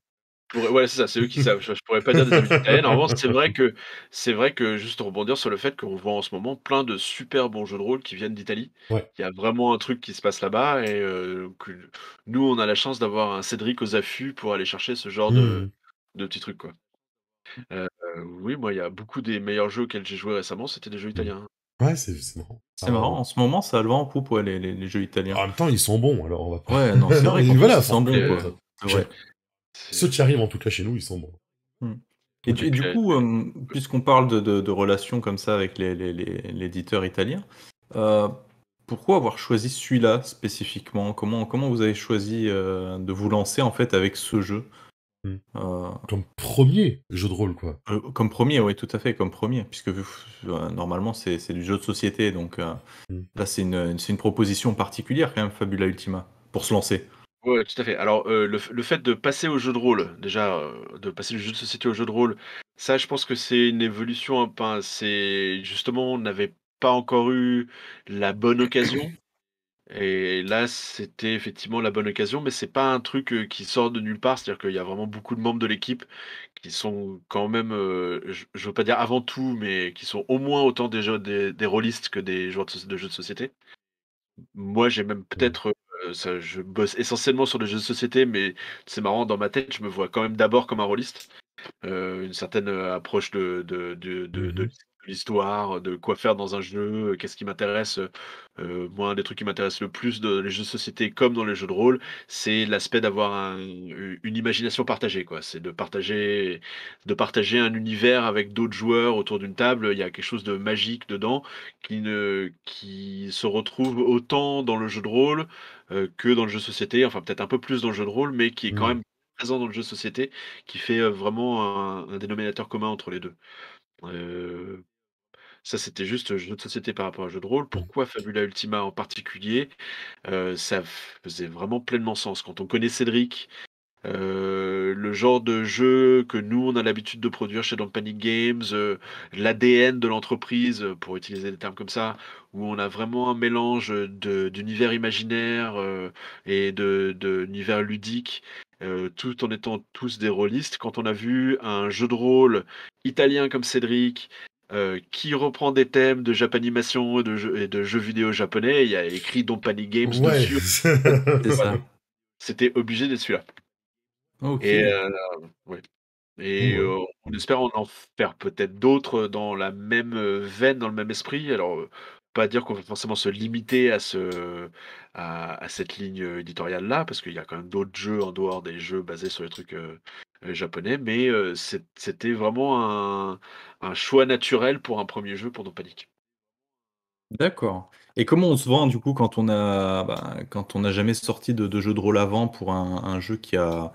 Ouais, c'est ça, c'est eux qui savent. Je pourrais pas dire des habitudes italiennes. En revanche, c'est vrai que juste rebondir sur le fait qu'on voit en ce moment plein de super bons jeux de rôle qui viennent d'Italie. Ouais. Il y a vraiment un truc qui se passe là-bas et que nous, on a la chance d'avoir un Cédric aux affûts pour aller chercher ce genre de Hmm. de petits trucs, quoi. Oui, moi, il y a beaucoup des meilleurs jeux auxquels j'ai joué récemment, c'était des jeux Hmm. italiens. Ouais, c'est marrant. C'est marrant, en ce moment, ça a le vent en poupe, ouais, les jeux italiens. En même temps, ils sont bons, alors on va pas. Ouais, non, c'est Non, vrai mais qu'en plus, voilà, ils sentent bon, quoi. C'est je- vrai. ceux C'est qui arrivent en tout cas chez nous, ils sont bons. Mmh. Et Ok. du coup, puisqu'on parle de relations comme ça avec l'éditeur italien, heu, pourquoi avoir choisi celui-là spécifiquement? Comment vous avez choisi, de vous lancer, en fait, avec ce jeu? Hmm. Heu Comme premier jeu de rôle, quoi. Comme premier, oui, tout à fait, comme premier, puisque normalement, c'est du jeu de société, donc Hmm. là, c'est une proposition particulière quand même, Fabula Ultima, pour se lancer. Ouais, tout à fait. Alors, le fait de passer au jeu de rôle, déjà, de passer du jeu de société au jeu de rôle, ça, je pense que c'est une évolution, enfin, c'est justement, on n'avait pas encore eu la bonne occasion et là, c'était effectivement la bonne occasion, mais c'est pas un truc, qui sort de nulle part. C'est-à-dire qu'il y a vraiment beaucoup de membres de l'équipe qui sont quand même, je veux pas dire avant tout, mais qui sont au moins autant des rôlistes que des joueurs de jeux de société. Moi, j'ai même Hmm. peut-être, ça je bosse essentiellement sur les jeux de société, mais c'est marrant, dans ma tête, je me vois quand même d'abord comme un rôliste. Une certaine, approche de Mhm. l'histoire, de quoi faire dans un jeu, qu'est-ce qui m'intéresse, moi, un des trucs qui m'intéresse le plus dans les jeux de société comme dans les jeux de rôle, c'est l'aspect d'avoir une imagination partagée, quoi. C'est de partager un univers avec d'autres joueurs autour d'une table. Il y a quelque chose de magique dedans qui se retrouve autant dans le jeu de rôle, que dans le jeu de société, enfin peut-être un peu plus dans le jeu de rôle, mais qui est quand Hmm. même présent dans le jeu de société qui fait, vraiment un dénominateur commun entre les 2. Heu, Ça, c'était juste, jeu de société par rapport à jeu de rôle. Hmm. Pourquoi Fabula Ultima en particulier? Ça faisait vraiment pleinement sens. Quand on connaît Cédric, le genre de jeu que nous, on a l'habitude de produire chez Don't Panic Games, l'ADN de l'entreprise, pour utiliser des termes comme ça, où on a vraiment un mélange, d'univers imaginaire, et d'univers ludique, tout en étant tous des rôlistes. Quand on a vu un jeu de rôle italien comme Cédric, qui reprend des thèmes de japanimation et de jeux vidéo japonais, il y a écrit Don't Panic Games Ouais. dessus. C'est Voilà, ça. c'était obligé d'être celui-là. Et OK. ouais. Et Ouais. on espère en faire peut-être d'autres dans la même, veine, dans le même esprit. Alors, pas dire qu'on va forcément se limiter à cette ligne, éditoriale-là, parce qu'il y a quand même d'autres jeux en dehors des jeux basés sur les trucs, japonais, mais c'était vraiment un choix naturel pour un premier jeu pour No Panic. D'accord. Et comment on se vend du coup quand on n'a jamais sorti de jeu de rôle avant pour un jeu qui a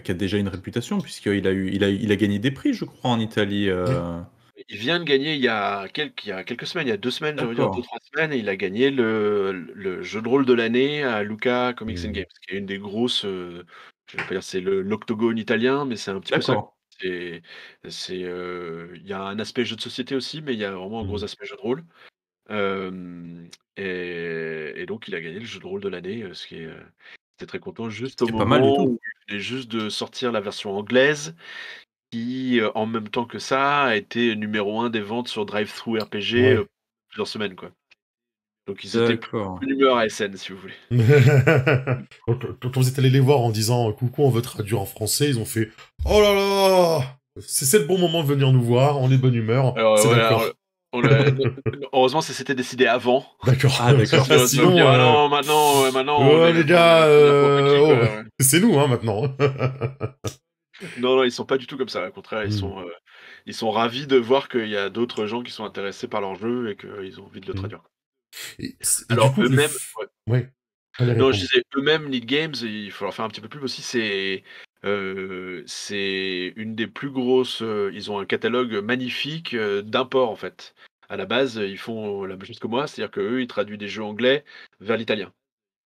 déjà une réputation puisqu'il a gagné des prix je crois en Italie, Oui. Il vient de gagner il y a quelques semaines, il y a 2 semaines, j'ai envie de dire D'accord, 2-3 semaines, et il a gagné le jeu de rôle de l'année à Lucca Comics and Hmm. Games, qui est une des grosses, je vais pas dire c'est l'octogone italien, mais c'est un petit peu ça. d'accord. Il y a un aspect jeu de société aussi, mais il y a vraiment un gros Hmm. aspect jeu de rôle. Hem Et donc il a gagné le jeu de rôle de l'année, ce qui est J'étais très content juste au C'est pas mal du moment tout. où il venait juste de sortir la version anglaise qui, en même temps que ça, a été numéro 1 des ventes sur DriveThru RPG, Ouais. plusieurs semaines, quoi. Donc ils étaient plutôt de D'accord. bonne humeur à SN, si vous voulez. Quand vous êtes allé les voir en disant coucou, on veut traduire en français, ils ont fait oh là là, c'est le bon moment de venir nous voir, on est de bonne humeur, Alors, c'est voilà, d'accord. on l'a heureusement, ça s'était décidé avant. D'accord. Ah, d'accord. Sinon, ils auraient dit: Sinon, «Ah non, maintenant, maintenant, on ouais, est les on gars, est n'importe qui, oh, quoi», ouais. c'est nous, hein, maintenant. Non, non, ils sont pas du tout comme ça. Au contraire, Hmm, ils sont ravis de voir qu'il y a d'autres gens qui sont intéressés par leur jeu et qu'ils ont envie de le hmm. traduire. Et du Alors coup, eux-mêmes, ouais. ouais, allez Non, je répondre. disais eux-mêmes, Lead Games, il faut leur faire un petit peu de pub aussi. C'est une des plus grosses. Ils ont un catalogue magnifique d'import en fait. À la base, ils font la même chose que moi, c'est-à-dire qu'eux, ils traduisent des jeux anglais vers l'italien.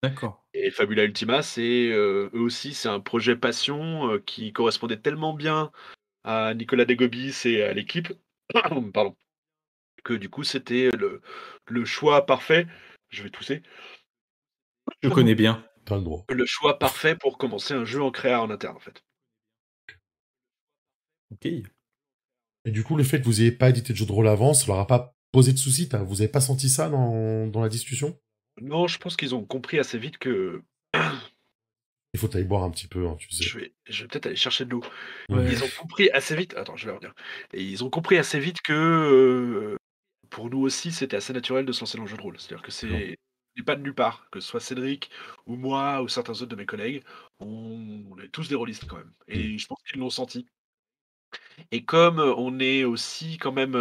D'accord. Et Fabula Ultima, eux aussi, c'est un projet passion qui correspondait tellement bien à Nicolas Degobis et à l'équipe, pardon, que du coup, c'était le choix parfait. Je vais tousser. Je connais bien. T'as le droit. Le choix parfait pour commencer un jeu en créa en interne, en fait. Ok. Et du coup, le fait que vous ayez pas édité de jeu de rôle avant, ça leur a pas posé de soucis, vous avez pas senti ça dans la discussion? Non, je pense qu'ils ont compris assez vite que Il faut t'aller boire un petit peu, hein, tu sais. je vais peut-être aller chercher de l'eau. Ouais. Ils ont compris assez vite. Attends, je vais revenir. Et ils ont compris assez vite que pour nous aussi, c'était assez naturel de se lancer dans le jeu de rôle. C'est-à-dire que D'accord. n'est pas de nulle part, que ce soit Cédric ou moi ou certains autres de mes collègues, on est tous des rôlistes quand même. Hmm. Et je pense qu'ils l'ont senti. Et comme on est aussi quand même,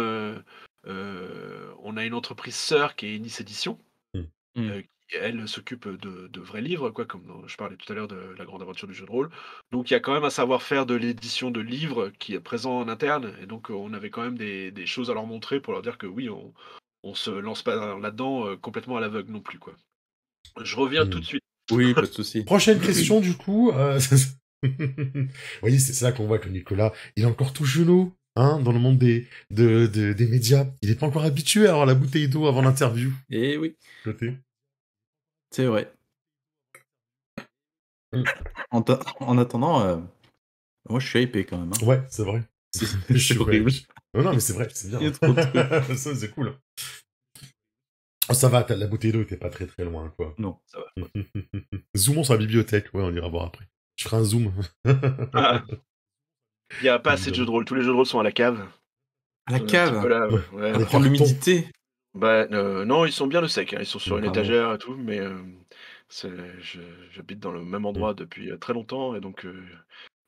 on a une entreprise sœur qui est Inis Éditions, Hmm. Hmm. qui elle s'occupe de vrais livres, quoi, comme je parlais tout à l'heure de La Grande Aventure du jeu de rôle. Donc il y a quand même un savoir-faire de l'édition de livres qui est présent en interne, et donc on avait quand même des choses à leur montrer pour leur dire que oui, on se lance pas là-dedans complètement à l'aveugle non plus, quoi. Je reviens tout Hmm. de suite. Oui, pas de souci. Prochaine question, du coup. Vous voyez, c'est là qu'on voit que Nicolas, il est encore tout genou, hein, dans le monde des médias. Il n'est pas encore habitué à avoir la bouteille d'eau avant l'interview. Eh oui, Côté. c'est vrai. Mm. En attendant, moi je suis hypé quand même. Hein. Ouais, c'est vrai. C'est Je c'est suis horrible. vrai. Non, mais c'est vrai, c'est bien. Il y a trop de trucs. Ça, c'est cool. Oh, ça va, la bouteille d'eau était pas très très loin, quoi. Non. Ça va. Zoomons sur la bibliothèque, ouais, on ira voir après. Je ferai un zoom. Ah, il n'y a pas assez de jeux de rôle. Tous les jeux de rôle sont à la cave. À la On est un petit peu cave, là, ouais. Ouais. Ouais, à Les ouais. prendre cartons. l'humidité. Bah, non, ils sont bien au sec, hein. Ils sont sur une Pardon. étagère et tout, mais j'habite dans le même Mm. endroit depuis très longtemps, et donc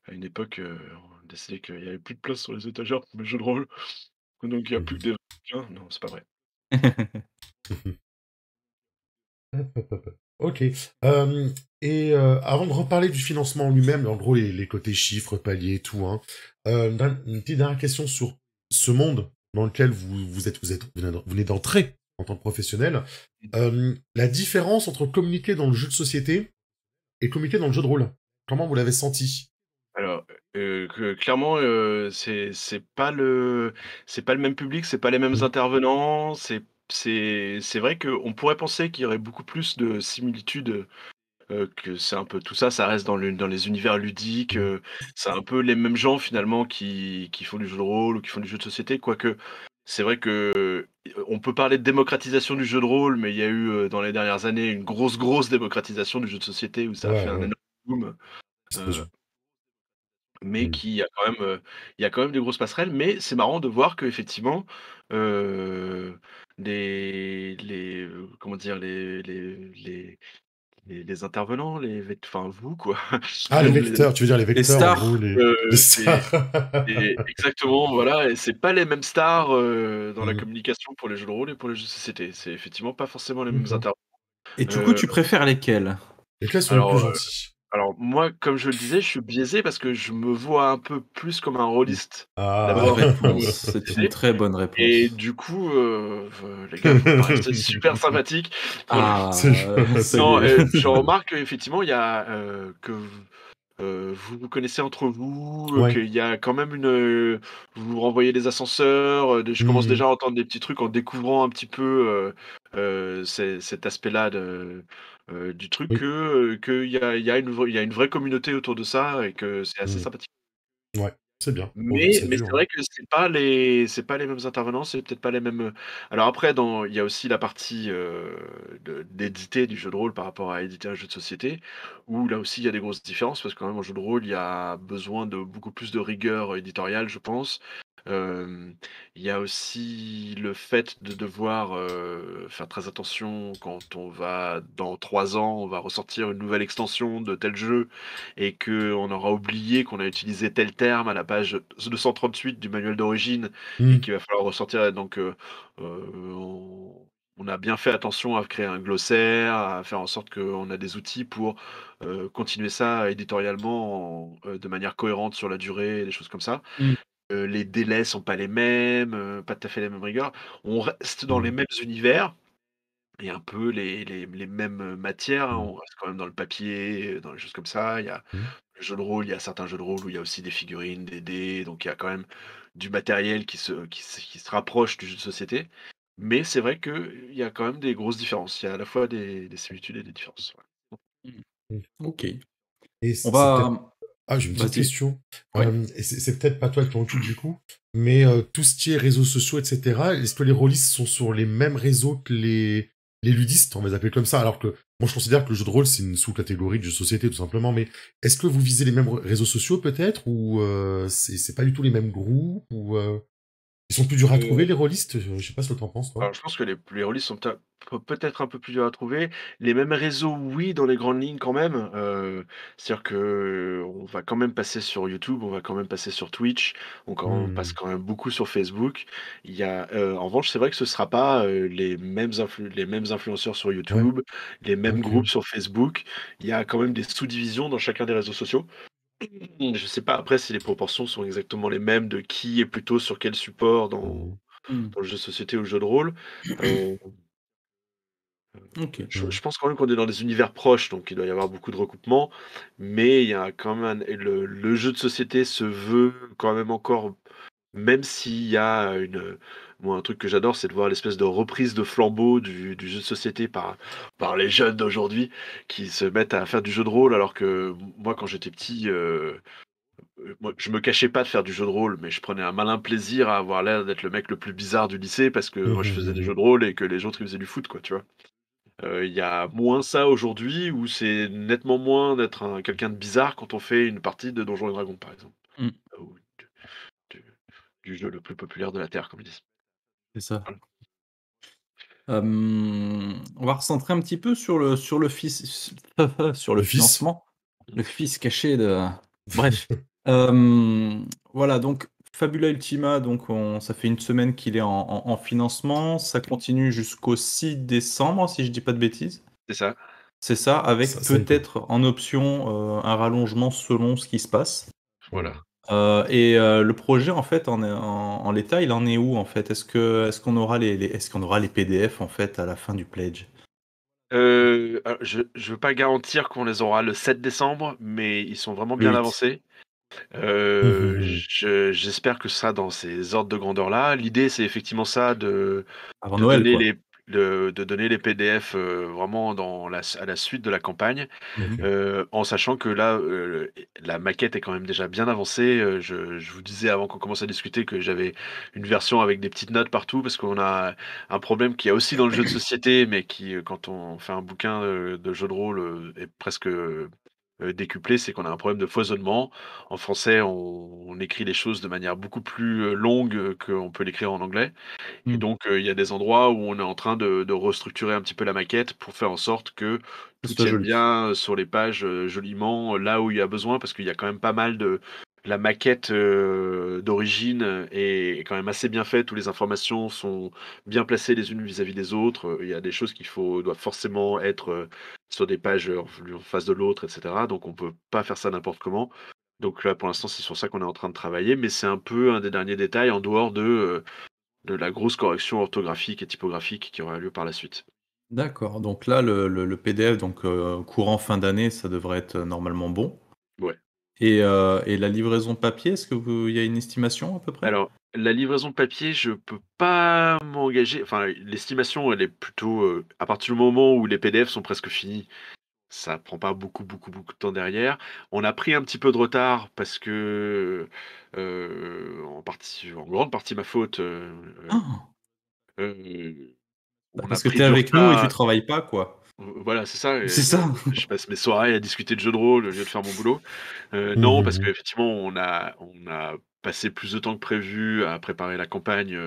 à une époque, on a décidé qu'il n'y avait plus de place sur les étagères pour mes jeux de rôle, donc il n'y a plus que des bouquins. Non, c'est pas vrai. Ok. Avant de reparler du financement en lui-même, en gros les côtés chiffres, paliers, tout, hein, une petite dernière question sur ce monde dans lequel vous venez d'entrer en tant que professionnel. La différence entre communiquer dans le jeu de société et communiquer dans le jeu de rôle. Comment vous l'avez senti? Alors, clairement, c'est pas le même public, c'est pas les mêmes Mm. intervenants, c'est vrai qu'on pourrait penser qu'il y aurait beaucoup plus de similitudes. Que c'est un peu tout ça, ça reste dans les univers ludiques, Mm. c'est un peu les mêmes gens finalement qui font du jeu de rôle ou qui font du jeu de société. Quoique, c'est vrai que, on peut parler de démocratisation du jeu de rôle, mais il y a eu, dans les dernières années, une grosse démocratisation du jeu de société où ça a fait Ouais, un ouais. énorme boom, Explosion. heu, mais Mm. qui a quand même, il y a quand même des grosses passerelles. Mais c'est marrant de voir qu'effectivement, comment dire? Les intervenants, enfin vous quoi, Ah, les les vecteurs, tu veux dire les Les vecteurs, en gros, stars. les les stars. exactement, voilà, et c'est pas les mêmes stars, dans la Mm. communication pour les jeux de rôle et pour les jeux de société. C'est effectivement pas forcément les mêmes D'accord. intervenants. Et du coup, Heu, tu préfères lesquels? Et quels sont les plus alors, gentils? moi, comme je le disais, je suis biaisé parce que je me vois un peu plus comme un rôliste Bonne Ah. d'abord que comme réponse. C'est une très bonne et réponse. du coup, les gars, vous me paraissez super sympathiques. Voilà. Ah, C'est ça y Non, est. je remarque qu'effectivement, il y a, que vous vous connaissez entre vous, Ouais. qu'il y a quand même vous vous renvoyez des ascenseurs, je commence Mmh. déjà à entendre des petits trucs en découvrant un petit peu, cet aspect-là du truc Oui. il y a une vraie communauté autour de ça et que c'est assez Mmh. sympathique. Ouais, c'est bien, pourvu que Mais ça mais dure, c'est hein. vrai que c'est pas les mêmes intervenants, c'est peut-être pas les mêmes, alors après il y a aussi la partie, d'éditer du jeu de rôle par rapport à éditer un jeu de société, où là aussi il y a des grosses différences parce que quand même en jeu de rôle, il y a besoin de beaucoup plus de rigueur éditoriale, je pense. Hem, il y a aussi le fait de devoir, faire très attention quand on va dans 3 ans, on va ressortir une nouvelle extension de tel jeu et qu'on aura oublié qu'on a utilisé tel terme à la page 238 du manuel d'origine et Mmh. qu'il va falloir ressortir donc on a bien fait attention à créer un glossaire, à faire en sorte qu'on a des outils pour, continuer ça éditorialement de manière cohérente sur la durée, des choses comme ça. Mmh. Les délais sont pas les mêmes, pas tout à fait les mêmes rigueurs. On reste dans les Mmh. mêmes univers et un peu les mêmes, matières, hein. Mmh. On reste quand même dans le papier, dans les choses comme ça. Il y a Mmh. le jeu de rôle, il y a certains jeux de rôle où il y a aussi des figurines, des dés, donc il y a quand même du matériel qui se rapproche du jeu de société. Mais c'est vrai qu'il y a quand même des grosses différences. Il y a à la fois des similitudes et des différences, ouais. Mmh. Mmh. OK. Et On c'est peut-être va j'ai une petite vas-y. question, Ouais. et c'est peut-être pas toi qui t'en occupe du coup, mais tout ce qui est réseaux sociaux et cetera, est-ce que les rôlistes sont sur les mêmes réseaux que les ludistes? On va les appeler comme ça, alors que moi je considère que le jeu de rôle c'est une sous-catégorie de jeu de société tout simplement, mais est-ce que vous visez les mêmes réseaux sociaux peut-être ou c'est pas du tout les mêmes groupes ou ils sont plus durs à trouver les rôlistes? Je sais pas ce que tu en penses toi? Alors, je pense que les releases sont peut-être un peu plus durs à trouver. Les mêmes réseaux, oui, dans les grandes lignes quand même. C'est-à-dire que on va quand même passer sur YouTube, on va quand même passer sur Twitch, on passe Mmh. quand même beaucoup sur Facebook. En revanche, c'est vrai que ce sera pas, les mêmes influenceurs sur Ouais, YouTube, les mêmes OK. groupes sur Facebook. Il y a quand même des sous-divisions dans chacun des réseaux sociaux. Je sais pas après si les proportions sont exactement les mêmes de qui est plutôt sur quel support Mmh. Mmh. dans le jeu de société ou le jeu de rôle. Heu OK. je Mmh. je pense quand même qu'on est dans des univers proches, donc il doit y avoir beaucoup de recoupements, mais il y a quand même le jeu de société se veut quand même encore, même s'il y a moi un truc que j'adore, c'est de voir l'espèce de reprise de flambeau du jeu de société par les jeunes d'aujourd'hui qui se mettent à faire du jeu de rôle alors que moi quand j'étais petit, moi je me cachais pas de faire du jeu de rôle, mais je prenais un malin plaisir à avoir l'air d'être le mec le plus bizarre du lycée parce que Mmh moi je mh, faisais des mmh. jeux de rôle et que les autres ils faisaient du foot quoi, tu vois? Il y a moins ça aujourd'hui, où c'est nettement moins d'être un quelqu'un de bizarre quand on fait une partie de Donjons& et Dragons, par exemple, Mmh. ou du du jeu le plus populaire de la terre, comme ils disent. C'est ça. Voilà. On va recentrer un petit peu sur le fis sur le Le fils? financement, Mmh. le fils caché de bref. Voilà donc Fabula Ultima, donc on ça fait une semaine qu'il est en financement. Ça continue jusqu'au 6 décembre, si je dis pas de bêtises? C'est ça. C'est ça, avec Ça me parle. peut-être en option, un rallongement selon ce qui se passe. Mmh. Voilà. Le projet en fait en l'état, il en est où en fait? Est-ce qu'on aura est-ce qu'on aura les PDF en fait à la fin du pledge? Alors je veux pas garantir qu'on les aura le 7 décembre, mais ils sont vraiment Le bien 8, avancés. Mmh mh, mmh. J'espère que ce sera dans ces ordres de grandeur-là. L'idée, c'est effectivement ça avant de Noël donner quoi. de donner les PDF, vraiment à la suite de la campagne. Mmh. En sachant que là, la maquette est quand même déjà bien avancée, je vous disais avant qu'on commence à discuter que j'avais une version avec des petites notes partout parce qu'on a un problème qu'il y a aussi dans le jeu de société, mais qui, quand on fait un bouquin, de jeu de rôle, est presque, décuplé, c'est qu'on a un problème de foisonnement. En français, on écrit les choses de manière beaucoup plus, longue, qu'on peut l'écrire en anglais. Et Mmh. donc, il y a des endroits où on est en train de restructurer un petit peu la maquette pour faire en sorte que Que tout ce soit tienne joli. bien, sur les pages, joliment, là où il y a besoin. Parce qu'il y a quand même pas mal de la maquette, d'origine, est quand même assez bien faite, où les informations sont bien placées les unes vis-à-vis des autres. Il y a des choses doivent forcément être, sur des pages, en face de l'autre et cetera. Donc on peut pas faire ça n'importe comment. Donc là, pour l'instant, c'est sur ça qu'on est en train de travailler, mais c'est un peu un des derniers détails en dehors de la grosse correction orthographique et typographique qui aura lieu par la suite. D'accord, donc là le PDF donc courant fin d'année, ça devrait être, normalement bon. Ouais. Et la livraison papier, est-ce qu'il y a une estimation à peu près? Alors, la livraison papier, je peux pas m'engager. Enfin, l'estimation, elle est plutôt à partir du moment où les PDF sont presque finis. Ça prend pas beaucoup de temps derrière. On a pris un petit peu de retard parce que en grande partie ma faute. Ah Euh, Bah, on a parce que pris tu es du avec nous et tu retard. travailles pas, quoi. Voilà, c'est ça. C'est ça? Je passe mes soirées à discuter de jeux de rôle au lieu de faire mon boulot. Non, parce Mhm. qu'effectivement, on a passé plus de temps que prévu à préparer la campagne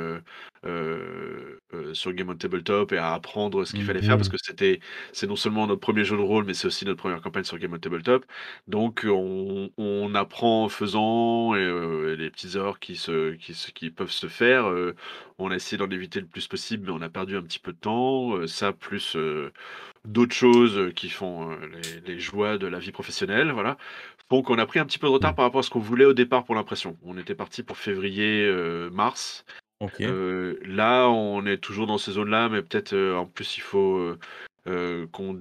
sur Game on Tabletop et à apprendre ce qu'il Mmh. fallait faire parce Mhm. que c'est non seulement notre premier jeu de rôle, mais c'est aussi notre première campagne sur Game on Tabletop. Donc, on apprend en faisant et les petites erreurs qui peuvent se faire. On a essayé d'en éviter le plus possible, mais on a perdu un petit peu de temps. Ça, plus d'autres choses qui font les joies de la vie professionnelle, voilà. Donc on a pris un petit peu de retard par rapport à ce qu'on voulait au départ pour l'impression. On était parti pour février, mars. OK. Là, on est toujours dans ces zones-là, mais peut-être en plus il faut qu'on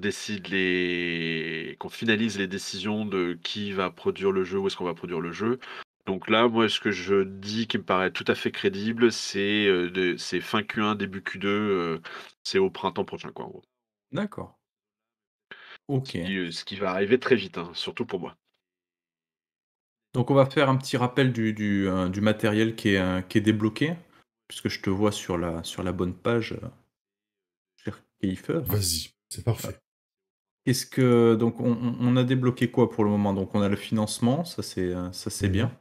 finalise les décisions de qui va produire le jeu, où est-ce qu'on va produire le jeu. Donc là, moi, ce que je dis qui me paraît tout à fait crédible, c'est fin Q1, début Q2, c'est au printemps prochain, quoi, en gros. D'accord. Ce OK. qui, heu, ce qui va arriver très vite, hein, surtout pour moi. Donc on va faire un petit rappel du matériel qui est débloqué, puisque je te vois sur la bonne page, cher Kiefer. Vas-y, c'est parfait. Qu'est-ce que donc on a débloqué quoi pour le moment? Donc on a le financement, ça c'est Mhm. bien.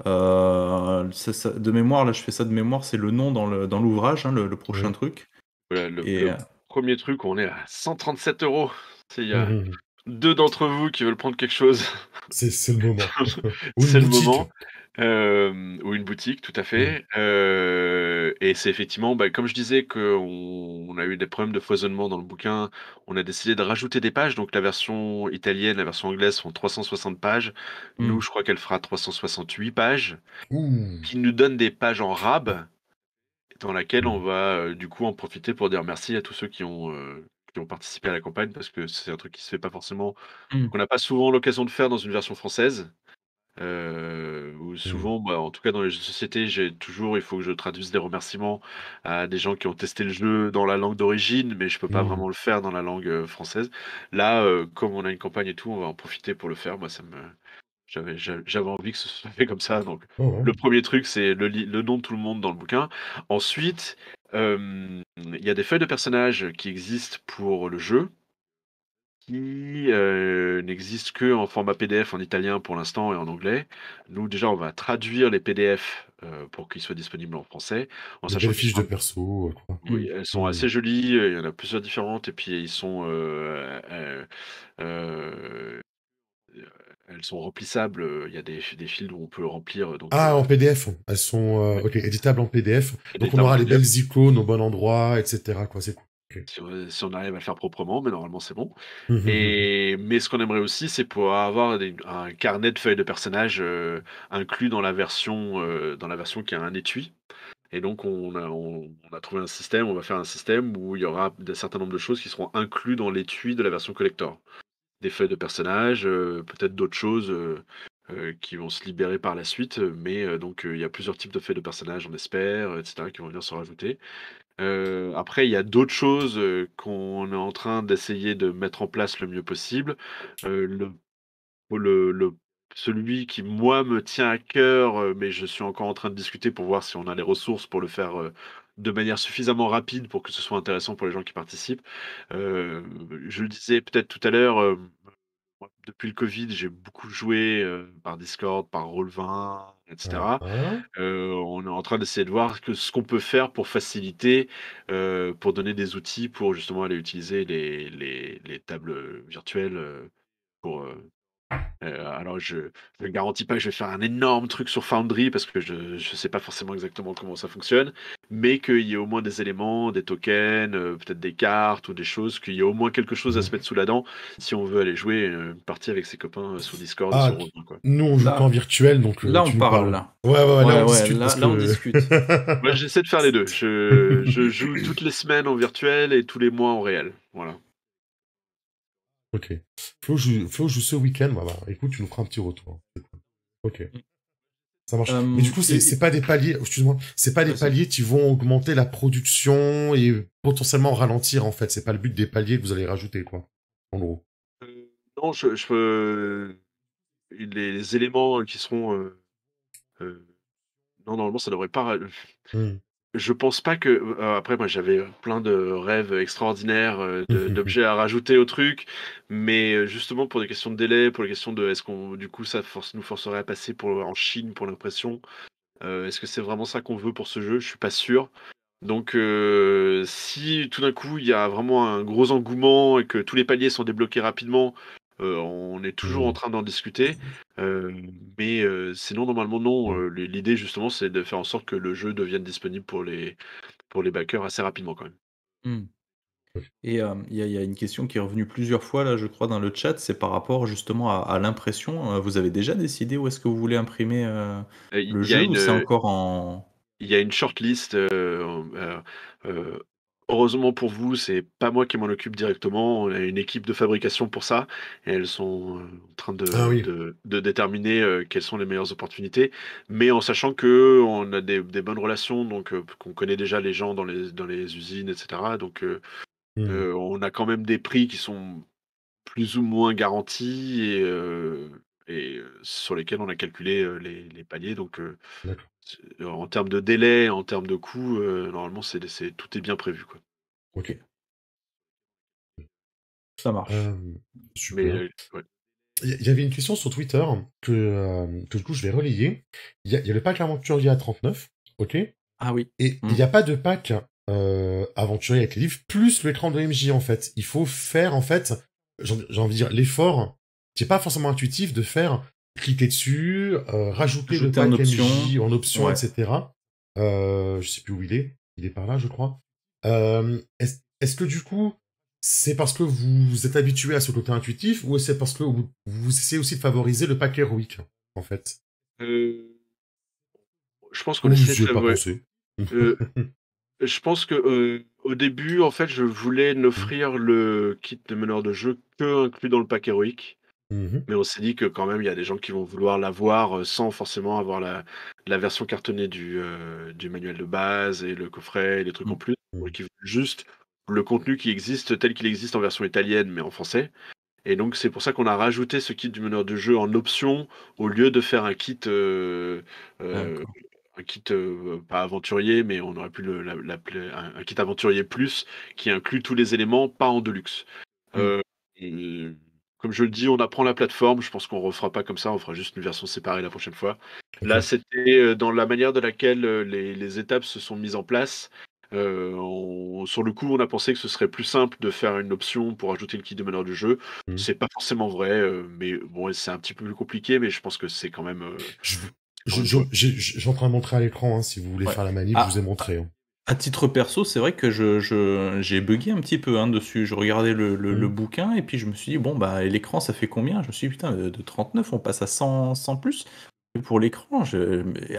Ça de mémoire, là je fais ça de mémoire, c'est le nom dans l'ouvrage, hein, le prochain Oui. truc Voilà, le et le 1 truc, on est à 137 €. S'il y a Mhm. 2 d'entre vous qui veulent prendre quelque chose, C'est le moment. Ou une c'est le boutique. moment. Ou une boutique, tout à Mhm. fait. Et c'est effectivement, bah, comme je disais qu'on a eu des problèmes de foisonnement dans le bouquin, on a décidé de rajouter des pages. Donc la version italienne, la version anglaise font 360 pages. Nous, mmh, je crois qu'elle fera 368 pages, Ouh. qui nous donne des pages en rab. Dans laquelle on Mhm. va, du coup en profiter pour dire merci à tous ceux qui ont participé à la campagne parce que c'est un truc qui se fait pas forcément mmh, qu'on n'a pas souvent l'occasion de faire dans une version française. Où Mhm. souvent, bah, en tout cas dans les jeux de société, il faut que je traduise des remerciements à des gens qui ont testé le jeu dans la langue d'origine, mais je peux pas Mhm. vraiment le faire dans la langue, française. Là, comme on a une campagne et tout, on va en profiter pour le faire. Moi, j'avais envie que ce soit fait comme ça, donc Oh, ouais. le premier truc, c'est le nom de tout le monde dans le bouquin. Ensuite, il y a des feuilles de personnages qui existent pour le jeu, qui, n'existent qu'en format PDF en italien pour l'instant et en anglais. Nous, déjà, on va traduire les PDF, pour qu'ils soient disponibles en français, en Des sachant belles qu'ils fiches sont de perso, quoi. oui, mmh. elles sont Mhm. assez jolies, il y en a plusieurs différentes et puis ils sont, heu elles sont remplissables, il y a des fils où on peut remplir, donc Ah, en PDF. Elles sont ouais, ok, éditables en PDF. Donc on éditables en aura les PDF. belles icônes au bon endroit, etc. Quoi, c'est cool. Ok. Si on arrive à le faire proprement, mais normalement c'est bon. Mhm. Mais ce qu'on aimerait aussi, c'est pouvoir avoir un carnet de feuilles de personnages inclus dans la version qui a un étui. Et donc on a trouvé un système, on va faire un système où il y aura un certain nombre de choses qui seront inclus dans l'étui de la version collector. Des feuilles de personnages, peut-être d'autres choses qui vont se libérer par la suite, mais donc il y a plusieurs types de feuilles de personnages, on espère, etc., qui vont venir se rajouter. Après, il y a d'autres choses, qu'on est en train d'essayer de mettre en place le mieux possible. Le celui qui, moi, me tient à cœur, mais je suis encore en train de discuter pour voir si on a les ressources pour le faire, de manière suffisamment rapide pour que ce soit intéressant pour les gens qui participent. Heu, je le disais peut-être tout à l'heure, moi, depuis le covid, j'ai beaucoup joué, par Discord, par Roll20, et Ah, cetera. ah. On est en train d'essayer de voir ce qu'on peut faire pour faciliter, pour donner des outils pour justement aller utiliser les tables, virtuelles, pour, alors je garantis pas que je vais faire un énorme truc sur Foundry parce que je sais pas forcément exactement comment ça fonctionne, mais qu'il y ait au moins des éléments, des tokens, peut-être des cartes ou des choses, qu'il y ait au moins quelque chose à se Mhm. mettre sous la dent si on veut aller jouer, une partie avec ses copains, sur Discord et Ah, sur Roll20, quoi. nous on joue qu'en Là virtuel, donc là on tu nous parle parles. là. Ouais, ouais, ouais, là Ouais, on ouais, discute parce là on que. discute. Moi, j'essaie de faire les 2. Je joue toutes les semaines en virtuel et tous les mois en réel, voilà. Ok. Flo joue ce week-end. Bah, écoute, tu nous feras un petit retour. C'est cool. Ok. Ça marche. Mais du coup, c'est pas des paliers, excuse-moi, c'est pas des Vas-y. paliers qui vont augmenter la production et potentiellement ralentir, en fait. C'est pas le but des paliers que vous allez rajouter, quoi. En gros. Non, les éléments qui seront, non, normalement, ça devrait pas Hmm. je pense pas que, après moi j'avais, plein de rêves extraordinaires, d'objets à rajouter au truc, mais, justement pour des questions de délai, pour les questions de est-ce qu'on du coup ça nous forcerait à passer en Chine pour l'impression? Est-ce que c'est vraiment ça qu'on veut pour ce jeu? Je suis pas sûr. Donc, si tout d'un coup il y a vraiment un gros engouement et que tous les paliers sont débloqués rapidement, on est toujours en Hmm. train d'en discuter. Heu, mais, sinon normalement non, Hmm. l'idée justement c'est de faire en sorte que le jeu devienne disponible pour les backers assez rapidement quand même. Mmh. Ok. Et il y a une question qui est revenue plusieurs fois là, je crois, dans le chat, c'est par rapport justement à l'impression. Vous avez déjà décidé où est-ce que vous voulez imprimer, Il le y a jeu ou c'est une, encore en Il y a une shortlist, heureusement pour vous, c'est pas moi qui m'en occupe directement. On a une équipe de fabrication pour ça et elles sont, en train Ah oui. de déterminer, quelles sont les meilleures opportunités. Mais en sachant qu'on a des bonnes relations, donc qu'on connaît déjà les gens dans les usines et cetera. Donc Hmm. on a quand même des prix qui sont plus ou moins garantis et sur lesquels on a calculé, les paliers. Donc D'accord. en termes de délai, en termes de coût, normalement, tout est bien prévu, quoi. Ok. OK, ça marche. Euh, Mais, super. ouais. Il y avait une question sur Twitter que du coup je vais relayer. Il y a le pack aventurier à 39, ok? Et Ah oui. il Mmh. n'y a pas de pack aventurier avec les livres, plus l'écran de MJ en fait. Il faut faire en fait, j'ai envie de dire, l'effort, qui est pas forcément intuitif, de faire cliquer dessus, rajouter le Ajouter en pack option. MJ en option, Ouais. etc. Je sais plus où il est par là je crois. Est-ce que du coup, c'est parce que vous êtes habitué à ce côté intuitif ou c'est parce que vous essayez aussi de favoriser le pack héroïque, en fait? Heu, je pense qu'on Ou essaie de vous y avez pas favori pensé? heu, je pense que, au début, en fait, je voulais Mhm. n'offrir le kit de meneur de jeu que inclus dans le pack héroïque. Mhm. Mais on s'est dit que quand même, il y a des gens qui vont vouloir l'avoir, sans forcément avoir la version cartonnée du manuel de base et le coffret et les trucs en Mmh. plus, ou Mhm. qui veulent juste le contenu qui existe tel qu'il existe en version italienne, mais en français. Et donc c'est pour ça qu'on a rajouté ce kit du meneur de jeu en option, au lieu de faire heu, D'accord. un kit, pas aventurier, mais on aurait pu l'appeler un kit aventurier plus, qui inclut tous les éléments, pas en deluxe. Mmh. Heu, et comme je le dis, on apprend la plateforme. Je pense qu'on refera pas comme ça, on fera juste une version séparée la prochaine fois. Ok. Là, c'était, dans la manière de laquelle, les étapes se sont mises en place. Sur le coup, on a pensé que ce serait plus simple de faire une option pour ajouter le kit de meneur de jeu. Mhm. C'est pas forcément vrai, mais bon, c'est un petit peu plus compliqué, mais je pense que Je, c'est quand même jouable. j'ai en train de montrer à l'écran, hein, si vous voulez Ouais. faire la manip, je vous ai Ah, montré. Hein. à titre perso, c'est vrai que j'ai buggé un petit peu, hein, dessus. Je regardais le Mhm. bouquin et puis je me suis dit: «Bon, bah, et l'écran, ça fait combien?» Je me suis dit: «Putain, de 39, on passe à 100 plus?» Et pour l'écran, Non,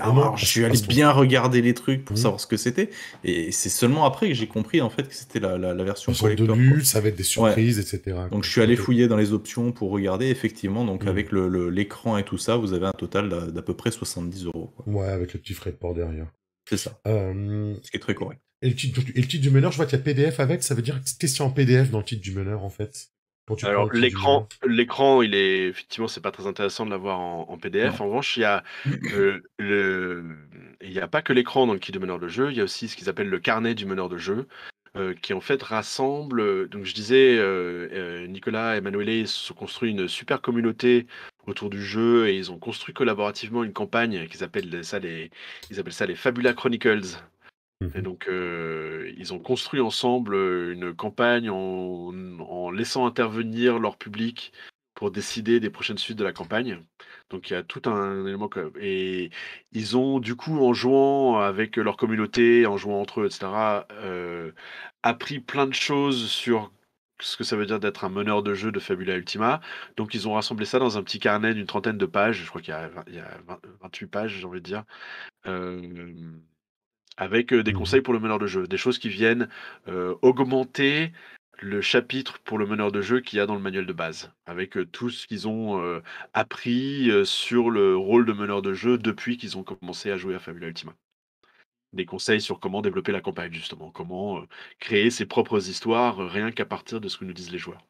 alors je à suis allé ce point. bien regarder les trucs pour Mhm. savoir ce que c'était et c'est seulement après que j'ai compris, en fait, que c'était la version Version de collector, quoi. luxe, avec des Ouais, surprises, etc. donc Quoi. je suis allé Ok. fouiller dans les options pour regarder, effectivement, donc Mhm. avec l'écran et tout ça, vous avez un total d'à peu près 70 €, quoi. Ouais, avec le petit frais de port derrière. C'est ça, Euh, ce qui est très correct. et le titre du meneur, je vois qu'il y a PDF avec, ça veut dire que c'est en PDF dans le titre du meneur, en fait. Quand tu prends Alors le titre du meneur. l'écran, il est effectivement, c'est pas très intéressant de l'avoir en PDF. Non. En revanche, il y a pas que l'écran dans le kit de meneur de jeu, il y a aussi ce qu'ils appellent le carnet du meneur de jeu, qui en fait rassemble, donc je disais, Nicolas et Emanuele, ils se sont construits une super communauté autour du jeu et ils ont construit collaborativement une campagne ils appellent ça les Fabula Chronicles. Et Mhm. donc, ils ont construit ensemble, une campagne en laissant intervenir leur public pour décider des prochaines suites de la campagne. Donc il y a tout un élément et ils ont du coup, en jouant avec leur communauté, en jouant entre eux et cetera, appris plein de choses sur ce que ça veut dire d'être un meneur de jeu de Fabula Ultima. Donc ils ont rassemblé ça dans un petit carnet d'une trentaine de pages. Je crois il y a 28 pages, j'ai envie de dire. Hem Avec, des Mhm. conseils pour le meneur de jeu, des choses qui viennent, augmenter, le chapitre pour le meneur de jeu qu'il y a dans le manuel de base, avec tout ce qu'ils ont appris sur le rôle de meneur de jeu depuis qu'ils ont commencé à jouer à Fabula Ultima. Des conseils sur comment développer la campagne, justement, comment créer ses propres histoires rien qu'à partir de ce que nous disent les joueurs.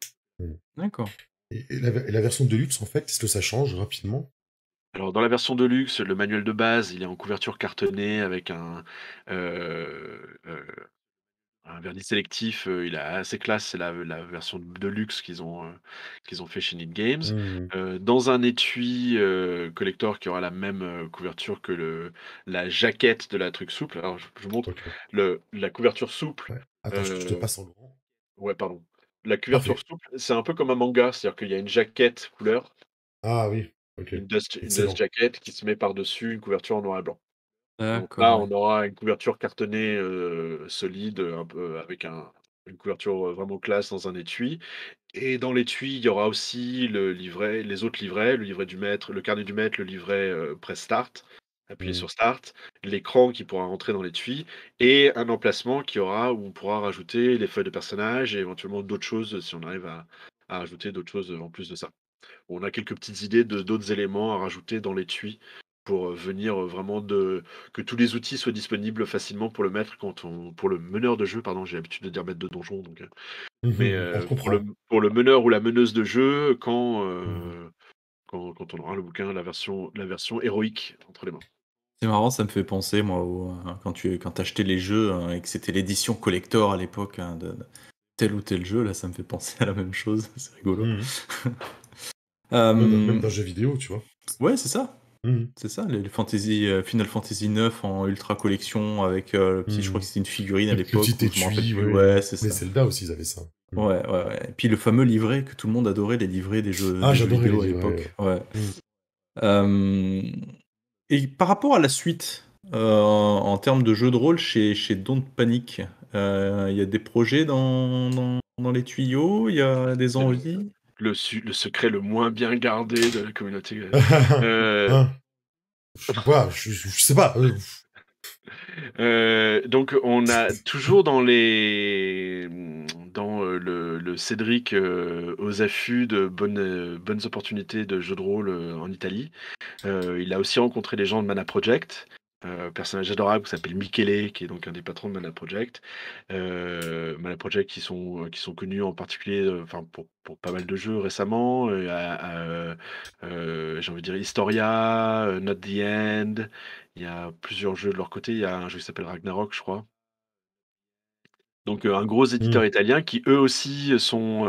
D'accord. Et la version Deluxe, en fait, est-ce que ça change rapidement? Alors, dans la version de luxe, le manuel de base, il est en couverture cartonnée avec euh, euh, un vernis sélectif. Il est assez classe. C'est la version de luxe qu'ils ont fait chez Need Games. Hmm, Dans un étui collector qui aura la même couverture que la jaquette de la truc souple. Alors, je vous montre ok. la couverture souple. Ouais. Attends, je te euh, passe en grand. ouais, pardon. La couverture Parfait. souple, c'est un peu comme un manga, c'est-à-dire qu'il y a une jaquette couleur, Ah oui, ok. une dust Excellent. jacket qui se met par-dessus une couverture en noir et blanc. Donc D'accord, là, ouais. on aura une couverture cartonnée, solide, un peu avec une couverture, vraiment classe dans un étui et dans l'étui, il y aura aussi le livret les autres livrets, le livret du maître, le carnet du maître, le livret, press start. Appuyez Hmm, sur start, l'écran qui pourra rentrer dans l'étui et un emplacement où on pourra rajouter les feuilles de personnages et éventuellement d'autres choses, si on arrive à rajouter d'autres choses, en plus de ça. On a quelques petites idées de d'autres éléments à rajouter dans l'étui pour, venir, vraiment de que tous les outils soient disponibles facilement pour le meneur de jeu, pardon, j'ai l'habitude de dire maître de donjon donc, mais, on comprend. pour le meneur ou la meneuse de jeu Hmm. quand on aura le bouquin, la version héroïque entre les mains. C'est marrant, ça me fait penser, moi, quand t'achetais les jeux et que c'était l'édition collector à l'époque de tel ou tel jeu, là, ça me fait penser à la même chose. C'est rigolo. Hmm. Même Euh, dans le jeu vidéo, tu vois. ouais, c'est ça. Hmm, C'est ça, les fantasy, Final Fantasy 9 en ultra collection avec le petit, je crois hmm. que c'était une figurine à Le l'époque, petit ou je me rappelle étui, plus. ouais. Ouais, c'est Les ça. Zelda aussi, ils avaient ça. Hmm. Ouais, ouais, ouais. Et puis le fameux livret que tout le monde adorait, les livrets Ah, des jeux j'adorais les vidéo à livres, l'époque. ouais. Ouais. Hmm. Euh, Et par rapport à la suite, en termes de jeux de rôle chez Don't Panic, il y a des projets dans les tuyaux, il y a des C'est envies? le secret le moins bien gardé de la communauté, heu Hein? Voilà, je sais pas. Donc on a toujours dans, le Cédric, aux affûts de bonnes opportunités de jeux de rôle, en Italie. Il a aussi rencontré les gens de Mana Project, personnage adorable qui s'appelle Michele, qui est donc un des patrons de Mana Project. Mana Project qui sont connus en particulier, enfin pour pas mal de jeux récemment, j'ai envie de dire Historia, Not the End. Il y a plusieurs jeux de leur côté. Il y a un jeu qui s'appelle Ragnarok, je crois. Donc, un gros éditeur Hmm. italien qui eux aussi sont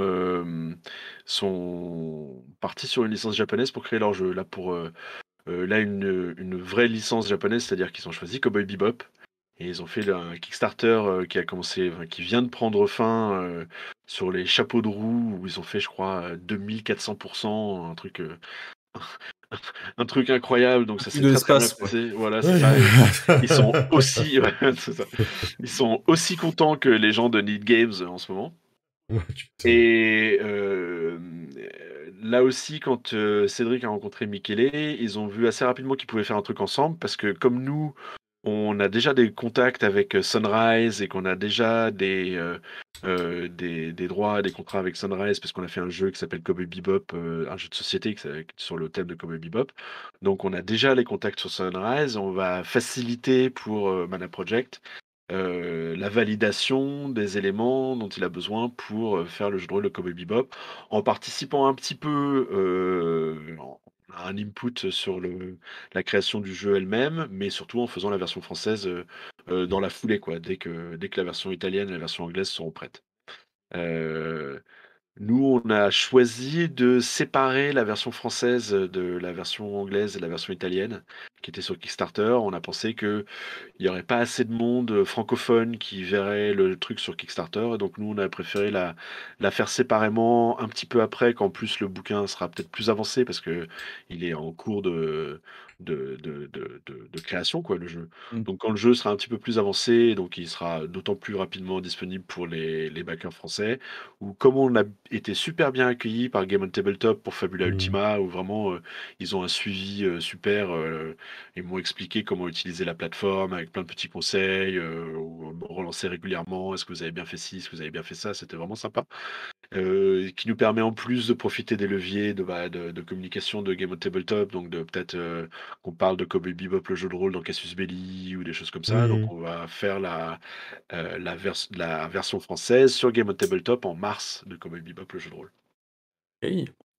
partis sur une licence japonaise pour créer leur jeu. Là pour, là une vraie licence japonaise, c'est-à-dire qu'ils ont choisi Cowboy Bebop et ils ont fait un Kickstarter, qui vient de prendre fin, sur les chapeaux de roue où ils ont fait je crois, 2400%, un truc incroyable, donc Un ça truc s'est de très, très bien l'espace, quoi. passé. Voilà, c'est Ouais. ça et ils sont aussi ouais, c'est ça. Ils sont aussi contents que les gens de Need Games, en ce moment Ouais, tu m'étonnes. et là aussi quand, Cédric a rencontré Michele, ils ont vu assez rapidement qu'ils pouvaient faire un truc ensemble parce que comme nous, on a déjà des contacts avec, Sunrise et qu'on a déjà des droits, des contrats avec Sunrise parce qu'on a fait un jeu qui s'appelle Cowboy Bebop, un jeu de société sur le thème de Cowboy Bebop. Donc on a déjà les contacts sur Sunrise, on va faciliter pour, Mana Project, la validation des éléments dont il a besoin pour, faire le jeu de rôle de Cowboy Bebop, en participant un petit peu, à un input sur la création du jeu elle-même, mais surtout en faisant la version française, dans la foulée quoi, dès que la version italienne et la version anglaise seront prêtes. Heu Nous, on a choisi de séparer la version française, de la version anglaise et la version italienne, qui était sur Kickstarter. On a pensé qu'il y aurait pas assez de monde, francophone qui verrait le truc sur Kickstarter et donc nous, on a préféré la faire séparément un petit peu après, qu'en plus le bouquin sera peut-être plus avancé parce que il est en cours de création quoi, le jeu. Mmh. Donc quand le jeu sera un petit peu plus avancé, donc il sera d'autant plus rapidement disponible pour les backers français ou comme on a été super bien accueillis par Game on Tabletop pour Fabula Hmm. Ultima, où vraiment ils ont un suivi super. Ils m'ont expliqué comment utiliser la plateforme avec plein de petits conseils, où on relancer régulièrement. Est-ce que vous avez bien fait ci? Est-ce que vous avez bien fait ça? C'était vraiment sympa. Qui nous permet en plus de profiter des leviers de communication de Game of Tabletop, donc de peut-être qu'on parle de Cowboy Bebop, le jeu de rôle dans Casus Belli ou des choses comme ça. Donc Mhm. on va faire la version française sur Game of Tabletop en mars de Cowboy Bebop, le jeu de rôle. Ok.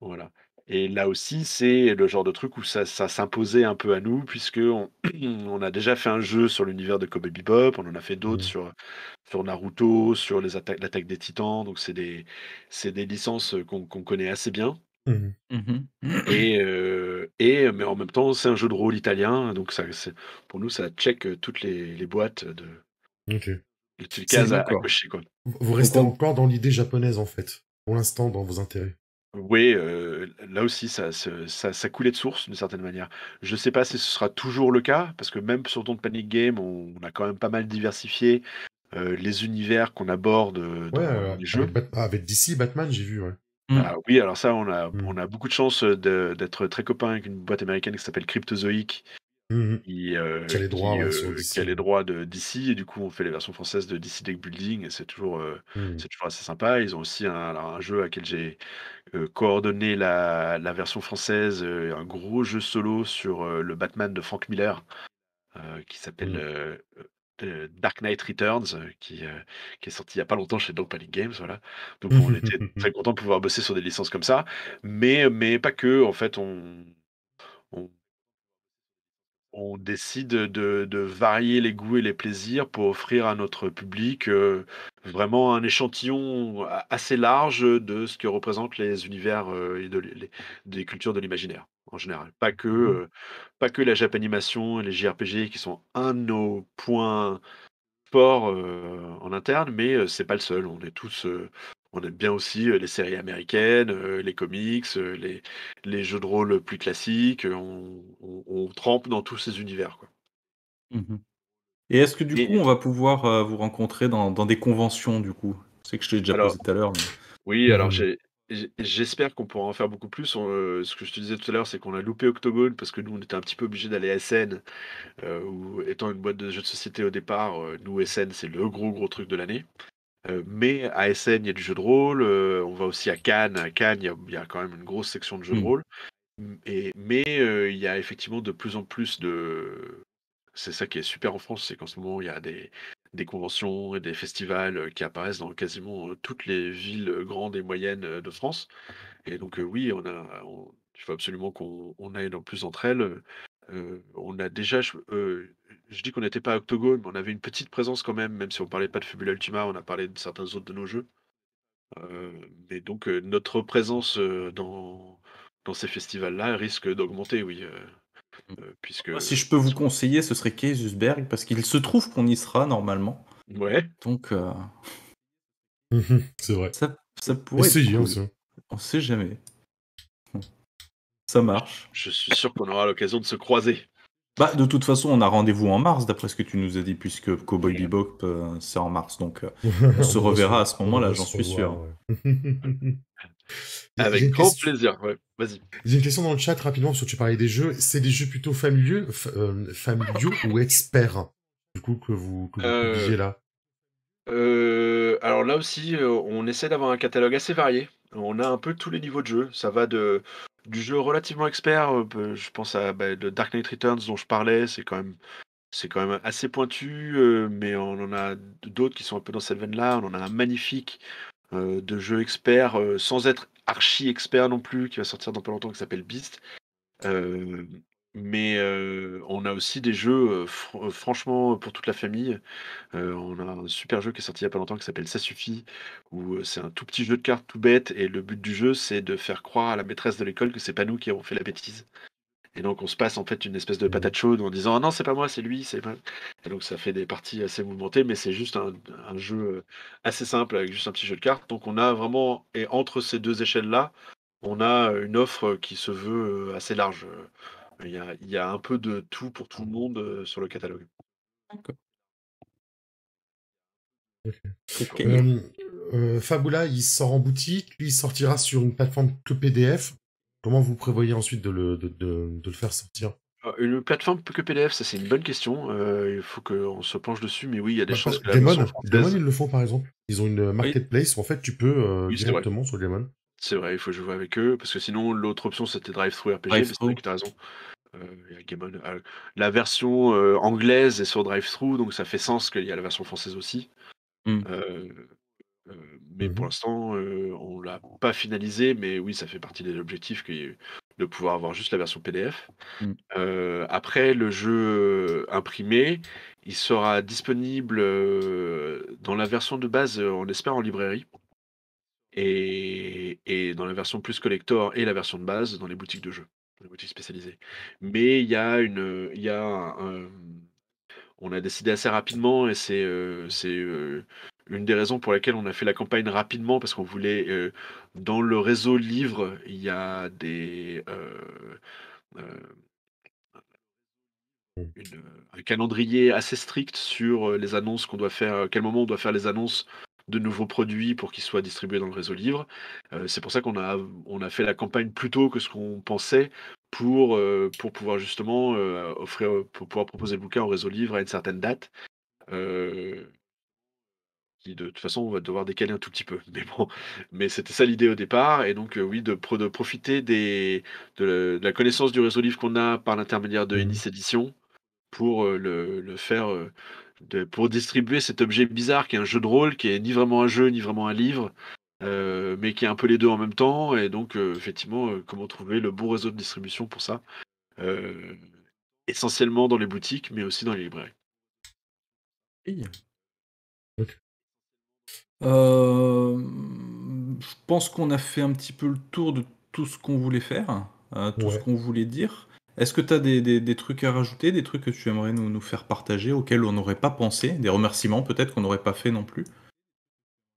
Voilà. Et là aussi, c'est le genre de truc où ça s'imposait un peu à nous, puisque on a déjà fait un jeu sur l'univers de Cowboy Bebop, on en a fait d'autres Mhm. sur Naruto, sur l'attaque des Titans, donc c'est des licences qu'on connaît assez bien. Mhm. Mhm. Mais en même temps, c'est un jeu de rôle italien, donc pour nous, ça check toutes les boîtes Ok. les cases C'est, à D'accord. cocher, quoi. vous Donc restez encore dans l'idée japonaise, en fait, pour l'instant, dans vos intérêts. Oui, là aussi, ça coulait de source d'une certaine manière. Je sais pas si ce sera toujours le cas, parce que même sur Don't Panic Game, on a quand même pas mal diversifié les univers qu'on aborde Ouais, dans les jeux. avec DC, Batman, j'ai vu, ouais. Ah oui, alors ça, Mhm. on a beaucoup de chance d'être très copains avec une boîte américaine qui s'appelle Cryptozoic, Mhm. Qui a les droits, ouais, sur qui a DC. les Ouais. droits de DC, et du coup, on fait les versions françaises de DC Deck Building, et Mhm. c'est toujours assez sympa. Ils ont aussi alors un jeu à quel j'ai coordonné la version française, un gros jeu solo sur le Batman de Frank Miller, qui s'appelle Mhm. Dark Knight Returns, qui est sorti il y a pas longtemps chez Dog Panic Games, voilà. Donc on était très content de pouvoir bosser sur des licences comme ça, mais pas que. En fait, on, on décide de varier les goûts et les plaisirs pour offrir à notre public vraiment un échantillon assez large de ce que représentent les univers et des cultures de l'imaginaire en général. Pas que la Japanimation et les JRPG qui sont un de nos points forts en interne, mais c'est pas le seul. On aime bien aussi les séries américaines, les comics, les jeux de rôle plus classiques. On trempe dans tous ces univers, quoi. Mhm. Et est-ce que du coup, Et on va pouvoir vous rencontrer dans des conventions du coup? Je sais que je t'ai déjà alors, posé tout à l'heure, mais... oui, alors Mhm. j'espère qu'on pourra en faire beaucoup plus. Ce que je te disais tout à l'heure, c'est qu'on a loupé Octogone parce que nous, on était un petit peu obligés d'aller à SN, où étant une boîte de jeux de société au départ, nous, SN, c'est le gros truc de l'année. Mais à SN, il y a du jeu de rôle. On va aussi à Cannes. À Cannes, il y a quand même une grosse section de jeux de Hmm. rôle. Mais il y a effectivement de plus en plus de... C'est ça qui est super en France, c'est qu'en ce moment, il y a des conventions et des festivals qui apparaissent dans quasiment toutes les villes grandes et moyennes de France. Et donc, oui, il faut absolument qu'on aille dans plus d'entre elles. On a déjà, je dis qu'on n'était pas à Octogone, mais on avait une petite présence quand même si on parlait pas de Fabula Ultima, on a parlé de certains autres de nos jeux. Mais donc, notre présence dans ces festivals-là risque d'augmenter, oui, puisque... Moi, si je peux vous conseiller, ce serait Kaisersberg, parce qu'il se trouve qu'on y sera normalement. Ouais, Donc, Mhm. C'est vrai. ça pourrait être Essayez, hein, cool. aussi. On sait jamais. Ça marche. je suis sûr qu'on aura l'occasion de se croiser. Bah, de toute façon, on a rendez-vous en mars, d'après ce que tu nous as dit, puisque Cowboy Ouais. Bebop, c'est en mars. Donc, on se reverra à ce On moment-là, devrait j'en se suis revoir, sûr. ouais. J'ai Avec une grand question. plaisir, ouais. Vas-y. J'ai une question dans le chat rapidement, parce que tu parlais des jeux. C'est des jeux plutôt familiaux ou experts, du coup, que vous Euh, publiez là? alors là aussi, on essaie d'avoir un catalogue assez varié. On a un peu tous les niveaux de jeu. Ça va du jeu relativement expert, je pense à le Dark Knight Returns dont je parlais, c'est quand même assez pointu, mais on en a d'autres qui sont un peu dans cette veine-là. On en a un magnifique de jeu expert, sans être archi expert non plus, qui va sortir dans pas longtemps, qui s'appelle Beast. Euh, on a aussi des jeux, franchement, pour toute la famille. On a un super jeu qui est sorti il y a pas longtemps qui s'appelle Ça suffit, où c'est un tout petit jeu de cartes tout bête, et le but du jeu, c'est de faire croire à la maîtresse de l'école que c'est pas nous qui avons fait la bêtise. Et donc on se passe en fait une espèce de Mhm. patate chaude en disant ah non c'est pas moi c'est lui c'est pas... Et donc ça fait des parties assez mouvementées, mais c'est juste un jeu assez simple avec juste un petit jeu de cartes. Donc on a vraiment, et entre ces deux échelles là, on a une offre qui se veut assez large. Il y a un peu de tout pour tout le monde sur le catalogue. D'accord. Ok. Ok. Voilà. Euh, Fabula, il sort en boutique, lui, il sortira sur une plateforme que PDF. Comment vous prévoyez ensuite de le faire sortir? Une plateforme que PDF, ça c'est une bonne question. Il faut qu'on se penche dessus, mais oui, il y a des Bah, chances que la version Daemon, française. ils le font par exemple. Ils ont une Oui, marketplace où en fait tu peux oui, c'est vrai. directement sur Daemon. C'est vrai, il faut jouer avec eux, parce que sinon l'autre option c'était Drive-Thru RPG, mais c'est vrai Drive-thru. que tu as raison. Il y a Game On. La version anglaise est sur Drive-Thru, donc ça fait sens qu'il y a la version française aussi. Mm. Euh, mais pour Mhm. l'instant, on l'a pas finalisé, mais oui, ça fait partie des objectifs de pouvoir avoir juste la version PDF. Mm. Après, le jeu imprimé, il sera disponible dans la version de base, on espère en librairie, et dans la version plus collector et la version de base dans les boutiques de jeux, dans les boutiques spécialisées. Mais il y a on a décidé assez rapidement, et c'est une des raisons pour lesquelles on a fait la campagne rapidement, parce qu'on voulait, dans le réseau livre, il y a euh, Mhm. un calendrier assez strict sur les annonces qu'on doit faire, à quel moment on doit faire les annonces de nouveaux produits pour qu'ils soient distribués dans le réseau livre. C'est pour ça on a fait la campagne plus tôt que ce qu'on pensait, pour pouvoir justement pour pouvoir proposer le bouquin au réseau livre à une certaine date. Euh, qui de toute façon on va devoir décaler un tout petit peu. Mais bon, mais c'était ça l'idée au départ, et donc oui, de profiter de la connaissance du réseau livre qu'on a par l'intermédiaire de Mhm. Ennis Édition, pour le faire, pour distribuer cet objet bizarre qui est un jeu de rôle, qui est ni vraiment un jeu, ni vraiment un livre, mais qui est un peu les deux en même temps. Et donc, effectivement, comment trouver le bon réseau de distribution pour ça, euh, essentiellement dans les boutiques, mais aussi dans les librairies. Oui. Ok. Je pense qu'on a fait un petit peu le tour de tout ce qu'on voulait faire, tout ce Ouais. qu'on voulait dire. Est-ce que tu as des trucs à rajouter, des trucs que tu aimerais nous faire partager, auxquels on n'aurait pas pensé, des remerciements peut-être qu'on n'aurait pas fait non plus?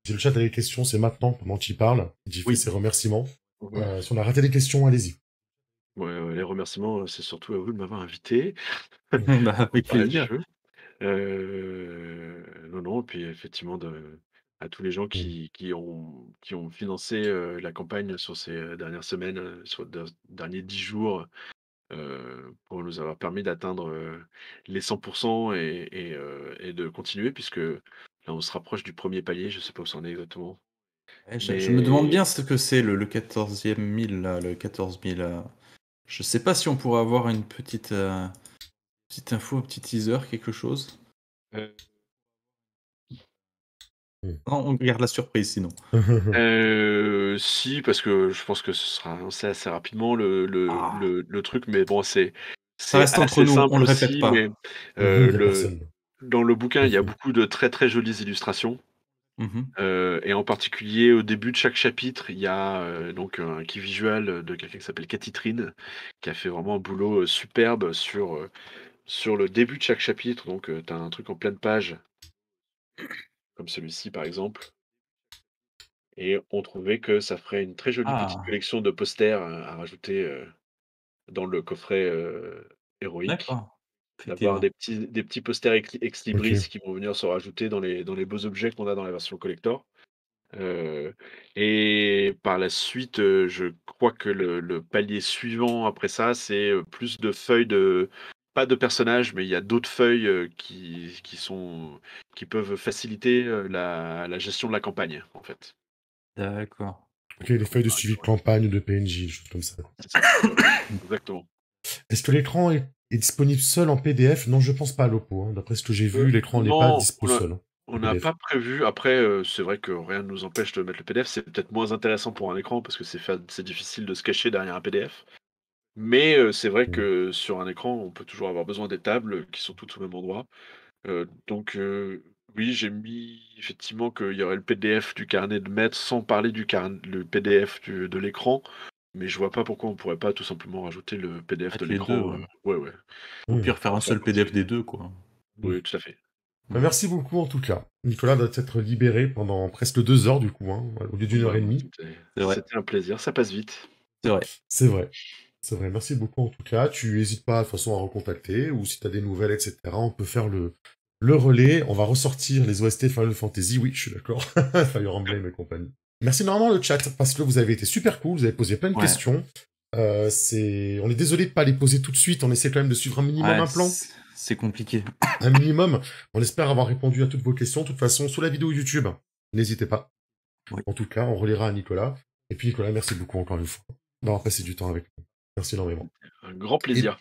Si le chat a des questions, c'est maintenant, pendant qu'il parle. J'ai fait Oui. ses remerciements. Ouais. Si on a raté des questions, allez-y. Ouais, les remerciements, c'est surtout à vous de m'avoir invité Bah, pour avec parler de plaisir. jeu. Non, non, puis effectivement, à tous les gens Mhm. qui ont financé la campagne sur ces dernières semaines, sur les derniers 10 jours, pour nous avoir permis d'atteindre les 100%, et de continuer, puisque là, on se rapproche du premier palier. Je sais pas où ça en est exactement. Ouais, je me demande Mais bien ce que c'est le 14e 1000, là, le 14 000. Je sais pas si on pourrait avoir une petite info, un petit teaser, quelque chose. euh, Non, on garde la surprise sinon. si, parce que je pense que ce sera annoncé assez rapidement Ah, le truc, mais bon, ça c'est reste entre assez nous, on simple le répète aussi, mais pas. Il y a le personne. dans le bouquin, il y a beaucoup de très, très jolies illustrations, Mhm. et en particulier au début de chaque chapitre, il y a, donc un key visual de quelqu'un qui s'appelle Cathy Trine, qui a fait vraiment un boulot superbe sur le début de chaque chapitre. Donc tu as un truc en pleine page, comme celui-ci par exemple, et on trouvait que ça ferait une très jolie petite Ah, collection de posters à rajouter dans le coffret héroïque. d'accord. D'avoir Effectivement. des petits posters ex Ok. libris qui vont venir se rajouter dans les beaux objets qu'on a dans la version collector. Euh, et par la suite, je crois que le palier suivant après ça, c'est plus de feuilles de... Pas de personnages, mais il y a d'autres feuilles qui peuvent faciliter la gestion de la campagne, en fait. D'accord. Ok, Donc, les feuilles de suivi de campagne ou de PNJ, des choses comme ça. c'est ça. Exactement. Est-ce que l'écran est disponible seul en PDF? Non, je pense pas, Lopo. Hein. D'après ce que j'ai vu, l'écran n'est pas Non, dispo seul, hein, on en n'a PDF. pas prévu. Après, c'est vrai que rien ne nous empêche de mettre le PDF. C'est peut-être moins intéressant pour un écran, parce que c'est difficile de se cacher derrière un PDF. Mais c'est vrai Mhm. que sur un écran, on peut toujours avoir besoin des tables qui sont toutes au même endroit. Donc oui, j'ai mis effectivement qu'il y aurait le PDF du carnet de maître, sans parler le PDF de l'écran. Mais je vois pas pourquoi on pourrait pas tout simplement rajouter le PDF de Mettre les deux, l'écran. ouais. Ouais, ouais, Au Mhm. pire, faire pour un faire seul partie. PDF des deux, quoi. Mhm. Oui, tout à fait. Bah, Mm. merci beaucoup en tout cas. Nicolas doit être libéré pendant presque 2 heures du coup, hein, au lieu d'une Bah, heure et demie. C'est vrai. c'était un plaisir, ça passe vite. C'est vrai. C'est vrai. C'est vrai. Merci beaucoup en tout cas. Tu n'hésites pas de toute façon à recontacter ou si tu as des nouvelles, etc. On peut faire le relais. On va ressortir les OST Final Fantasy. Oui, je suis d'accord. Fire Emblem et compagnie. Merci énormément le chat parce que vous avez été super cool. Vous avez posé plein de Ouais. questions. On est désolé de pas les poser tout de suite. On essaie quand même de suivre un minimum Ouais, un plan. c'est compliqué. Un minimum. On espère avoir répondu à toutes vos questions. De toute façon, sous la vidéo YouTube, n'hésitez pas. Oui. En tout cas, on relira à Nicolas. Et puis Nicolas, merci beaucoup encore une fois d'avoir passé du temps avec nous. Merci énormément. Un grand plaisir.